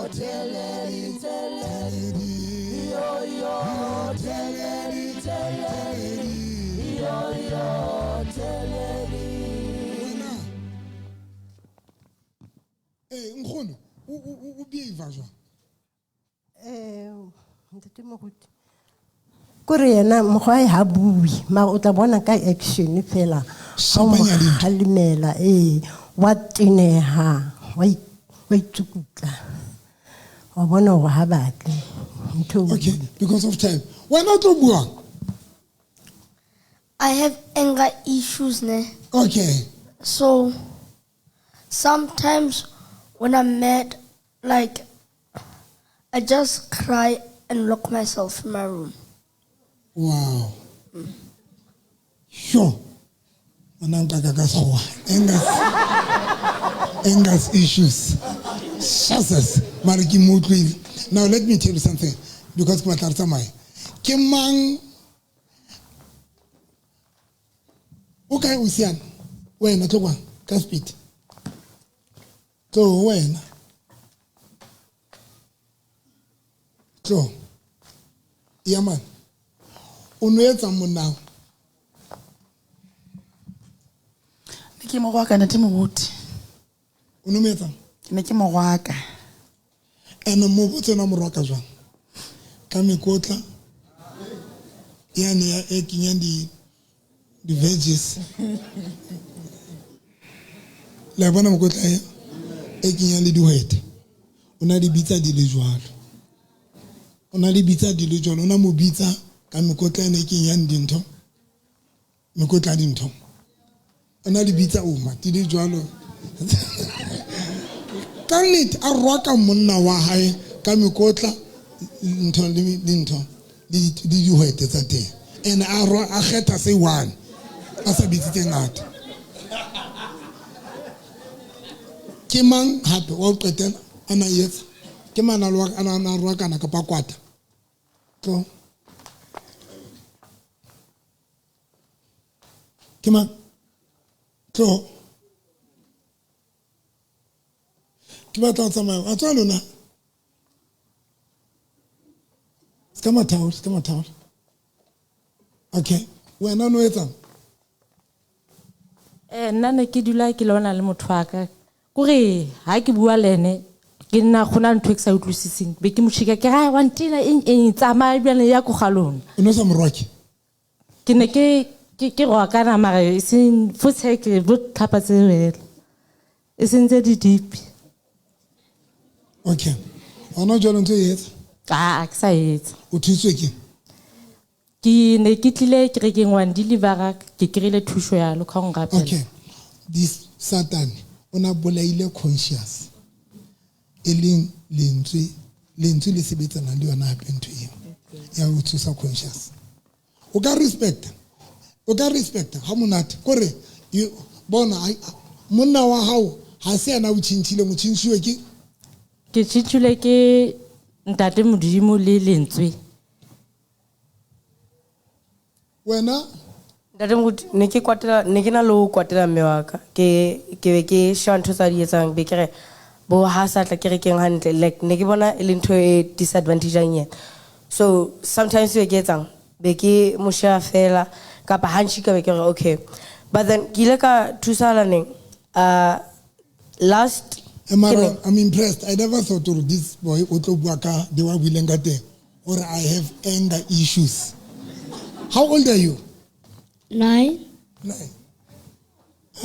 teleri nkgono o behave jwang ntate moruti kore yena mokgwa ha bui mara o tla bona ka action fela ha mo halimela wa teneha wa itsukutla wa bona ho ha batle okay because of time why not to bua I have anger issues okay so sometimes when I'm mad, like, I just cry and lock myself in my room. Wow. Sure. Anger's issues. Now let me tell you something. Because Kimang. Okay, Usian. When I talk one, can speak. So when? So Yeah, man. O no etsa monao. Ke mo wa ka ntate moruti. O no metsa? Ke ne ke mo wa ka. Ene mo botsena mo roka jwang? Ka mekotla. Yani ya ekinyang di veggies. La bona mokotla ya ekinyang le dihwete. Ona di bitsa di le jwalo. Ona di bitsa di le jwalo. Ona mo bitsa ka mekotla ene ekinyang dintho. Mekotla dintho. Ona di bitsa uma di le jwalo. Kanit a roka monna wa hae ka mekotla ntho le dintho di dihwete tsa teng. Ene a kgetha se one. A sa bitsitse ngata. Ke mang hape wa o qetela ana yetsa? Ke mana lo ana roa kana ka pakwata. Tlo. Ke mang? Tlo. Ke batla tsamaya a tswa lona. Skama tower. Okay. Wena no etsa? Nna ne ke dula ke lona le motho wa ka. Kore ha ke bua le ene ke nna khona ntho e ke sa utlwisising be ke mo tshika ke ga wa ntina eng tsamaya bjana ya go galona. O no sa morwaki? Ke ne ke roa kana mara sin futse ke bo tlhapa tsebela. E sentse di deep. Okay. Ona jalo ntse yetsa? Ke sa yetsa. O thuswe ke? Ke ne ke tlile ke re ke ngwan deliver ke krile thuso ya lo kgong gape. Okay. This Satan ona bolaile conscious. Eleng lentswe le sebetsana le yona hape ntho eo. Ya o thusa conscious. O ka respect ha monate kore bona monna wa hao ha se ana o tshintshile mo tshintshiwe ke tshitshule ke ntate modimo le lentswe. Wena ntate moruti ne ke na lo kwatela mme wa ka ke be ke sha ntho tsa di etsang be ke re bo ha sa tla kerekeng hantle like ne ke bona e le ntho e disadvantage nya. So sometimes we get etsang be ke mo share fela kapa hanchika be ke re okay, but then ke ile ka thusa laneng last I'm impressed. I never thought of this boy otlo bua ka de wa buileng ka teng or I have anger issues. How old are you? 9.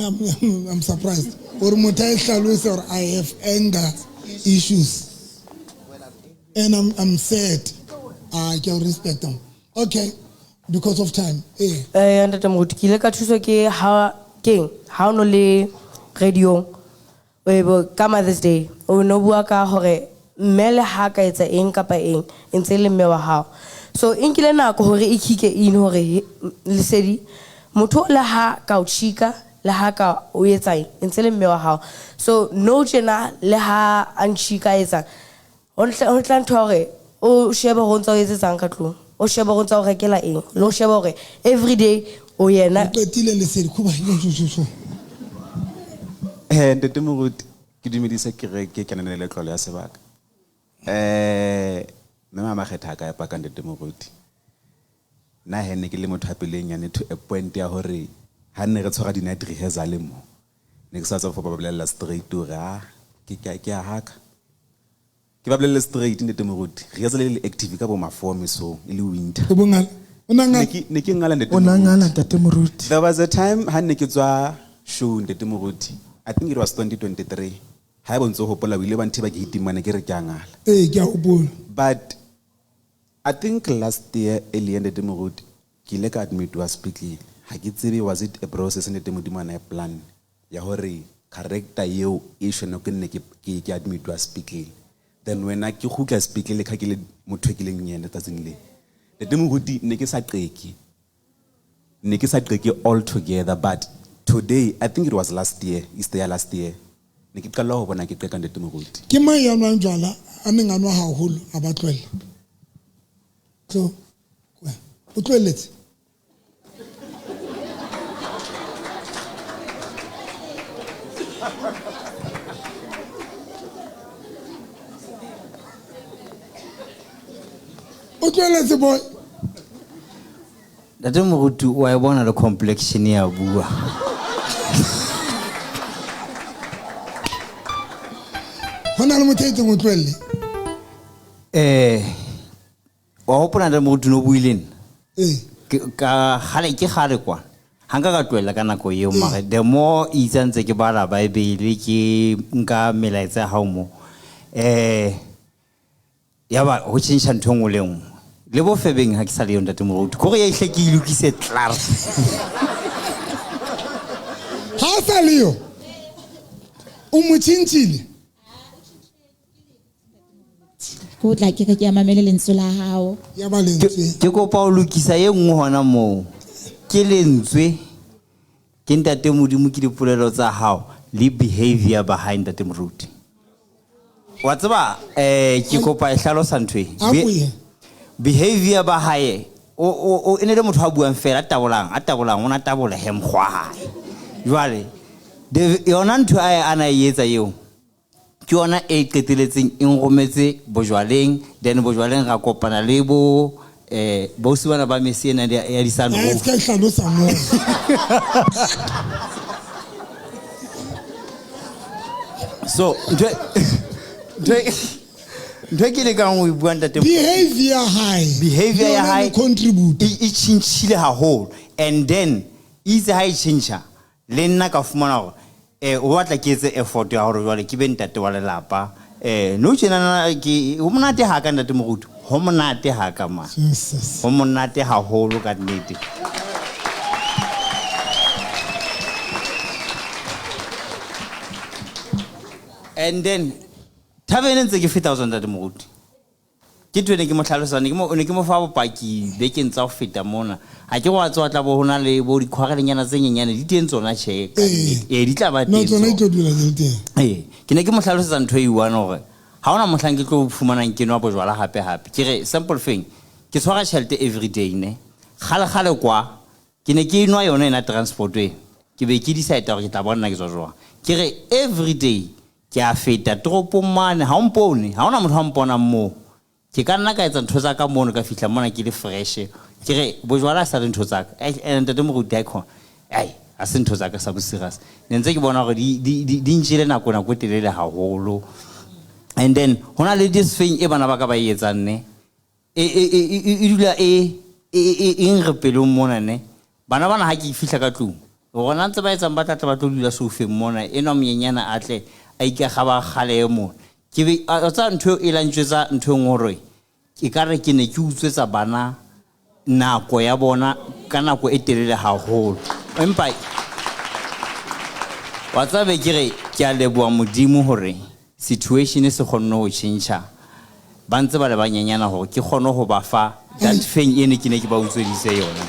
I'm surprised. Or or I have anger issues. And I'm sad. I can respect them. Okay. Because of time. Ntate moruti ke ile ka thuswa ke ha no le radio ka Mother's Day o no bua ka hore mme le ha ka etsa eng kapa eng ntse le mme wa hao. So inkile nako hore e kike in hore lesedi motho le ha ka o chika le ha ka o etsa ntse le mme wa hao. So no jena le ha an chika etsa o tla ntho hore o sheba ho ntse o etsang ka tlung o sheba ho ntse o rekela eng lo sheba hore every day o yena o qetile lesedi kuba ntate moruti ke dumedisa ke re ke kenane le tlolo ya sebaka. Mme mama kgetha ka pa ka ntate moruti na he ne ke le motho a peleng ya ne to a point ya hore ha nne re tshwara di night rehearsal mo ne ke sa tswa for bablela straight to ra ke a haka ke bablela straight ntate moruti rehearsal le active ka bo ma form so ile winter o bongala ne ke ngala ntate moruti. There was a time ha nne ke tswa show ntate moruti, I think it was 2023. Ha bontso hopola wile ba nthiba ke hitimane ke re ke angala. Ke a hopola. But I think last year early ntate moruti ke ile ka admit wa speaking. Ha ke tsebe was it a process ntate modimo na plan ya hore character yeo e shone ke nne ke admit wa speaking. Then when I ke khutla speaking le kha ke le motho ke leng yena tsatsing le ntate moruti ne ke sa qeki all together, but today I think it was last year, last year ne ke qala ho bona ke qeka ntate moruti ke mai ya nwa njwala a neng a nwa haholo a ba tlwela so o tlweletse O tlweletse boy. Ntate Moruti wa e bona le complexion ya bua. Hona le motho mo tlwelle. Wa hopola ntate Moruti no buileng. Ka gale ke gale kwa. Hanga ka tlwela ka nako eo mare the more itse ntse ke bala Bible ke nka melaetsa ha mo. Yaba ho tshintsha ntho ngwe le ngwe. Le bo febeng ha ke sa le yo ntate Moruti. Go re ya ihle ke ilukise tlar. Ha sa le yo. O mo tshintshile. Go tla ke ke mamele lentswe la hao. Ya ba lentswe. Ke kopa o lokisa ye nngwe hona mo. Ke lentswe ke ntate Modimo ke dipolelo tsa hao le behavior behind ntate Moruti. Wa tseba ke kopa e hlalosa ntwe. Behavior ba hae o ene le motho a buang fela a tabolang ona tabola hem khwa hae. Jwale yona ntho ana etsa eo ke yona e qeteletseng eng rometse bojwaleng then bojwaleng ra kopana le bo si bana ba Messi ena ya di sano. Es ka hlalosa mo. So behavior ya high contribute e chintshile haholo and then itse ha e chintsha le nna ka fumana gore o batla ke etse effort ya hore jwale ke be ntate wa lelapa no tshena ke o monate ha ka ntate Moruti ho monate ha ka ma ho monate haholo ka nnete. And then Tavene ntse ke 5000 ntate Moruti. Ke twene ke mo tlhalosane ke mo fa bopaki be ke ntsa go feta mona. Ha ke go tswa tla bo hona le bo dikhwarelenyana tse nyenyane di teng tsona che. Di tla ba teng. No tsona itlo dula teng. Ke ne ke mo tlhalosetsa ntho e one hore ha ona mohlang ke tlo fumanang ke nwa bojwala hape ke re simple thing ke tshwara tšhelete every day ne gale kwa ke ne ke nwa yona ena transport ke be ke decide hore ke tla bona ke tswa ke re every day ke a feta tropo mane ha mpone ha ona motho a mpona mo ke ka nna ka etsa ntho tsa ka mono ka fihla mona ke le fresh ke re bojwala sa ntho tsa ka ntate Moruti icon a se ntho tsa ka sa bo serious ne ntse ke bona gore di ntshile nako e telele haholo. And then hona le this thing e bana ba ka ba etsang ne e dula e re pelo mona ne bana ha ke fihla ka tlung gona ntse ba etsang ba tla ba tlo dula sofeng mona eno menyenyana atle a ika ga ba gale mo ke be a tsa ntho e lantsetsa ntho ngore ke ka re ke ne ke utswetsa bana nako ya bona ka nako e telele haholo empa wa tsabe ke re ke a leboa Modimo hore situation se kgonne ho tšhentšha ba ntse ba le banyenyana gore ke kgone go ba fa that thing ene ke ne ke ba utswedise yona.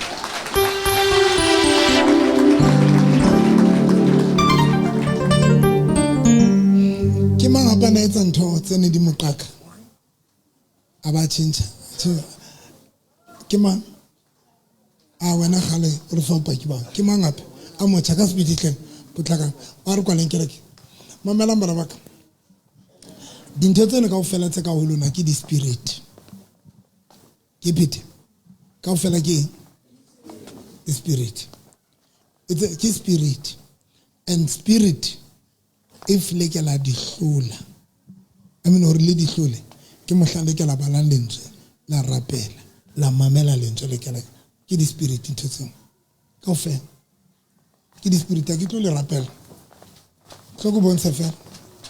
Ke mang a bana etsa ntho tsene di moqaka a ba tšhentšha ke mang a wena gale re fa bopaki ba ke mang ape a motšha ka sebeditleng potlakang wa re kwaleng kereke mamelang bana baka dintho tsene kaofela tse ka ho lona ke di spirit ke phete kaofela ke the spirit it's a spirit and spirit if like la di hlola I mean hore le di hlole ke mohlale ke la bala lentswe la rapela la mamela lentswe le ke di spirit ntho tseng kaofela ke di spirit ke tlo le rapela so go bontsha fela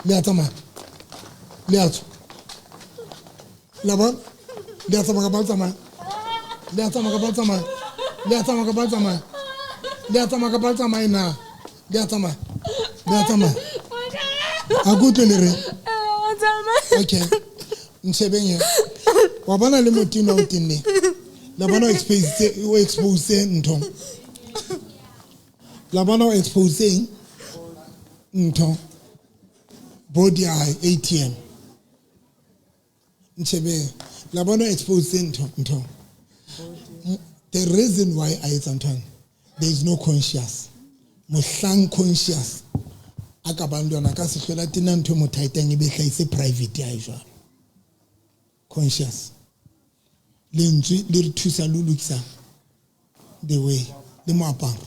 le a tsamaya Liato. Là-bas, liato makabalzama. Liato makabalzama. Liato makabalzama. Liato makabalzama ina. Liato ma. Liato ma. Aguto lere. Okay. Nsebenye. Wabana le motino utini. Labana expose ntong. Labana expose ntong. Body ATM. Labano exposing the reason why I sometimes there is no conscious. Musang conscious. Akabandona kasi shola tinanto mutaitang ibe kaise private ya usual. Conscious. lentswe le re thusa le lokisa the way le moaparo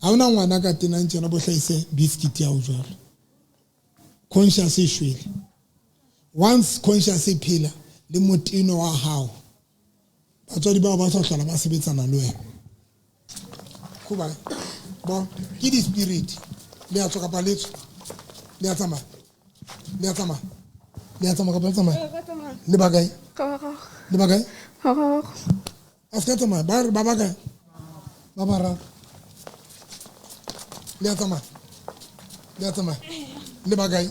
ha ona ngwana ka tenang tsena bo hlaise biscuit ya o jwalo conscious e shwele once conscious e phela le motino wa hao batswadi ba ba sa hlola ba sebetsana le wena kuba bon ke di spirit le a tsoka paletso le a tsamaya ka paletso le bagae aska tsamaya ba bagae ba bara le a tsamaya le bagae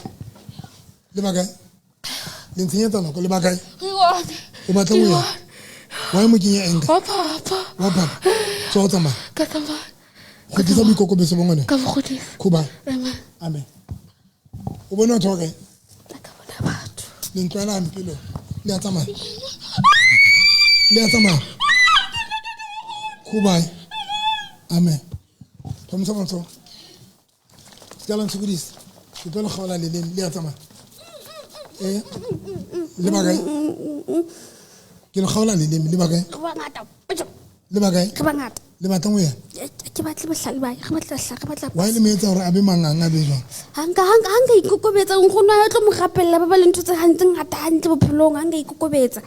le ntsenyetsa nako le bagae o batla mo ya wa mo kenya enga wa papa so tsamaya go tlisa boikokobetso bongone ka bogodisa kuba amen o bona thoke le ntwana mpilo le a tsamaya kuba amen thomsa motho skala ntsukudisa ke tlo le kgola le a tsamaya le bagae ke le kgola le bagae le bagae le batla mo ya ke batle bohlale ba ke batla hlaka batla wa ile metsa hore abe manganga be jwang hanga ikokobetsa nkgono ya tlo mo rapella ba ba le ntse hantle ngata hantle bophelong hanga ikokobetsa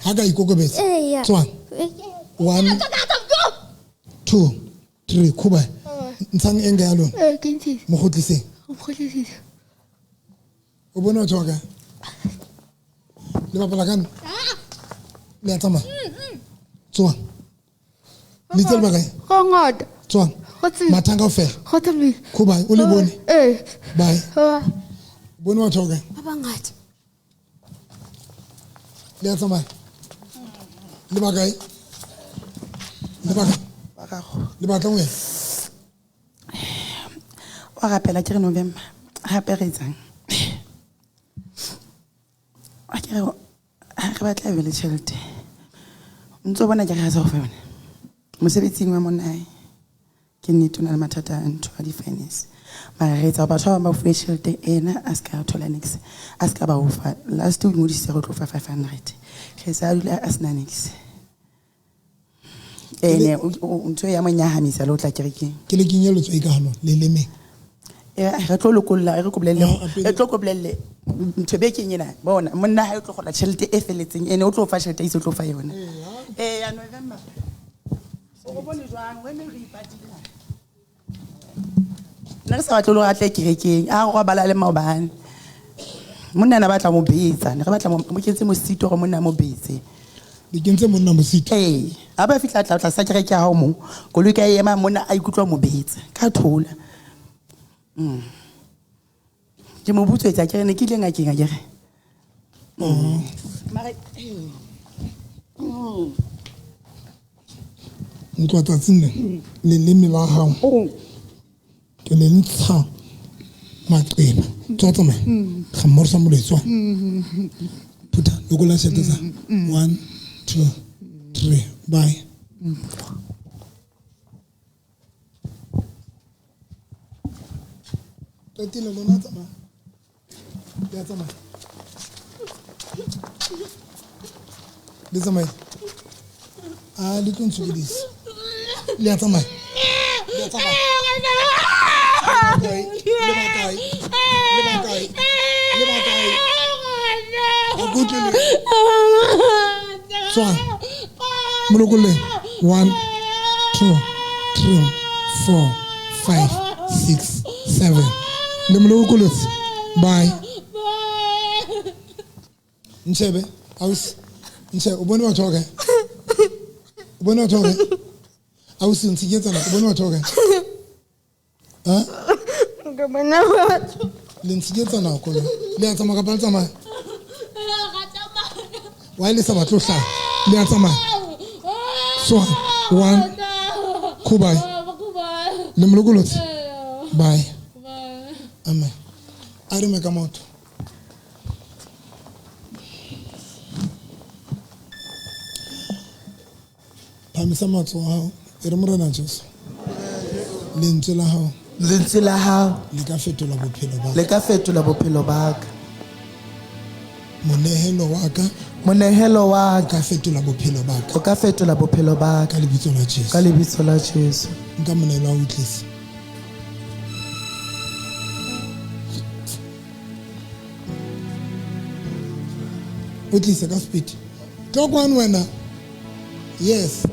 hanga ikokobetsa eya tswa 1 2 3 kuba ntshang enga ya lona ke ntse mo gotlise o bona tswa le bapala kan le a tsamaya tswa little bagae ngata tswa mathanga o fela kuba o le bone bye bone wa thoga ba ngata le a tsamaya le bagae le batla ngwe wa rapela ke re November hape re etsang a ke re batla le tšhelete ntse bona ke ga sa go fa yone mosebetsing wa monae ke nnete na le mathata a ntho a di-finance mara re etsa batho ba fuwe tšhelete ena a se ka thola nix a se ka ba ofa last week ngodisitse go tlo fa 500 ge sa dula a sena nix ene ntho ya monyahamisa le o tla kerekeng ke le kenyeletswa e ka hano le leme re tlo lokolla re tlo koblelle ntho be ke nyena bona monna ha o tlo gola tšhelete e feletseng ene o tlo fa tšhelete e tlo fa yona ya November o bone jwang wena re ipatile nna re sa batlo lo gatle kerekeng a go bala le maobane monna na batla mo betsa ne re batla mo kentse mo sito go monna mo betse di kentse monna mo sito a ba fitla tla sa kereke ya hao mo go le ka ema monna a ikutlwa mo betsa ka thola ke mo butswetsa ke ne ke ile ngakeng a kere mara ntwa tsatsine le lemi la hao ke le ntsha maqeba tsotsa ga morsa moletswa puta lokola setsa 1 2 3 bye tatile lona tsama ya tsama le tsama a le kontsukudisa le tsama le tsama le bakai akutile tswa molokole 1 2 3 4 5 6 7 le molokole bye nchebe aus nche ubone wa thoga ubone wa thoga aus ntsiketsa na ubone wa thoga ha ngabana batho le ntsiketsa na ko le a tsamaya ka paltsama wa ile sa batlo hla le a tsamaya so 1 kubai le molokole bye amen a re me ka motho phamisa matso hao e re morena Jesu lentswe la hao le ka fetola bophelo ba ka monehelo wa ka monehelo wa ka fetola bophelo ba ka o ka fetola bophelo ba ka ka lebitso la Jesu ka lebitso la Jesu. nka monelo wa ho tlisa o tlisa ka speed tlo kwana wena yes